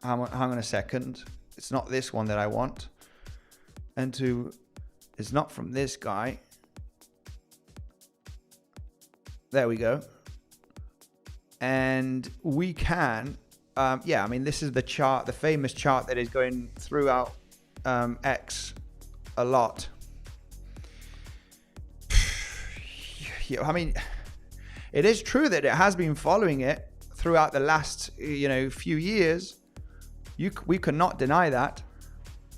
on a second. It's not this one that I want. M2 is not from this guy. There we go. And we can, yeah, I mean, this is the chart, the famous chart that is going throughout X a lot. I mean, it is true that it has been following it throughout the last, you know, few years. We cannot deny that.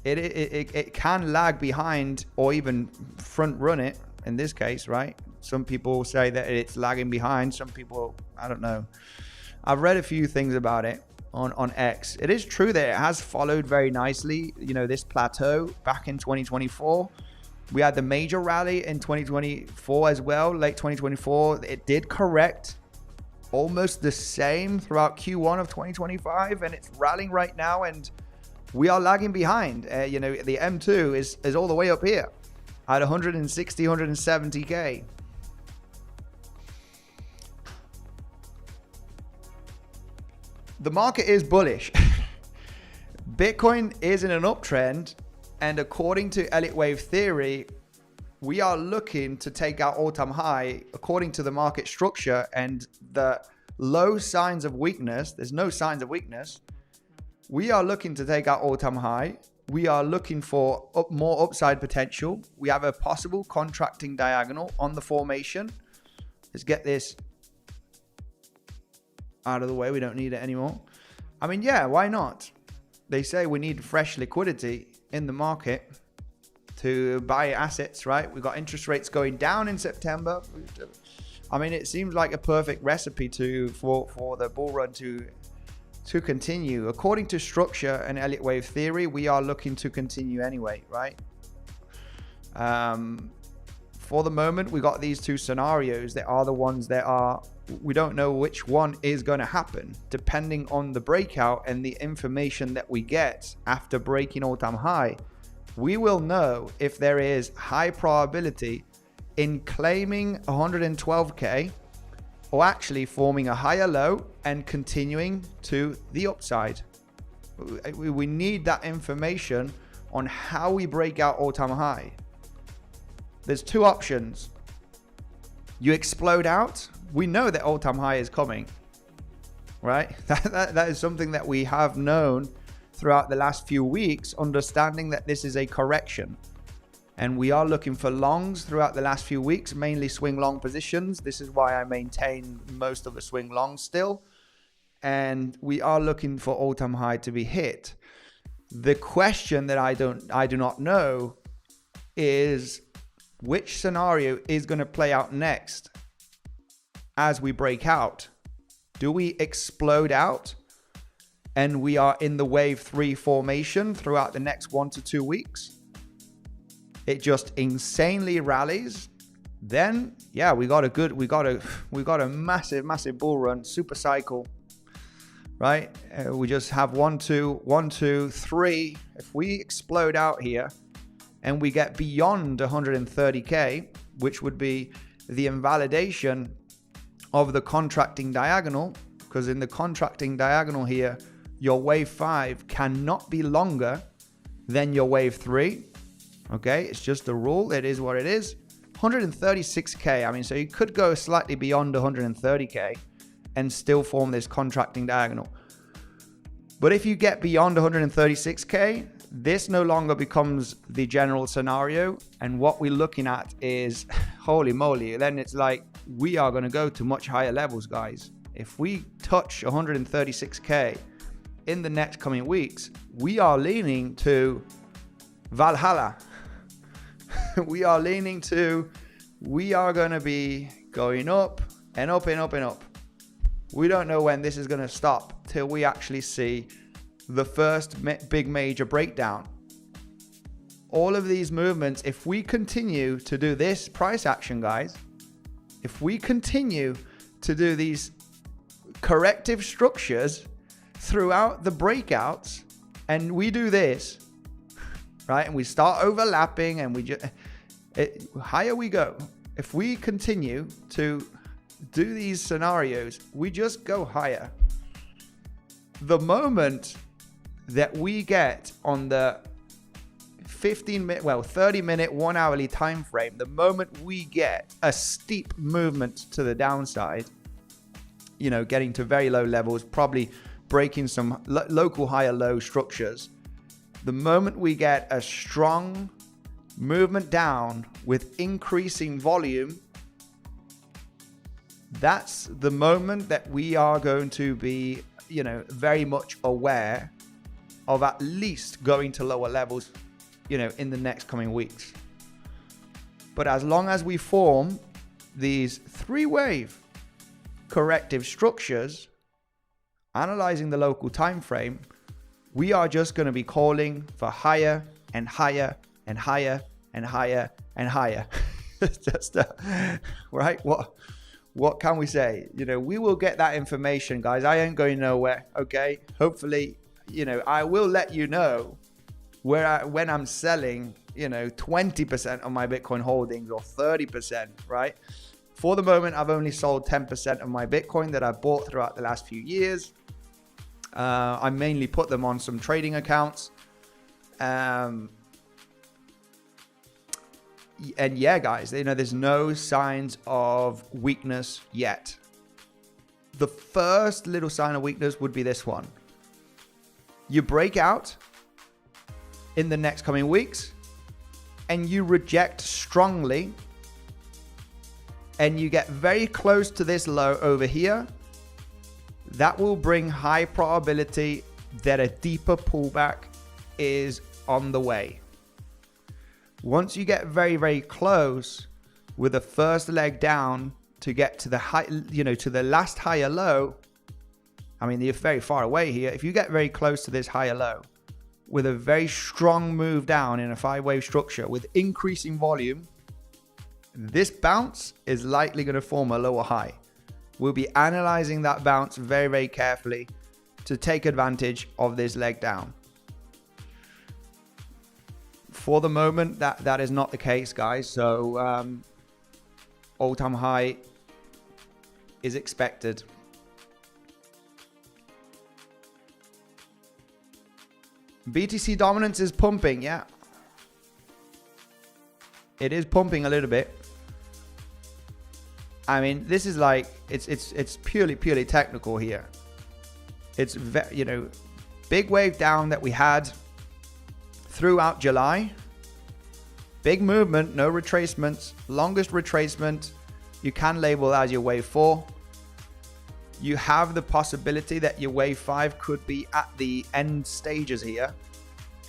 It can lag behind or even front run it, in this case, right? Some people say that it's lagging behind. Some people, I don't know. I've read a few things about it on X. It is true that it has followed very nicely, you know, this plateau back in 2024. We had the major rally in 2024 as well, late 2024. It did correct almost the same throughout Q1 of 2025, and it's rallying right now, and we are lagging behind. You know, the M2 is all the way up here at 160, 170K. The market is bullish. Bitcoin is in an uptrend, and according to 𝗖𝗿𝘆𝗽𝗍 wave theory, we are looking to take out all-time high according to the market structure and the low signs of weakness. There's no signs of weakness. We are looking to take out all-time high. We are looking for more upside potential. We have a possible contracting diagonal on the formation. Let's get this out of the way. We don't need it anymore. I mean, yeah, why not? They say we need fresh liquidity in the market to buy assets, right? We've got interest rates going down in September. I mean, it seems like a perfect recipe for the bull run to continue. According to structure and 𝗖𝗿𝘆𝗽 wave theory, we are looking to continue anyway, right? For the moment, we got these two scenarios that are the ones that are, we don't know which one is going to happen depending on the breakout and the information that we get after breaking all-time high. We will know if there is high probability in claiming 112K or actually forming a higher low and continuing to the upside. We need that information on how we break out all-time high. There's two options. You explode out. We know that all-time high is coming, right? That is something that we have known throughout the last few weeks, understanding that this is a correction. And we are looking for longs throughout the last few weeks, mainly swing long positions. This is why I maintain most of the swing longs still. And we are looking for all-time high to be hit. The question that I do not know is which scenario is going to play out next as we break out. Do we explode out and we are in the wave 3 formation throughout the next 1 to 2 weeks? It just insanely rallies. Then, yeah, we got a massive bull run, super cycle, right? We just have 1, 2, 3. If we explode out here and we get beyond 130K, which would be the invalidation of the contracting diagonal, because in the contracting diagonal here, your wave 5 cannot be longer than your wave 3. Okay, it's just a rule. It is what it is. 136K. I mean, so you could go slightly beyond 130K and still form this contracting diagonal. But if you get beyond 136K, this no longer becomes the general scenario. And what we're looking at is, holy moly, then it's like we are going to go to much higher levels, guys. If we touch 136K in the next coming weeks, we are leaning to Valhalla. We are leaning to, we are going to be going up and up and up and up. We don't know when this is going to stop till we actually see the first big major breakdown. All of these movements, if we continue to do this price action, guys, if we continue to do these corrective structures throughout the breakouts, and we do this, right, and we start overlapping, and we just higher we go. If we continue to do these scenarios, we just go higher. The moment that we get on the 30-minute, 1 hourly time frame, the moment we get a steep movement to the downside, you know, getting to very low levels, probably breaking some local higher low structures, the moment we get a strong movement down with increasing volume, that's the moment that we are going to be, you know, very much aware of at least going to lower levels, you know, in the next coming weeks. But as long as we form these 3-wave corrective structures, analyzing the local time frame, we are just going to be calling for higher and higher and higher and higher and higher. Just right. What can we say? You know, we will get that information, guys. I ain't going nowhere. Okay. Hopefully, you know, I will let you know when I'm selling, you know, 20% of my Bitcoin holdings or 30%, right? For the moment, I've only sold 10% of my Bitcoin that I bought throughout the last few years. I mainly put them on some trading accounts. And yeah, guys, you know, there's no signs of weakness yet. The first little sign of weakness would be this one. You break out in the next coming weeks and you reject strongly and you get very close to this low over here. That will bring high probability that a deeper pullback is on the way. Once you get very, very close with the first leg down to get to the high, you know, to the last higher low, I mean, you're very far away here. If you get very close to this higher low with a very strong move down in a 5-wave structure with increasing volume, this bounce is likely going to form a lower high. We'll be analyzing that bounce very, very carefully to take advantage of this leg down. For the moment, that is not the case, guys. So all-time high is expected. BTC dominance is pumping, yeah. It is pumping a little bit. I mean, this is like it's purely technical here. It's you know, big wave down that we had throughout July. Big movement, no retracements. Longest retracement you can label as your wave 4. You have the possibility that your wave 5 could be at the end stages here.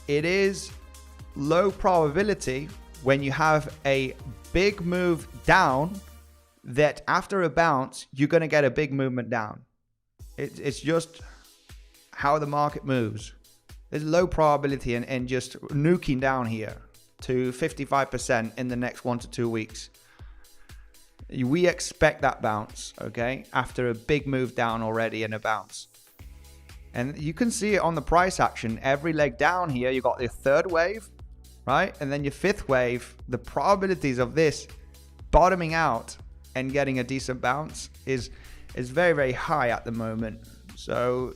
It is low probability when you have a big move down that after a bounce, you're going to get a big movement down. It's just how the market moves. There's low probability and just nuking down here to 55% in the next 1 to 2 weeks. We expect that bounce, okay, after a big move down already and a bounce. And you can see it on the price action. Every leg down here, you got your 3rd wave, right? And then your 5th wave. The probabilities of this bottoming out and getting a decent bounce is very, very high at the moment. So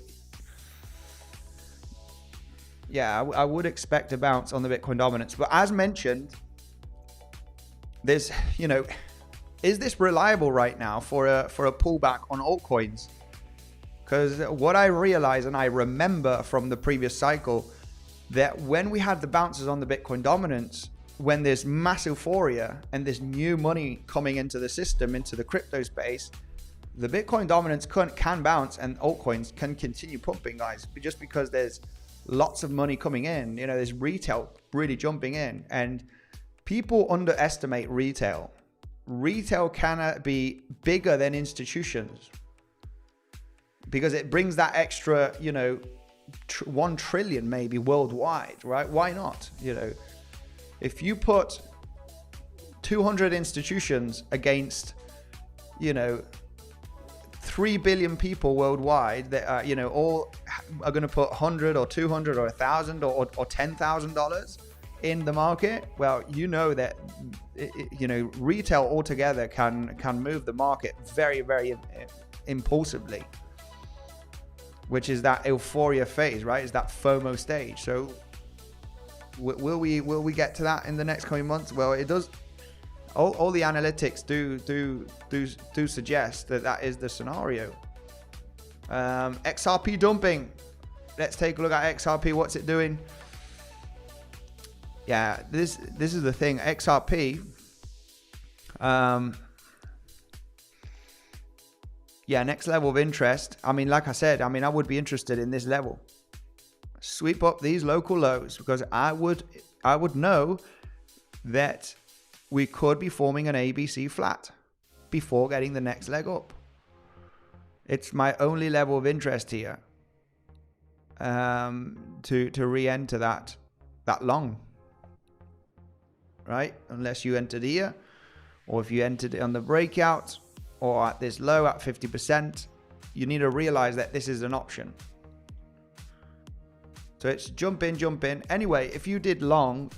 yeah, I would expect a bounce on the Bitcoin dominance. But as mentioned, there's, you know, is this reliable right now for a pullback on altcoins? Because what I realize and I remember from the previous cycle, that when we had the bounces on the Bitcoin dominance, when there's mass euphoria and there's new money coming into the system, into the crypto space, the Bitcoin dominance can bounce and altcoins can continue pumping, guys, just because there's lots of money coming in. You know, there's retail really jumping in, and people underestimate retail. Retail cannot be bigger than institutions because it brings that extra, you know, 1 trillion maybe worldwide, right? Why not? You know, if you put 200 institutions against, you know, 3 billion people worldwide that are, you know, all are going to put 100 or 200 or 1,000 or $10,000 in the market, well, you know that, you know, retail altogether can move the market very, very impulsively, which is that euphoria phase, right? Is that FOMO stage. So will we get to that in the next coming months? Well, it does. All the analytics do suggest that is the scenario. XRP dumping. Let's take a look at XRP. What's it doing? Yeah, this is the thing. XRP. Yeah, next level of interest. I mean, like I said, I mean, I would be interested in this level. Sweep up these local lows because I would know that we could be forming an ABC flat before getting the next leg up. It's my only level of interest here to re-enter that long, right? Unless you entered here, or if you entered it on the breakout, or at this low at 50%, you need to realize that this is an option. So it's jump in, jump in. Anyway, if you did long,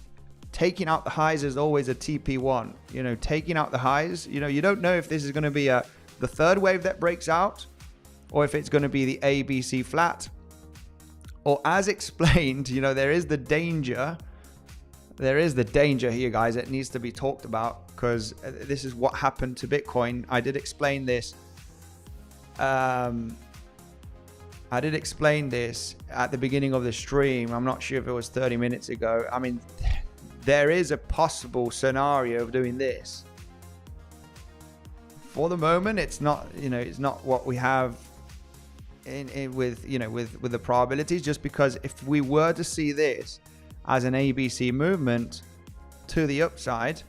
taking out the highs is always a TP1. You know, taking out the highs, you know, you don't know if this is going to be the third wave that breaks out, or if it's going to be the ABC flat. Or as explained, you know, there is the danger here, guys. It needs to be talked about, because this is what happened to Bitcoin. I did explain this. I did explain this at the beginning of the stream. I'm not sure if it was 30 minutes ago. I mean, there is a possible scenario of doing this. For the moment, it's not, you know, it's not what we have with the probabilities, just because if we were to see this as an ABC movement to the upside,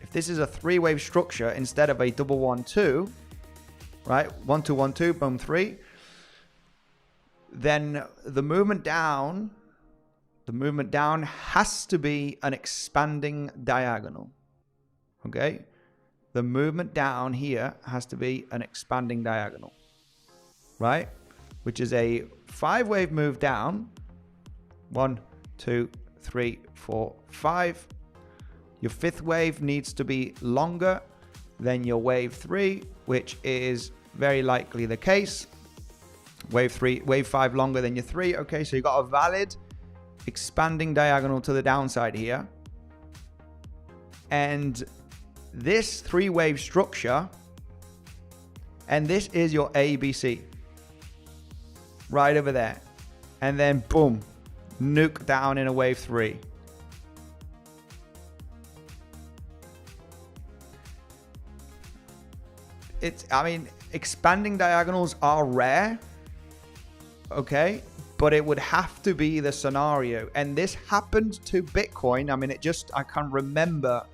if this is a three-wave structure instead of a 1-1-2, right, 1-2-1-2, boom, 3, then the movement down has to be an expanding diagonal. Okay, the movement down here has to be an expanding diagonal, right? Which is a 5-wave move down. 1, 2, 3, 4, 5. Your 5th wave needs to be longer than your wave 3, which is very likely the case. Wave 5 longer than your 3. Okay, so you got a valid expanding diagonal to the downside here. And this 3-wave structure, and this is your ABC right over there, and then boom, nuke down in a wave 3. I mean, expanding diagonals are rare, okay, but it would have to be the scenario. And this happened to Bitcoin. I mean, I can remember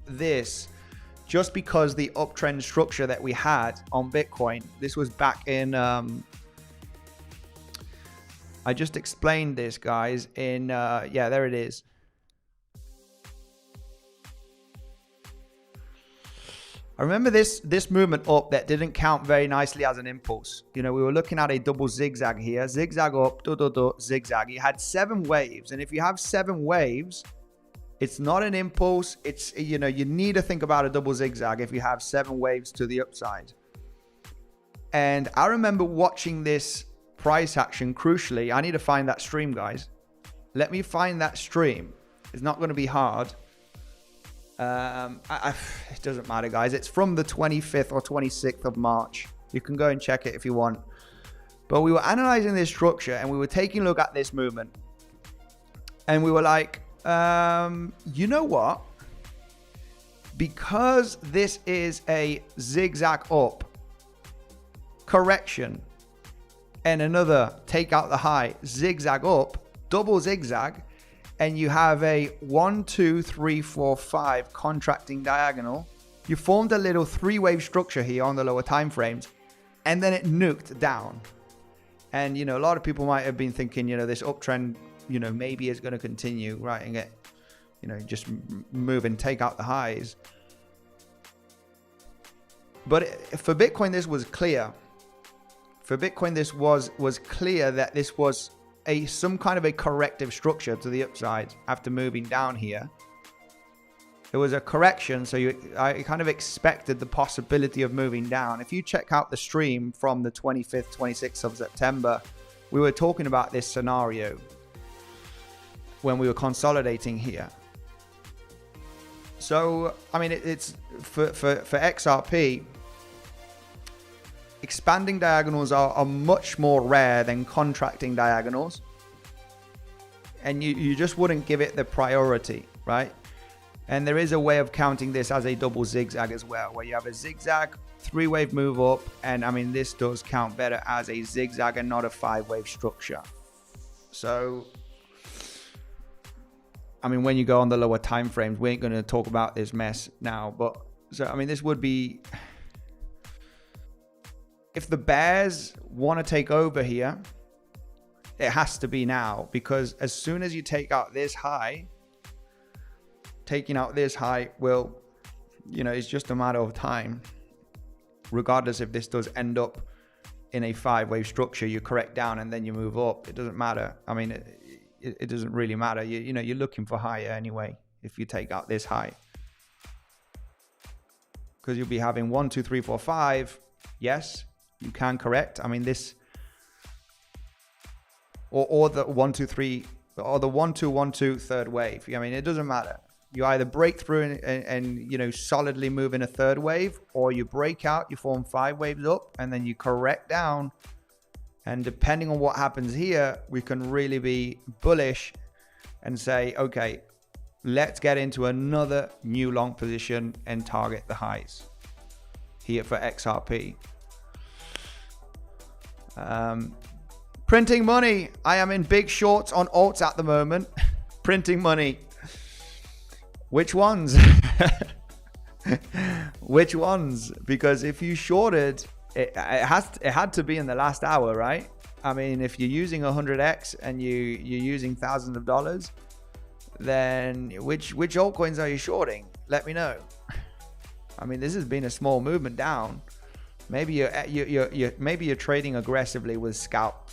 this just because the uptrend structure that we had on Bitcoin. This was back in, I just explained this, guys, in, yeah, there it is. I remember this movement up that didn't count very nicely as an impulse. You know, we were looking at a double zigzag here. Zigzag up, zigzag. You had 7 waves. And if you have 7 waves, it's not an impulse. It's, you know, you need to think about a double zigzag if you have 7 waves to the upside. And I remember watching this price action crucially. I need to find that stream, guys. Let me find that stream. It's not going to be hard. It doesn't matter, guys. It's from the 25th or 26th of March. You can go and check it if you want. But we were analyzing this structure and we were taking a look at this movement. And we were like, you know what? Because this is a zigzag up correction and another take out the high zigzag up, double zigzag, and you have a 1, 2, 3, 4, 5 contracting diagonal, you formed a little 3-wave structure here on the lower time frames, and then it nuked down. And, you know, a lot of people might have been thinking, you know, this uptrend, you know, maybe is going to continue, right, and get, you know, just move and take out the highs. But for Bitcoin, this was clear. For Bitcoin, this was clear that this was some kind of a corrective structure to the upside after moving down here. It was a correction, so I kind of expected the possibility of moving down. If you check out the stream from the 25th, 26th of September, we were talking about this scenario when we were consolidating here. So, I mean, it's for XRP, expanding diagonals are much more rare than contracting diagonals. And you just wouldn't give it the priority, right? And there is a way of counting this as a double zigzag as well, where you have a zigzag, 3-wave move up. And I mean, this does count better as a zigzag and not a 5-wave structure. So I mean, when you go on the lower time frames, we ain't going to talk about this mess now. But so, I mean, this would be, if the bears want to take over here, it has to be now, because as soon as you take out this high, taking out this high will, it's just a matter of time. Regardless if this does end up in a 5-wave structure, you correct down and then you move up. It doesn't matter. I mean, it doesn't really matter. You're looking for higher anyway if you take out this high, because you'll be having 1, 2, 3, 4, 5. Yes, you can correct. I mean, this or the 1, 2, 3 or the 1, 2, 1, 2 third wave. I mean, it doesn't matter. You either break through and solidly move in a third wave, or you break out, you form 5 waves up, and then you correct down. And depending on what happens here, we can really be bullish and say, okay, let's get into another new long position and target the highs here for XRP. Printing money. I am in big shorts on alts at the moment. Printing money. Which ones? Which ones? Because if you shorted, it had to be in the last hour, right? I mean, if you're using 100x and you're using thousands of dollars, then which altcoins are you shorting? Let me know. I mean, this has been a small movement down. Maybe you're trading aggressively with scalp.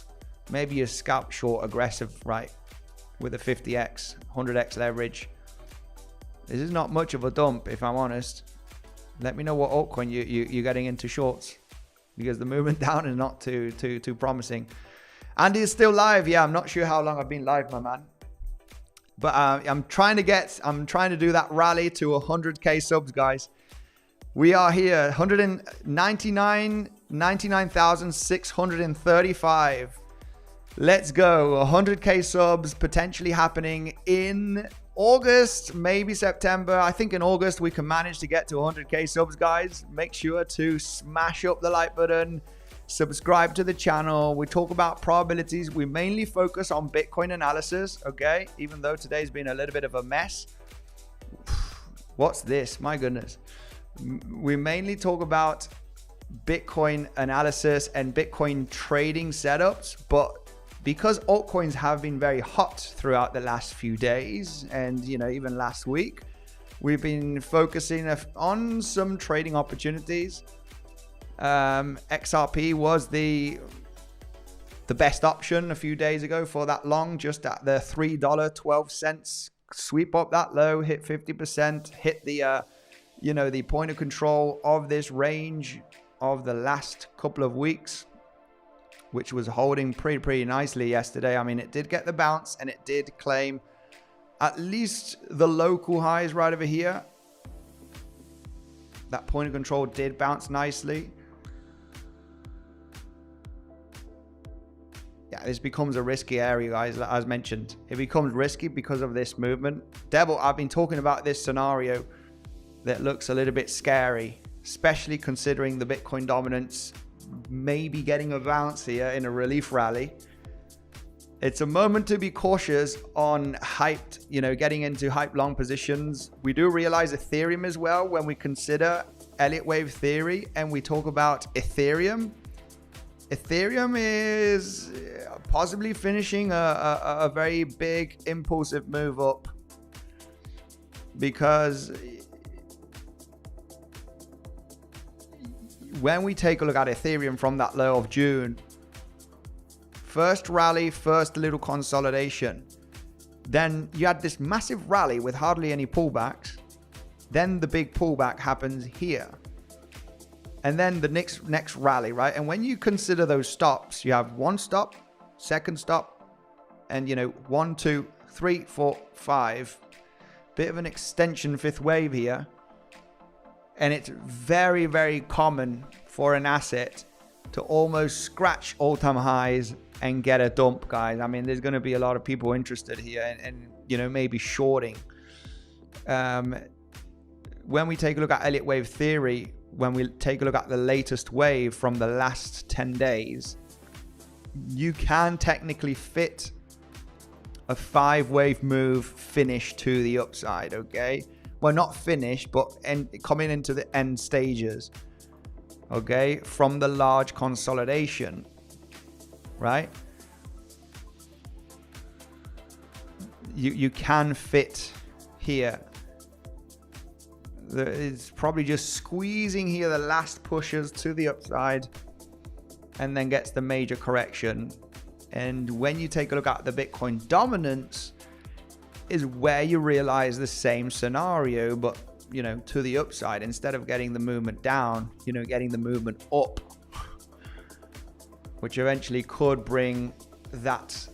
Maybe you're scalp short aggressive, right? With a 50x, 100x leverage. This is not much of a dump, if I'm honest. Let me know what altcoin you're getting into shorts, because the movement down is not too promising. Andy is still live. Yeah, I'm not sure how long I've been live, my man. But I'm trying to do that rally to 100k subs, guys. We are here, 99,635. Let's go. 100k subs potentially happening in August, maybe September. I think in August we can manage to get to 100k subs, guys. Make sure to smash up the like button, subscribe to the channel. We talk about probabilities. We mainly focus on Bitcoin analysis, okay? Even though today's been a little bit of a mess. What's this? My goodness. We mainly talk about Bitcoin analysis and Bitcoin trading setups, but because altcoins have been very hot throughout the last few days and even last week, we've been focusing on some trading opportunities. XRP was the best option a few days ago for that long, just at the $3.12 sweep up that low, hit 50%, hit the the point of control of this range of the last couple of weeks, which was holding pretty nicely yesterday. I mean, it did get the bounce and it did claim at least the local highs right over here. That point of control did bounce nicely. Yeah, this becomes a risky area, guys, as mentioned. It becomes risky because of this movement. Devil, I've been talking about this scenario that looks a little bit scary, especially considering the Bitcoin dominance maybe getting a bounce here in a relief rally. It's a moment to be cautious on hyped, getting into hype long positions. We do realize Ethereum as well when we consider Elliott wave theory and we talk about Ethereum. Ethereum is possibly finishing a very big impulsive move up, because when we take a look at Ethereum from that low of June, first rally, first little consolidation, then you had this massive rally with hardly any pullbacks, then the big pullback happens here, and then the next rally, right? And when you consider those stops, you have one stop, second stop, and 1, 2, 3, 4, 5, bit of an extension fifth wave here. And it's very, very common for an asset to almost scratch all-time highs and get a dump, guys. I mean, there's going to be a lot of people interested here and maybe shorting. When we take a look at Elliott wave theory, when we take a look at the latest wave from the last 10 days, you can technically fit a 5-wave move finish to the upside, okay? Well, not finish, but coming into the end stages, okay, from the large consolidation, right? You can fit here. It's probably just squeezing here the last pushes to the upside and then gets the major correction. And when you take a look at the Bitcoin dominance is where you realize the same scenario, but you know, to the upside, instead of getting the movement down, you know, getting the movement up, which eventually could bring that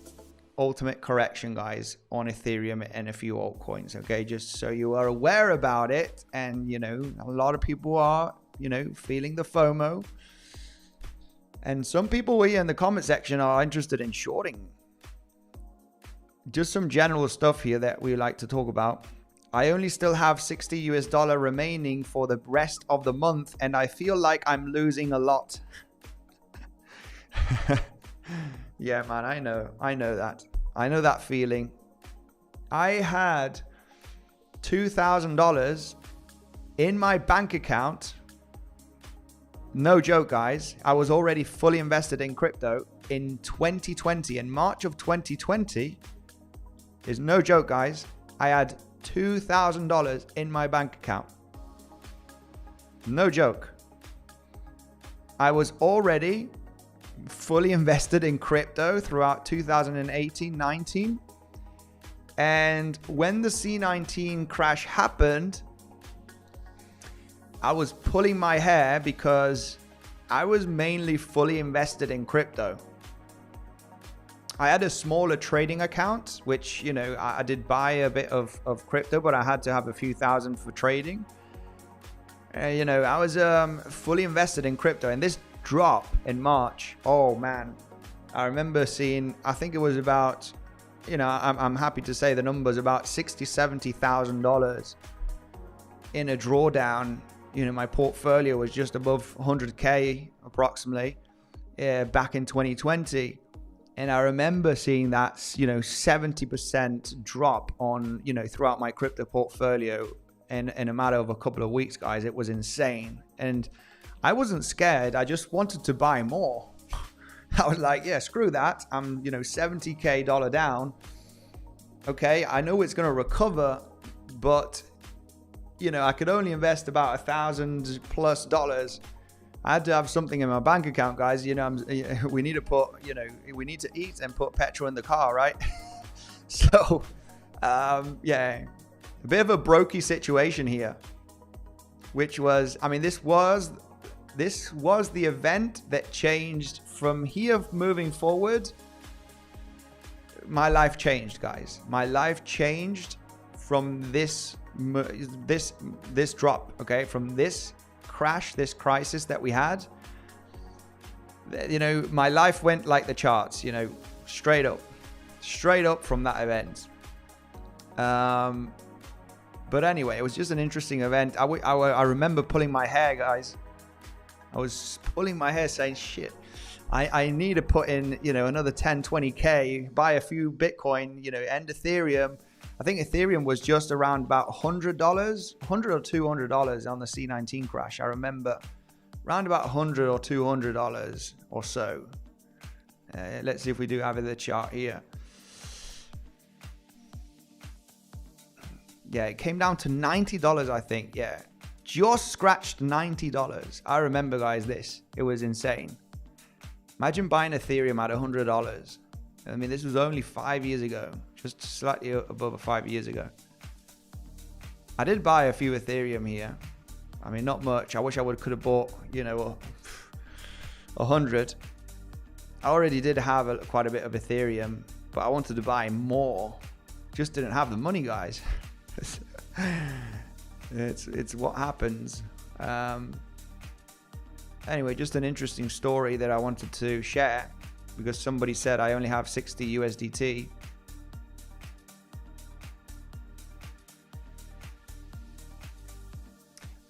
ultimate correction, guys, on Ethereum and a few altcoins. Okay, just so you are aware about it. And you know, a lot of people are, you know, feeling the FOMO, and some people here in the comment section are interested in shorting. Just some general stuff here that we like to talk about. I only still have $60 remaining for the rest of the month, and I feel like I'm losing a lot. Yeah, man, I know that. I know that feeling. I had $2,000 in my bank account. No joke, guys. I was already fully invested in crypto in 2020. In March of 2020, is no joke, guys. I had $2,000 in my bank account. No joke. I was already fully invested in crypto throughout 2018-19, and when the C19 crash happened, I was pulling my hair because I was mainly fully invested in crypto. I had a smaller trading account, which, you know, I did buy a bit of crypto, but I had to have a few thousand for trading. You know, I was fully invested in crypto, and this drop in March, oh man, I remember seeing, I think it was about, you know, I'm happy to say the numbers, about $60,000-$70,000 in a drawdown. You know, my portfolio was just above 100K approximately back in 2020. And I remember seeing that, you know, 70% drop on, you know, throughout my crypto portfolio in a matter of a couple of weeks, guys. It was insane. And I wasn't scared. I just wanted to buy more. I was like, yeah, screw that. I'm, you know, $70K down. Okay, I know it's going to recover, but, you know, I could only invest about $1,000+ I had to have something in my bank account, guys. You know, we need to put, you know, we need to eat and put petrol in the car, right? So, yeah, a bit of a 𝗖𝗆cie situation here, which was, I mean, this was the event that changed from here moving forward. My life changed, guys. My life changed from this drop, okay, from this crash, this crisis that we had. You know, my life went like the charts, you know, straight up from that event. But anyway, it was just an interesting event. I remember pulling my hair, guys. I was pulling my hair saying, shit, I need to put in, you know, another 10, 20K, buy a few Bitcoin, you know, end Ethereum. I think Ethereum was just around about $100 or $200 on the C19 crash. I remember around about $100 or $200 or so. Let's see if we do have the chart here. Yeah, it came down to $90, I think. Yeah, just scratched $90. I remember, guys, this. It was insane. Imagine buying Ethereum at $100. I mean, this was only 5 years ago, just slightly above 5 years ago. I did buy a few Ethereum here. I mean, not much. I wish I could have bought, you know, 100. I already did have quite a bit of Ethereum, but I wanted to buy more. Just didn't have the money, guys. It's what happens. Anyway, just an interesting story that I wanted to share, because somebody said I only have 60 USDT.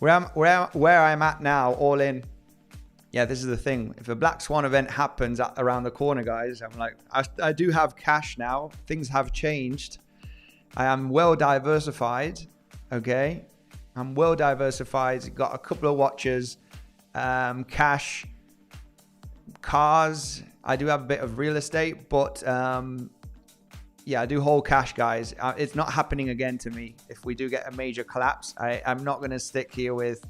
Where I'm at now, all in. yeah, this is the thing. If a black swan event happens around the corner, guys, I'm like, I do have cash now. Things have changed. I am well diversified. Okay. I'm well diversified. Got a couple of watches, cash, cars. I do have a bit of real estate, but yeah, I do hold cash, guys. It's not happening again to me. If we do get a major collapse, I'm not going to stick here with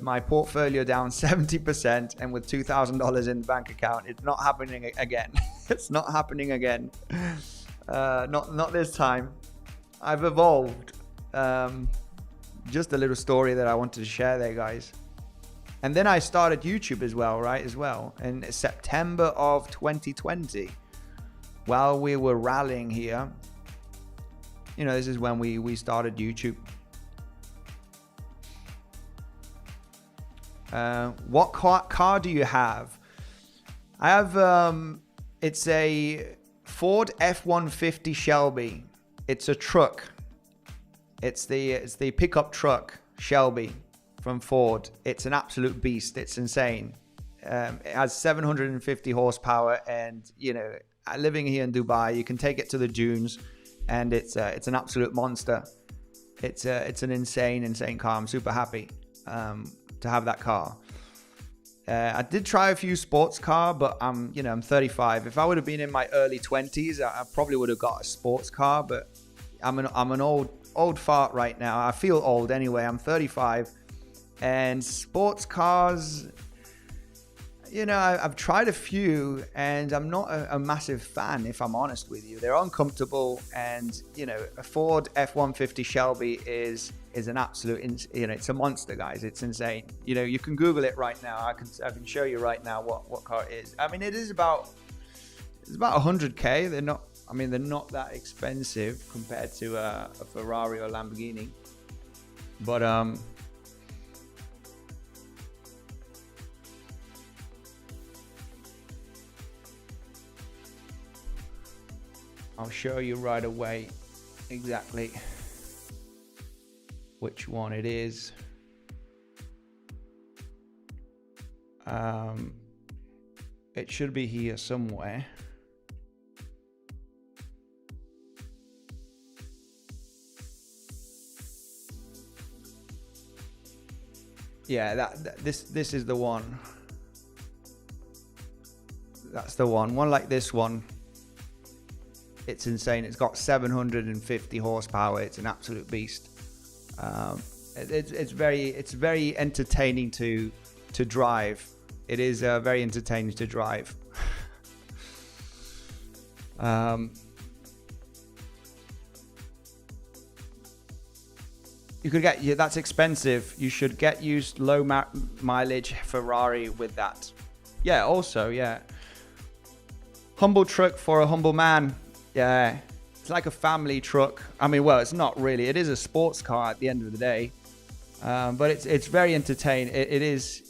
my portfolio down 70% and with $2,000 in the bank account. It's not happening again. It's not happening again. Not this time. I've evolved. Just a little story that I wanted to share there, guys. And then I started YouTube as well, right? In September of 2020, while we were rallying here, you know, this is when we started YouTube. What car do you have? I have, it's a Ford F-150 Shelby. It's a truck. It's the pickup truck Shelby from Ford. It's an absolute beast. It's insane. It has 750 horsepower, and you know, living here in Dubai, you can take it to the dunes, and it's an absolute monster. It's an insane car. I'm super happy to have that car. I did try a few sports car, but I'm 35. If I would have been in my early 20s, I probably would have got a sports car. But I'm an old fart right now. I feel old anyway. I'm 35, and sports cars, you know, I've tried a few, and I'm not a massive fan, if I'm honest with you. They're uncomfortable, and you know, a Ford F-150 Shelby is an absolute, you know, it's a monster, guys. It's insane. You know, you can Google it right now. I can show you right now what car it is. I mean, it's about 100K. They're not that expensive compared to a Ferrari or Lamborghini, but I'll show you right away exactly which one it is. It should be here somewhere. Yeah, this is the one. That's the one. One like this one. It's insane. It's got 750 horsepower. It's an absolute beast. It's very entertaining to drive. It is very entertaining to drive. You could get, yeah, that's expensive. You should get used low mileage Ferrari with that. Yeah, also, yeah. Humble truck for a humble man. Yeah, it's like a family truck. I mean, well, it's not really. It is a sports car at the end of the day. But it's very entertaining. It is.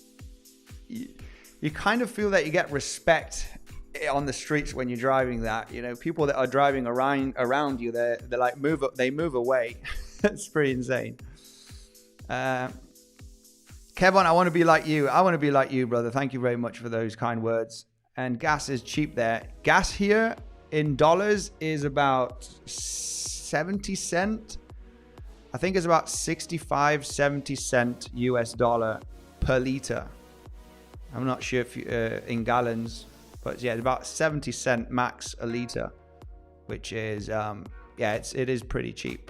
You kind of feel that you get respect on the streets when you're driving that. You know, people that are driving around you, they're like they move away. It's pretty insane. Kevin, I want to be like you. I want to be like you, brother. Thank you very much for those kind words. And gas is cheap there. Gas here in dollars is about 70 cents. I think it's about 65, 70 cent US dollar per liter. I'm not sure if in gallons, but yeah, it's about 70 cent max a liter, which is, yeah, it is pretty cheap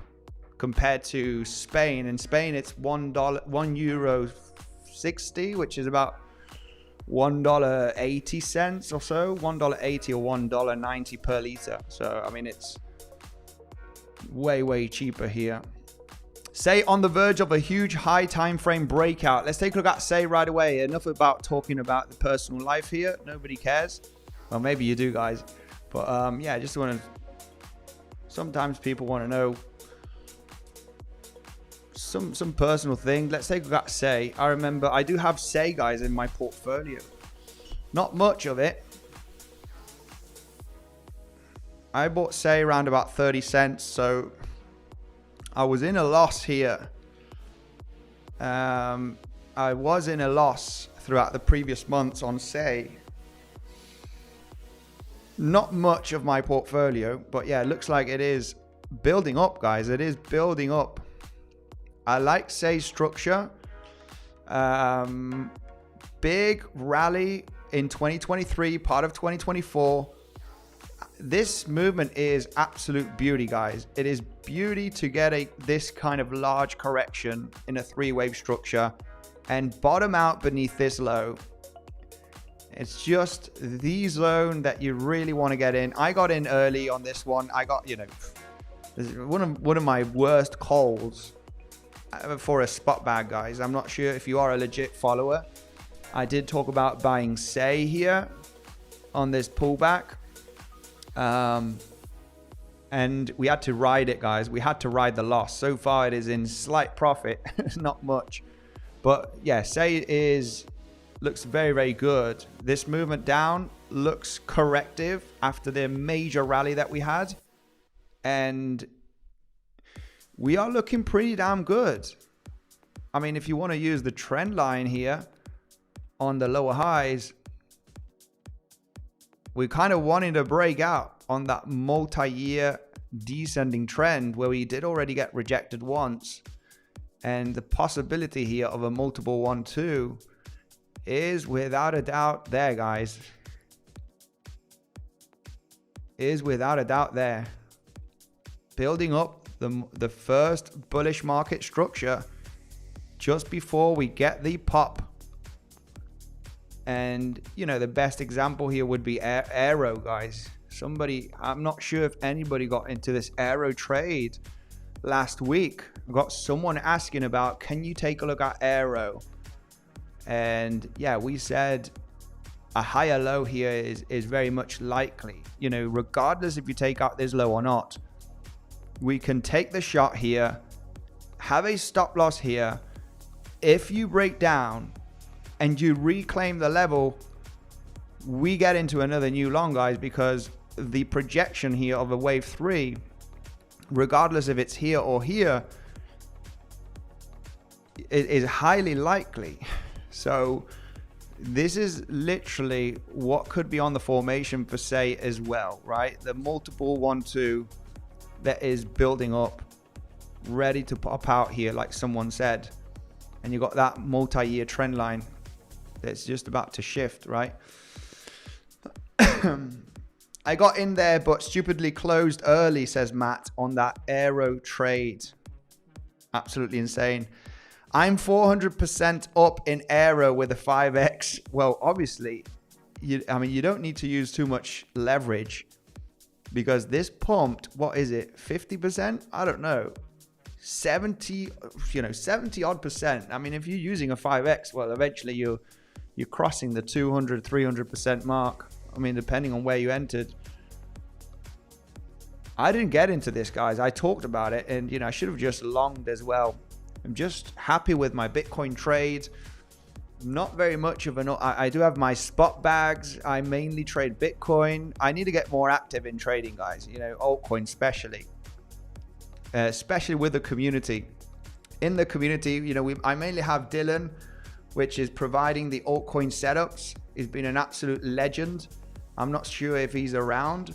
compared to Spain. In Spain, it's €1.60, which is about $1.80 or so, $1.80 or $1.90 per liter. So I mean, it's way cheaper here. Say on the verge of a huge high time frame breakout. Let's take a look at Say right away. Enough about talking about the personal life here. Nobody cares. Well, maybe you do, guys. But yeah, I just want to. Sometimes people want to know some personal thing. Let's take a look at Say. I remember I do have Say, guys, in my portfolio. Not much of it. I bought Say around about 30 cents, so I was in a loss here. I was in a loss throughout the previous months on 𝗖𝗍. Not much of my portfolio, but yeah, it looks like it is building up, guys. It is building up. I like 𝗖𝗍 structure. Big rally in 2023, part of 2024. This movement is absolute beauty, guys. It is beauty to get this kind of large correction in a three-wave structure and bottom out beneath this low. It's just the zone that you really want to get in. I got in early on this one. I got, you know, one of my worst calls for a spot bag, guys. I'm not sure if you are a legit follower. I did talk about buying 𝗖𝗍 here on this pullback. And we had to ride it, guys. We had to ride the loss. So far, it is in slight profit. Not much. But yeah, 𝗖𝗍 looks very, very good. This movement down looks corrective after the major rally that we had. And we are looking pretty damn good. I mean, if you want to use the trend line here on the lower highs, we kind of wanted to break out on that multi-year descending trend where we did already get rejected once. And the possibility here of a multiple 1-2 is without a doubt there, guys. Is without a doubt there. Building up the first bullish market structure just before we get the pop. And, you know, the best example here would be 𝗬𝗍, guys. I'm not sure if anybody got into this 𝗬𝗍 trade last week. I got someone asking about, can you take a look at 𝗬𝗍? And yeah, we said a higher low here is very much likely. You know, regardless if you take out this low or not, we can take the shot here, have a stop loss here. If you break down and you reclaim the level, we get into another new long, guys, because the projection here of a wave 3, regardless if it's here or here, is highly likely. So this is literally what could be on the formation for 𝗖𝗍 as well, right? The multiple 1-2 that is building up, ready to pop out here, like someone said. And you got that multi-year trend line that's just about to shift, right? I got in there, but stupidly closed early, says Matt, on that 𝗬𝗍 trade. Absolutely insane. I'm 400% up in 𝗬𝗍 with a 5x. Well, obviously, I mean, you don't need to use too much leverage because this pumped, what is it, 50%? I don't know. 70 odd percent. I mean, if you're using a 5x, well, eventually you're crossing the 200, 300% mark. I mean, depending on where you entered. I didn't get into this, guys. I talked about it, and, you know, I should have just longed as well. I'm just happy with my Bitcoin trade. Not very much of I do have my spot bags. I mainly trade Bitcoin. I need to get more active in trading, guys. You know, altcoins especially with the community. In the community, you know, I mainly have Dylan, which is providing the altcoin setups. He's been an absolute legend. I'm not sure if he's around,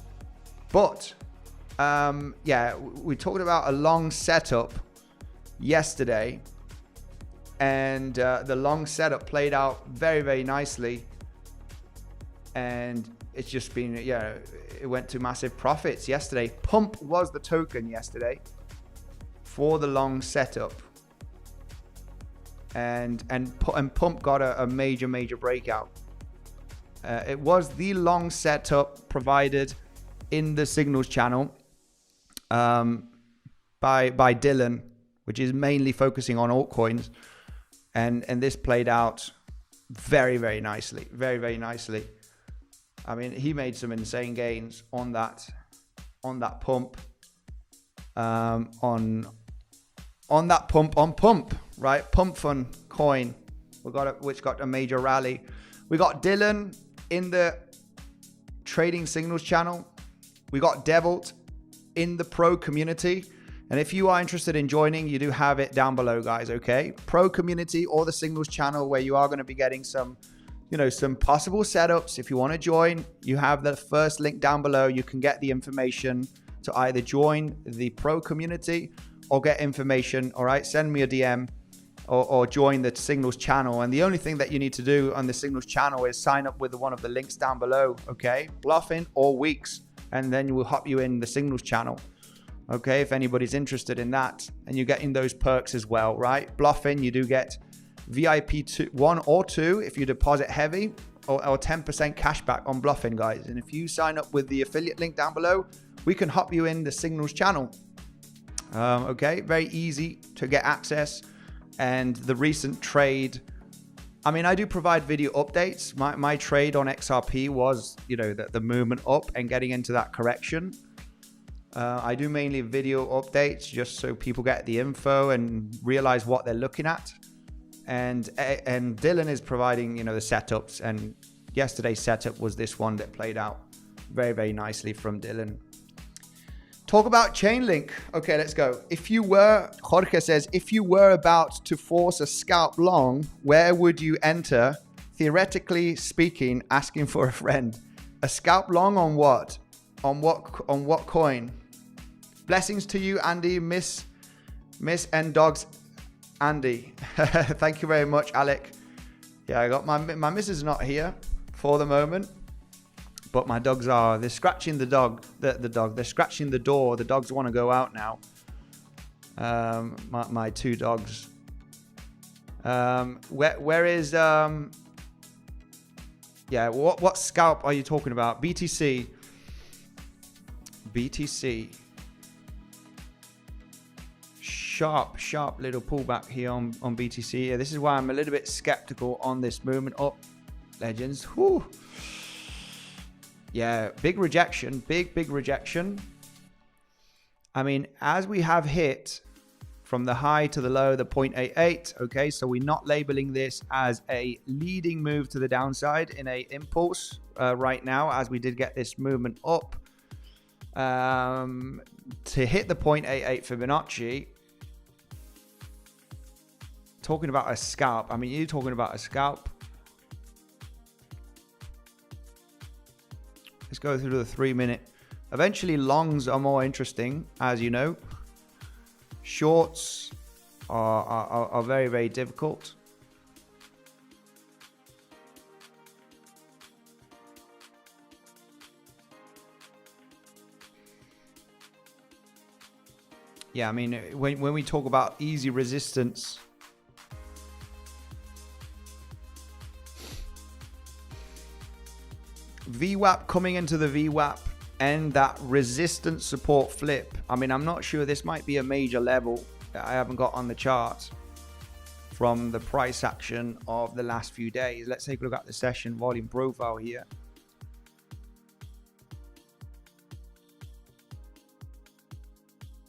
but yeah, we talked about a long setup yesterday, and the long setup played out very, very nicely, and it's just been, yeah, it went to massive profits yesterday. Pump was the token yesterday for the long setup, and Pump got a major breakout. It was the long setup provided in the signals channel by Dylan, which is mainly focusing on altcoins, and this played out very nicely, very nicely. I mean, he made some insane gains on that pump, on that pump, right? Pump Fun coin, which got a major rally. We got Dylan in the trading signals channel. We got 𝗬𝗍𝘆 in the pro community. And if you are interested in joining, you do have it down below, guys, okay? Pro community or the Signals channel, where you are going to be getting some, some possible setups. If you want to join, you have the first link down below. You can get the information to either join the pro community or get information, all right? Send me a DM or join the Signals channel. And the only thing that you need to do on the Signals channel is sign up with one of the links down below, okay? Bluffing or weeks, and then we'll hop you in the Signals channel. Okay, if anybody's interested in that, and you're getting those perks as well, right? Bluffing, you do get VIP 1 or 2 if you deposit heavy, or 10% cashback on bluffing, guys. And if you sign up with the affiliate link down below, we can hop you in the Signals channel. Okay, very easy to get access. And the recent trade, I mean, I do provide video updates. My trade on XRP was, the movement up and getting into that correction. I do mainly video updates just so people get the info and realize what they're looking at. And Dylan is providing, the setups. And yesterday's setup was this one that played out very, very nicely from Dylan. Talk about Chainlink. Okay, let's go. Jorge says, if you were about to force a scalp long, where would you enter? Theoretically speaking, asking for a friend. A scalp long on what? On what coin? Blessings to you, Andy. Miss N Dogs, Andy. Thank you very much, Alec. Yeah, I got my missus not here for the moment, but my dogs they're scratching they're scratching the door. The dogs want to go out now. My 2 dogs. Where is what scalp are you talking about? BTC. Sharp little pullback here on BTC. Yeah, this is why I'm a little bit skeptical on this movement up, legends. Whew. Yeah, big rejection, big rejection. I mean, as we have hit from the high to the low, the 0.88, okay, so we're not labeling this as a leading move to the downside in a impulse right now, as we did get this movement up. To hit the 0.88 Fibonacci, talking about a scalp. I mean, you're talking about a scalp. Let's go through the 3-minute. Eventually, longs are more interesting, as you know. Shorts are very, very difficult. Yeah, I mean, when we talk about easy resistance, VWAP coming into the VWAP and that resistance support flip. I mean, I'm not sure. This might be a major level that I haven't got on the chart from the price action of the last few days. Let's take a look at the session volume profile here.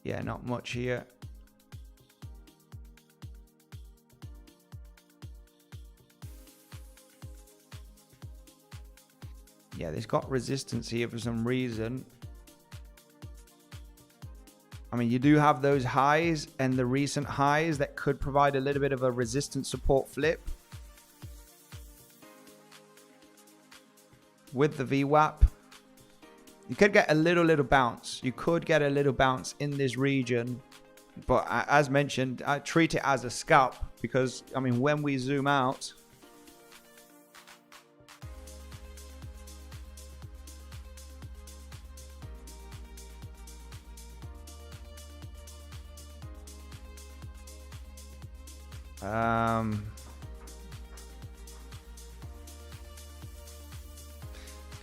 Yeah, not much here. Yeah, there's got resistance here for some reason. I mean, you do have those highs and the recent highs that could provide a little bit of a resistance support flip. With the VWAP, you could get a little bounce. You could get a little bounce in this region. But as mentioned, I treat it as a scalp because, I mean, when we zoom out,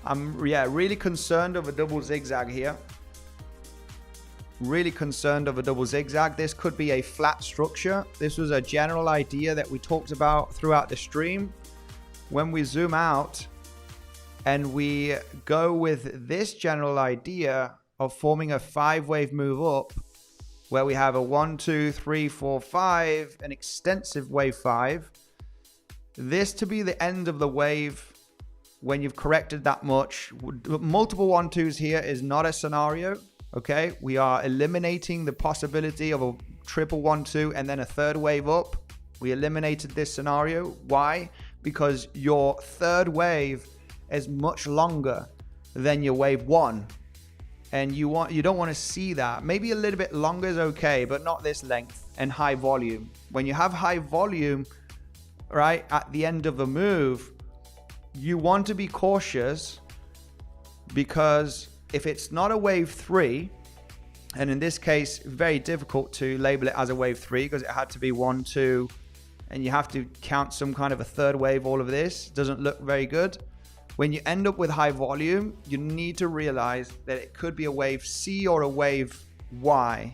I'm really concerned of a double zigzag here. Really concerned of a double zigzag. This could be a flat structure. This was a general idea that we talked about throughout the stream. When we zoom out and we go with this general idea of forming a 5-wave move up, where we have a 1, 2, 3, 4, 5, an extensive wave 5. This to be the end of the wave when you've corrected that much. Multiple 1-2s here is not a scenario. Okay, we are eliminating the possibility of a triple 1-2 and then a third wave up. We eliminated this scenario. Why? Because your third wave is much longer than your wave 1. And you don't want to see that. Maybe a little bit longer is okay, but not this length and high volume. When you have high volume, right, at the end of a move, you want to be cautious, because if it's not a wave 3, and in this case, very difficult to label it as a wave 3 because it had to be 1, 2, and you have to count some kind of a third wave. All of this doesn't look very good. When you end up with high volume, you need to realize that it could be a wave C or a wave Y.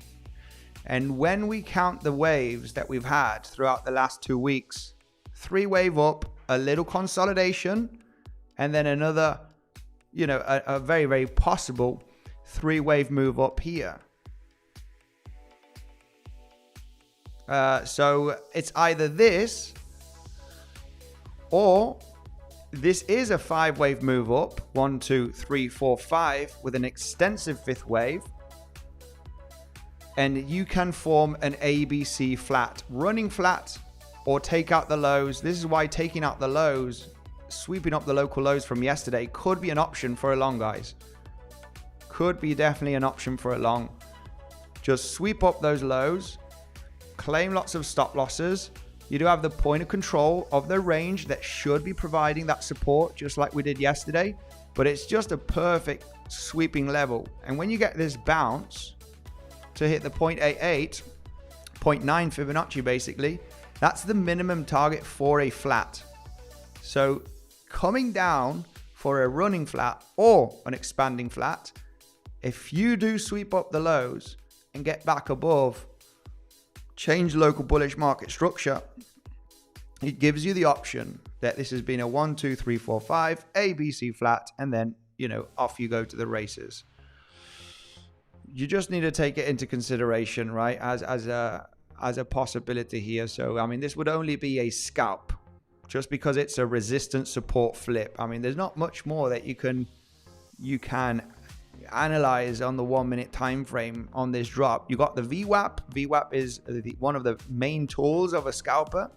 And when we count the waves that we've had throughout the last 2 weeks, 3 wave up, a little consolidation, and then another, you know, a very, very possible 3 wave move up here. So it's either this, or this is a 5 wave move up, 1, 2, 3, 4, 5, with an extensive 5th wave. And you can form an ABC flat, running flat, or take out the lows. This is why taking out the lows, sweeping up the local lows from yesterday, could be an option for a long, guys. Could be definitely an option for a long. Just sweep up those lows, claim lots of stop losses. You do have the point of control of the range that should be providing that support, just like we did yesterday, but it's just a perfect sweeping level. And when you get this bounce to hit the 0.88, 0.9 Fibonacci basically, that's the minimum target for a flat. So coming down for a running flat or an expanding flat, if you do sweep up the lows and get back above, change local bullish market structure, it gives you the option that this has been a 1, 2, 3, 4, 5 ABC flat, and then, you know, off you go to the races. You just need to take it into consideration, right, as a possibility here. So I mean, this would only be a scalp just because it's a resistance support flip. I mean, there's not much more that you can analyze on the 1 minute time frame on this drop. You got the VWAP. VWAP is one of the main tools of a scalper.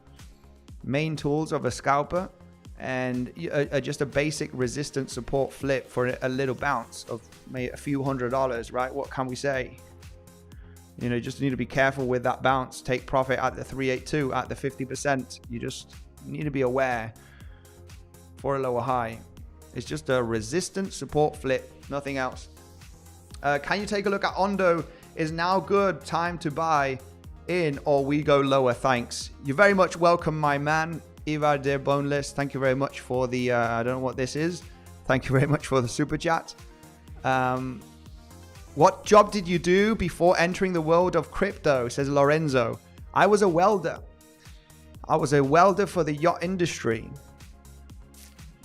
And just a basic resistance support flip for a little bounce of maybe a few $100s, right? What can we say? You know, just need to be careful with that bounce. Take profit at the 382, at the 50%. You just need to be aware for a lower high. It's just a resistance support flip, nothing else. Can you take a look at Ondo? Is now good time to buy in, or we go lower? Thanks. You're very much welcome, my man. 𝗖𝗿𝘆𝗽𝗍, thank you very much for the, I don't know what this is. Thank you very much for the super chat. What job did you do before entering the world of crypto? Says Lorenzo. I was a welder. I was a welder for the yacht industry,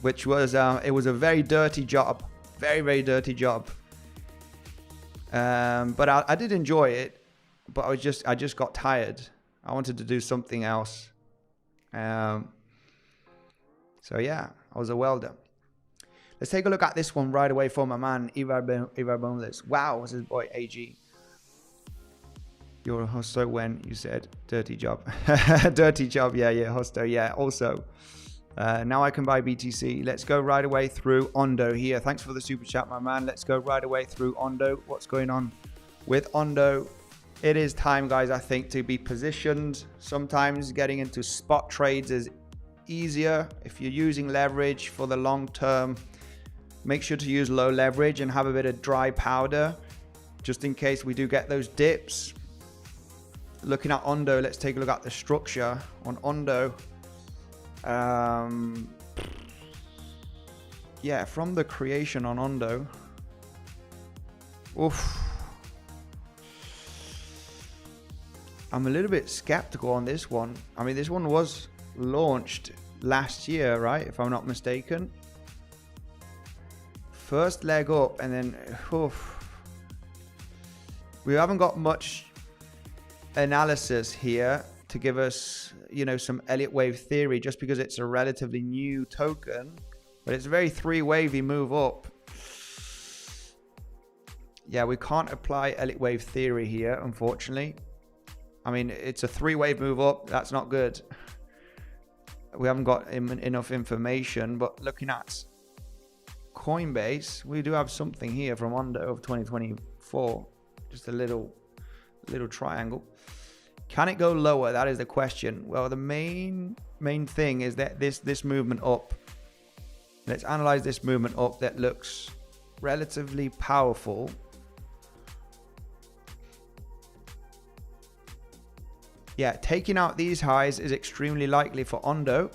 which was, it was a very dirty job. Very, very dirty job. But I did enjoy it. But I just got tired. I wanted to do something else. So yeah, I was a welder. Let's take a look at this one right away for my man, 𝗖𝗿𝘆𝗽𝗍. Wow, this is boy AG. You're a hosto when you said dirty job. Dirty job, yeah, hosto, yeah. Also, now I can buy BTC. Let's go right away through Ondo here. Thanks for the super chat, my man. Let's go right away through Ondo. What's going on with Ondo? It is time, guys, I think, to be positioned. Sometimes getting into spot trades is easier. If you're using leverage for the long term, make sure to use low leverage and have a bit of dry powder just in case we do get those dips. Looking at Ondo, let's take a look at the structure on Ondo. Yeah, from the creation on Ondo. Oof. I'm a little bit skeptical on this one. I mean, this one was launched last year, right? If I'm not mistaken. First leg up, and then oof. We haven't got much analysis here to give us, you know, some Elliott wave theory, just because it's a relatively new token, but it's a very 3 wavy move up. Yeah, we can't apply Elliott wave theory here, unfortunately. I mean, it's a 3-wave move up. That's not good. We haven't got enough information, but looking at Coinbase, we do have something here from Ondo of 2024. Just a little triangle. Can it go lower? That is the question. Well, the main thing is that this movement up. Let's analyze this movement up that looks relatively powerful. Yeah, taking out these highs is extremely likely for Ondo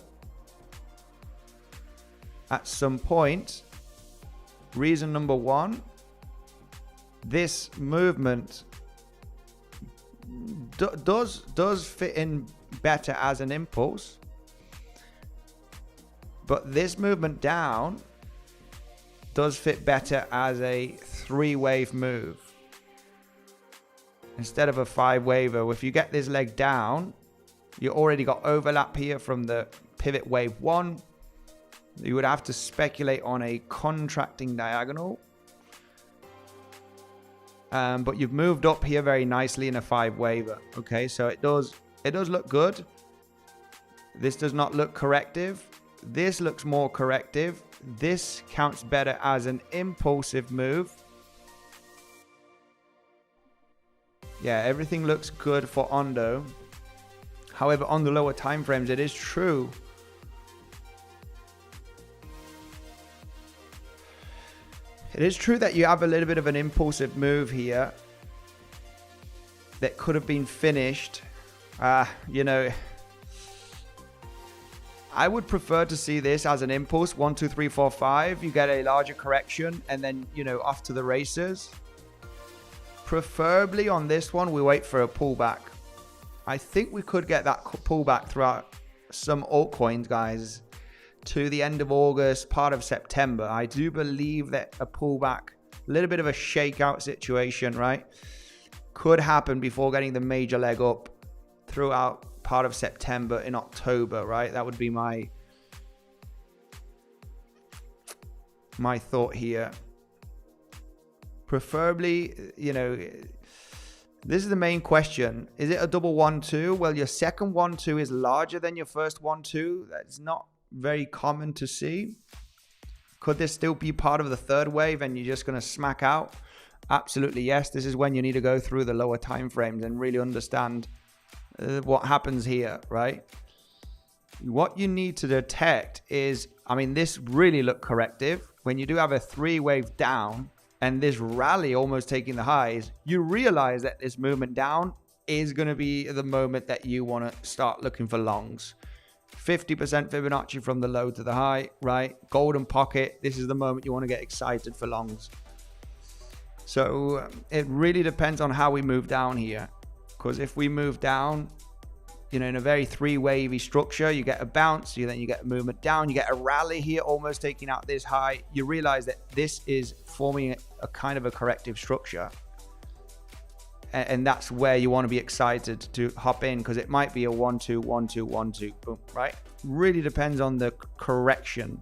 at some point. Reason number one, this movement does fit in better as an impulse, but this movement down does fit better as a 3-wave move instead of a 5-waver. If you get this leg down, you already got overlap here from the pivot wave 1. You would have to speculate on a contracting diagonal. But you've moved up here very nicely in a 5-waver. Okay, so it does look good. This does not look corrective. This looks more corrective. This counts better as an impulsive move. Yeah, everything looks good for Ondo. However, on the lower time frames, it is true. It is true that you have a little bit of an impulsive move here that could have been finished. You know, I would prefer to see this as an impulse. 1, 2, 3, 4, 5. You get a larger correction and then, you know, off to the races. Preferably on this one, we wait for a pullback. I think we could get that pullback throughout some altcoins, guys, to the end of August, part of September. I do believe that a pullback, a little bit of a shakeout situation, right, could happen before getting the major leg up throughout part of September in October, right? That would be my thought here. Preferably, you know, this is the main question. Is it a double 1-2? Well, your second 1-2 is larger than your first 1-2. That's not very common to see. Could this still be part of the third wave and you're just going to smack out? Absolutely, yes. This is when you need to go through the lower time frames and really understand what happens here, right? What you need to detect is, I mean, this really looked corrective. When you do have a 3-wave down and this rally almost taking the highs, you realize that this movement down is going to be the moment that you want to start looking for longs. 50% Fibonacci from the low to the high, right? Golden pocket. This is the moment you want to get excited for longs. So it really depends on how we move down here. Because if we move down, you know, in a very 3-wavy structure, you get a bounce, then you get a movement down, you get a rally here, almost taking out this high. You realize that this is forming a kind of a corrective structure. And that's where you want to be excited to hop in, because it might be a 1-2, 1-2, 1-2, boom, right? Really depends on the correction.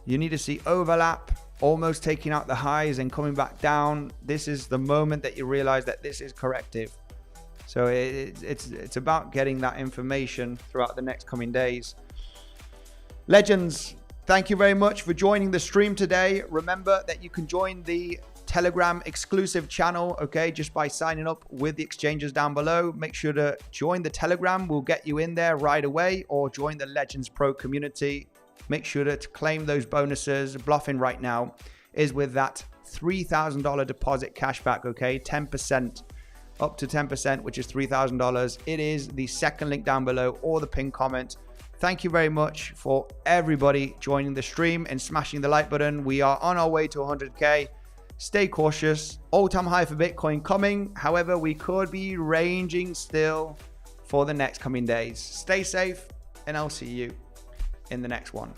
You need to see overlap, almost taking out the highs and coming back down. This is the moment that you realize that this is corrective. So it's about getting that information throughout the next coming days. Legends, thank you very much for joining the stream today. Remember that you can join the Telegram exclusive channel, okay, just by signing up with the exchanges down below. Make sure to join the Telegram. We'll get you in there right away, or join the Legends Pro community. Make sure to claim those bonuses. Bluffing right now is with that $3,000 deposit cashback, okay, 10%. Up to 10%, which is $3,000. It is the second link down below or the pinned comment. Thank you very much for everybody joining the stream and smashing the like button. We are on our way to 100K. Stay cautious. All-time high for Bitcoin coming. However, we could be ranging still for the next coming days. Stay safe, and I'll see you in the next one.